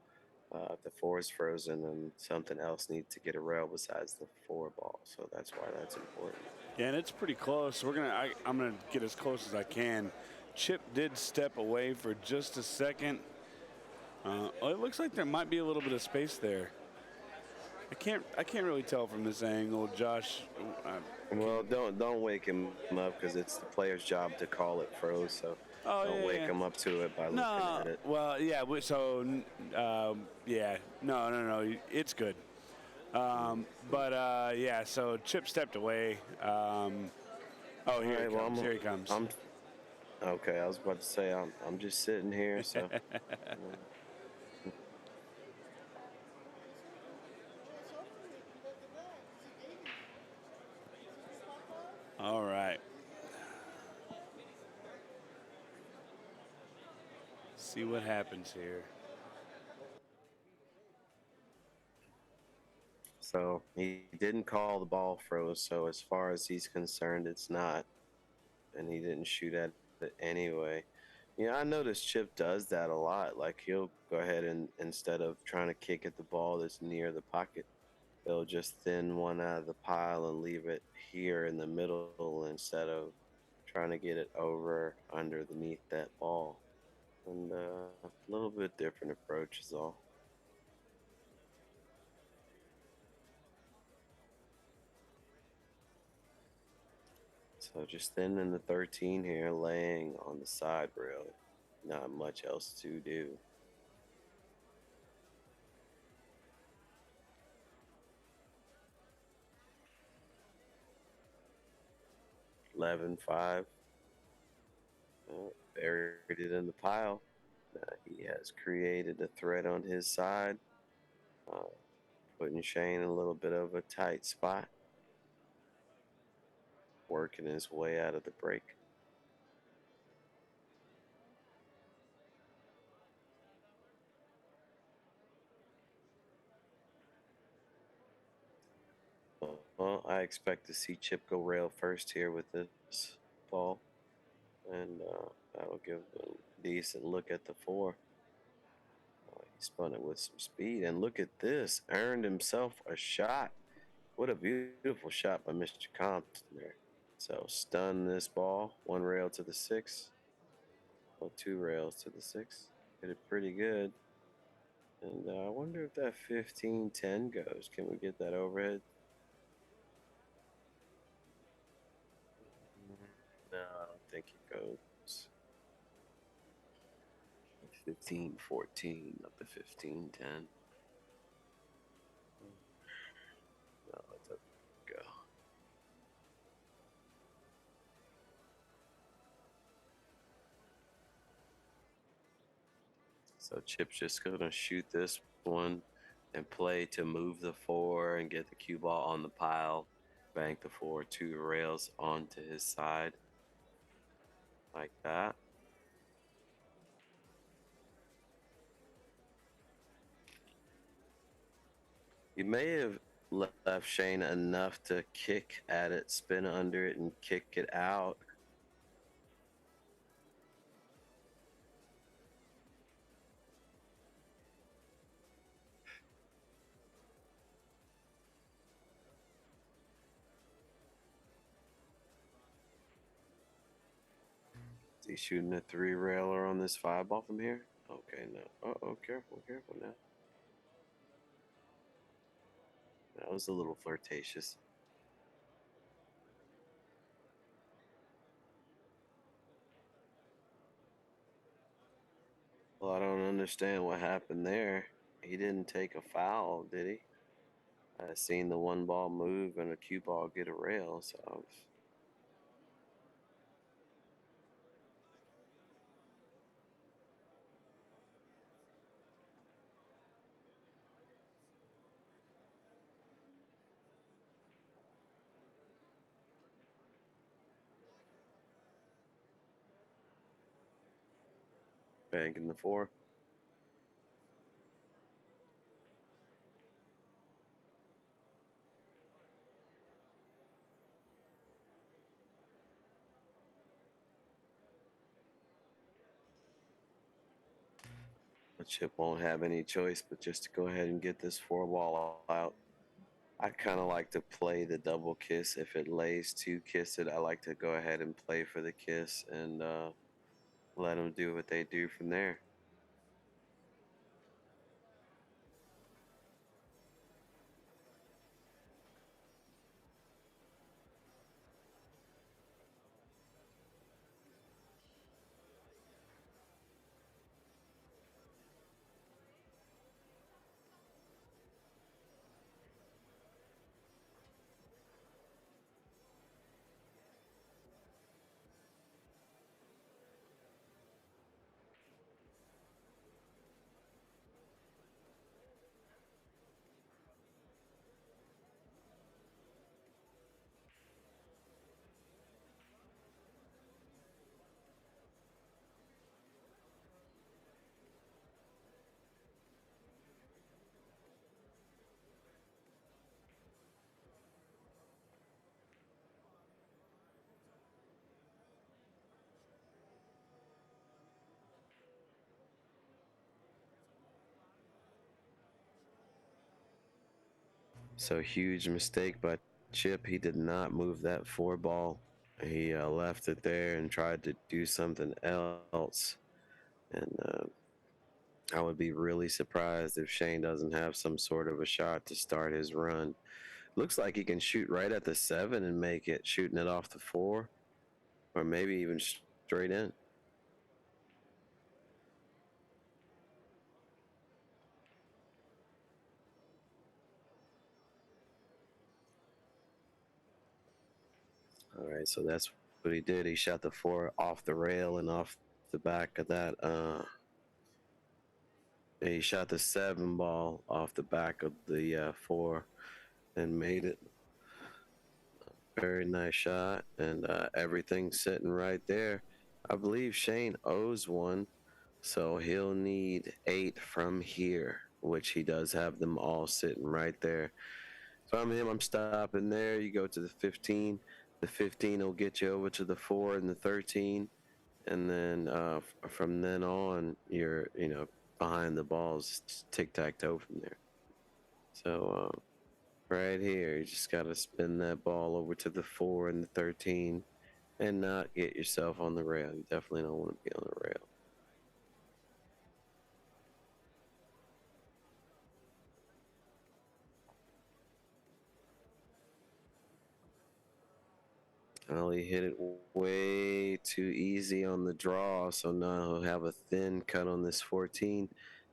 if the 4 is frozen, then something else needs to get a rail besides the 4 ball. So that's why that's important. Yeah, and it's pretty close. I'm gonna get as close as I can. Chip did step away for just a second. It looks like there might be a little bit of space there. I can't really tell from this angle, Josh. Well, don't wake him up because it's the player's job to call it froze. So don't wake him up to it by looking at it. Well, yeah. So, yeah. No. It's good. But yeah. So Chip stepped away. Here he comes. Here he comes. Okay. I was about to say I'm just sitting here. So. All right. See what happens here. So he didn't call the ball froze. So as far as he's concerned, it's not, and he didn't shoot at it anyway. Yeah, I noticed Chip does that a lot. Like he'll go ahead and instead of trying to kick at the ball that's near the pocket, they'll just thin one out of the pile and leave it here in the middle instead of trying to get it over underneath that ball. And a little bit different approach is all. So just thinning the 13 here, laying on the side rail. Not much else to do. 11-5. Buried it in the pile. He has created a threat on his side, putting Shane in a little bit of a tight spot, working his way out of the break. Well, I expect to see Chip go rail first here with this ball, and that'll give a decent look at the 4. He spun it with some speed, and look at this, earned himself a shot. What a beautiful shot by Mr. Compton there. So stun this ball, 1 rail to the 6, well, 2 rails to the 6. Hit it pretty good. And I wonder if that 15-10 goes. Can we get that overhead? No, I don't think it goes. 15-14, not the 15-10. No, it doesn't go. So Chip's just gonna shoot this one and play to move the 4 and get the cue ball on the pile. Bank the 4 2 rails onto his side like that. You may have left Shane enough to kick at it, spin under it, and kick it out. Is he shooting a 3 railer on this 5 ball from here? Okay, no. Oh, careful, careful now. That was a little flirtatious. Well, I don't understand what happened there. He didn't take a foul, did he? I seen the 1 ball move and a cue ball get a rail, so I was... banking the 4. The Chip won't have any choice but just to go ahead and get this 4 ball out. I kind of like to play the double kiss. If it lays to kiss it, I like to go ahead and play for the kiss and let them do what they do from there. So huge mistake by Chip. He did not move that 4 ball. He left it there and tried to do something else. And I would be really surprised if Shane doesn't have some sort of a shot to start his run. Looks like he can shoot right at the 7 and make it, shooting it off the 4, or maybe even straight in. All right, so that's what he did. He shot the 4 off the rail and off the back of that. He shot the 7 ball off the back of the 4 and made it. Very nice shot, and everything's sitting right there. I believe Shane owes 1, so he'll need 8 from here, which he does have them all sitting right there. If I'm him, I'm stopping there. You go to the 15. The 15 will get you over to the 4 and the 13, and then from then on, you're behind the balls, tic tac toe from there. So Right here. You just got to spin that ball over to the 4 and the 13 and not get yourself on the rail. You definitely don't want to be on the rail. Well, he hit it way too easy on the draw, so now he'll have a thin cut on this 14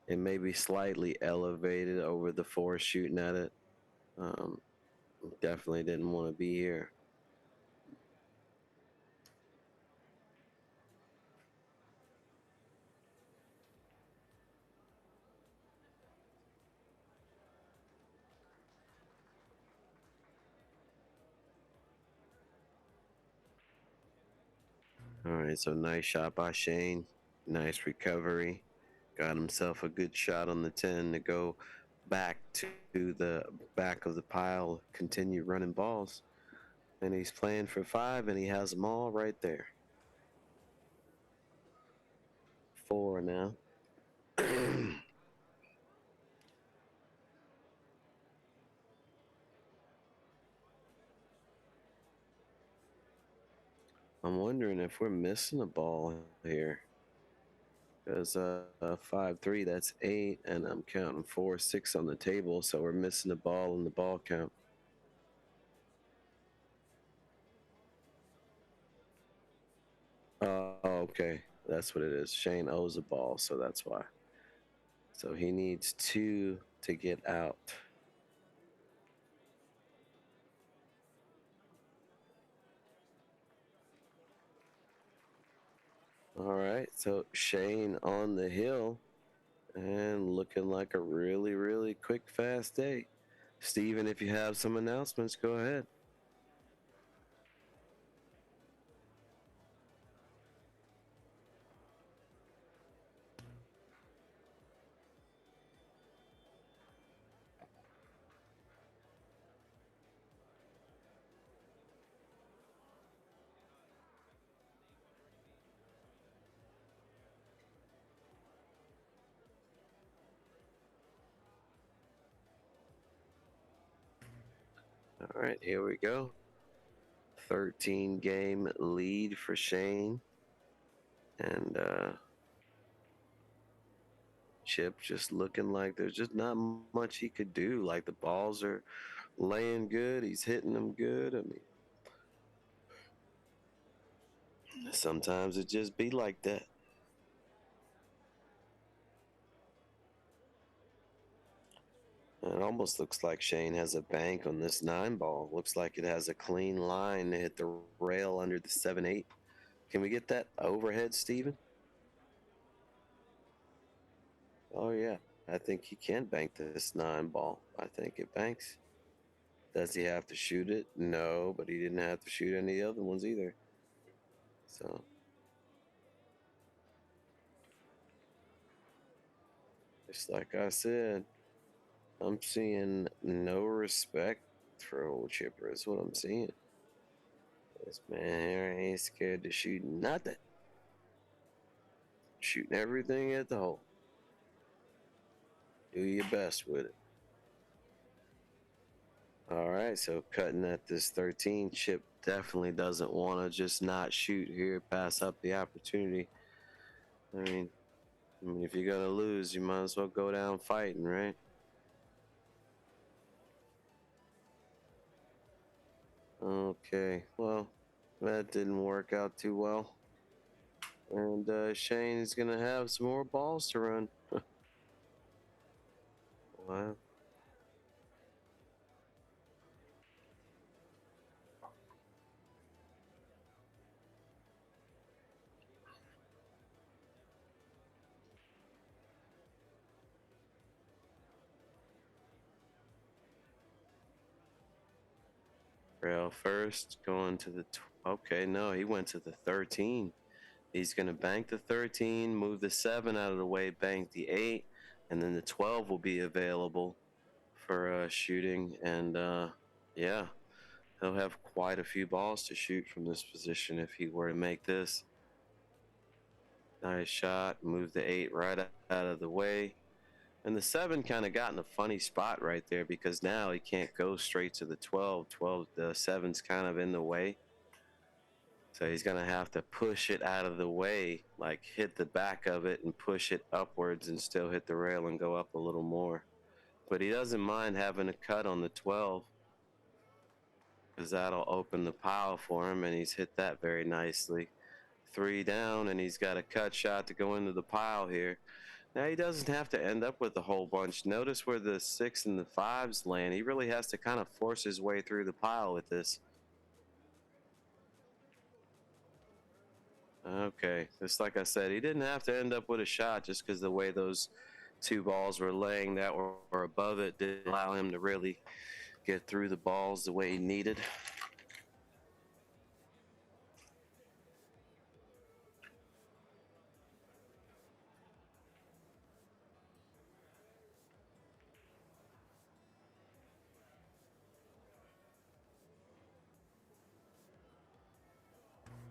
and maybe slightly elevated over the 4 shooting at it. Um, Definitely didn't want to be here. All right, so nice shot by Shane. Nice recovery. Got himself a good shot on the 10 to go back to the back of the pile, continue running balls. And he's playing for 5, and he has them all right there. 4 now. I'm wondering if we're missing a ball here. Because 5-3, that's 8, and I'm counting 4-6 on the table, so we're missing a ball in the ball count. Oh, okay. That's what it is. Shane owes a ball, so that's why. So he needs 2 to get out. All right, so Shane on the hill and looking like a really, really quick, fast day. Steven, if you have some announcements, go ahead. All right, here we go. 13 game lead for Shane. And Chip just looking like there's just not much he could do. Like the balls are laying good, he's hitting them good. I mean, sometimes it just be like that. It almost looks like Shane has a bank on this 9 ball. Looks like it has a clean line to hit the rail under the 7-8. Can we get that overhead, Steven? Oh, yeah. I think he can bank this 9 ball. I think it banks. Does he have to shoot it? No, but he didn't have to shoot any other ones either. So, just like I said, I'm seeing no respect for old Chipper, is what I'm seeing. This man here ain't scared to shoot nothing. Shooting everything at the hole. Do your best with it. All right, so cutting at this 13, Chip definitely doesn't want to just not shoot here, pass up the opportunity. I mean, if you're going to lose, you might as well go down fighting, right? Okay, well, that didn't work out too well. And Shane is going to have some more balls to run. Wow. Rail first, going to the. Okay, no, he went to the 13. He's going to bank the 13, move the 7 out of the way, bank the 8, and then the 12 will be available for shooting. And yeah, he'll have quite a few balls to shoot from this position if he were to make this. Nice shot, move the 8 right out of the way. And the 7 kind of got in a funny spot right there because now he can't go straight to the 12. The 7's kind of in the way. So he's going to have to push it out of the way, like hit the back of it and push it upwards and still hit the rail and go up a little more. But he doesn't mind having a cut on the 12 because that'll open the pile for him, and he's hit that very nicely. 3 down, and he's got a cut shot to go into the pile here. Now he doesn't have to end up with a whole bunch. Notice where the 6 and the 5s land. He really has to kind of force his way through the pile with this. Okay, just like I said, he didn't have to end up with a shot just because the way those 2 balls were laying that were above it didn't allow him to really get through the balls the way he needed.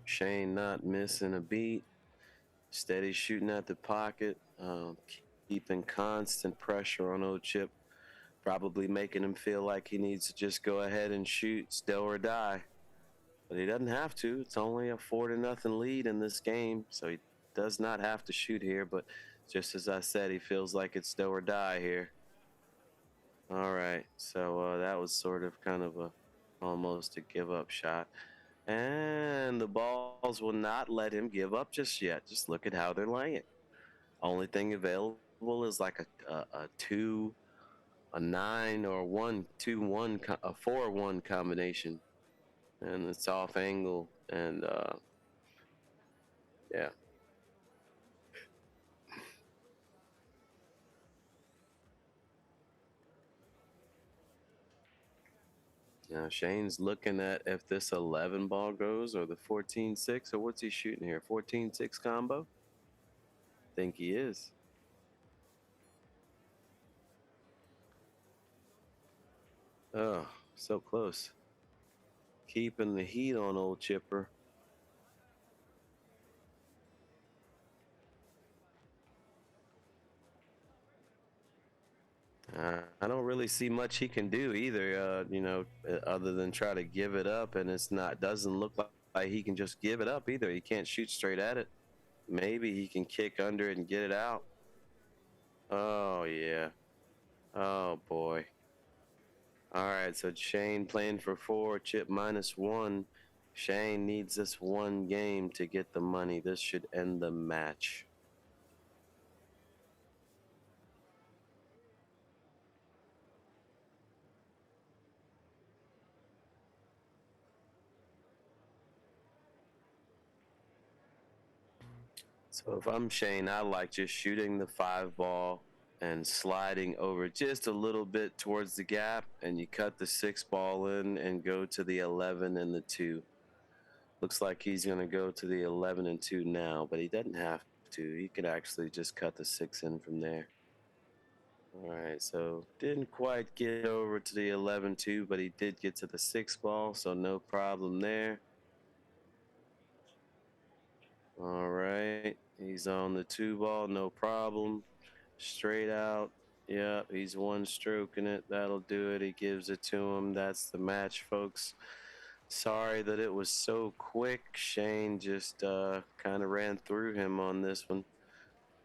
Shane not missing a beat, steady shooting at the pocket, keeping constant pressure on old Chip, probably making him feel like he needs to just go ahead and shoot, still or die. But he doesn't have to. It's only a 4-0 lead in this game, so he does not have to shoot here. But just as I said, he feels like it's still or die here. All right, so that was sort of kind of almost a give-up shot. And the balls will not let him give up just yet. Just look at how they're laying. Only thing available is like a 2, a 9, or 1, 2, 1, a 4-1 combination. And it's off angle, and yeah. Now Shane's looking at if this 11 ball goes or the 14-6, or what's he shooting here? 14-6 combo? Think he is. Oh, so close. Keeping the heat on old Chipper. I don't really see much he can do either, other than try to give it up, and doesn't look like he can just give it up either. He can't shoot straight at it. Maybe he can kick under it and get it out. Oh, yeah. Oh, boy. All right, so Shane playing for 4, Chip -1. Shane needs this one game to get the money. This should end the match. So if I'm Shane, I like just shooting the 5 ball and sliding over just a little bit towards the gap, and you cut the 6 ball in and go to the 11 and the 2. Looks like he's going to go to the 11 and 2 now, but he doesn't have to. He could actually just cut the 6 in from there. All right, so didn't quite get over to the 11-2, but he did get to the 6 ball, so no problem there. All right, he's on the 2 ball, no problem. Straight out. Yep, he's one stroking it. That'll do it. He gives it to him. That's the match, folks. Sorry that it was so quick. Shane just kind of ran through him on this one.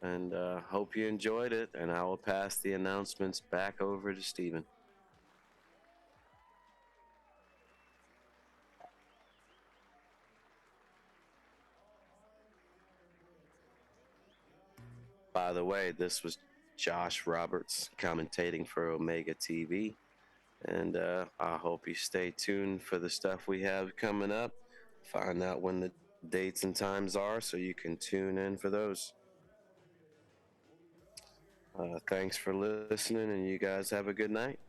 And hope you enjoyed it. And I will pass the announcements back over to Steven. By the way, this was Josh Roberts commentating for Omega TV. And I hope you stay tuned for the stuff we have coming up. Find out when the dates and times are so you can tune in for those. Thanks for listening, and you guys have a good night.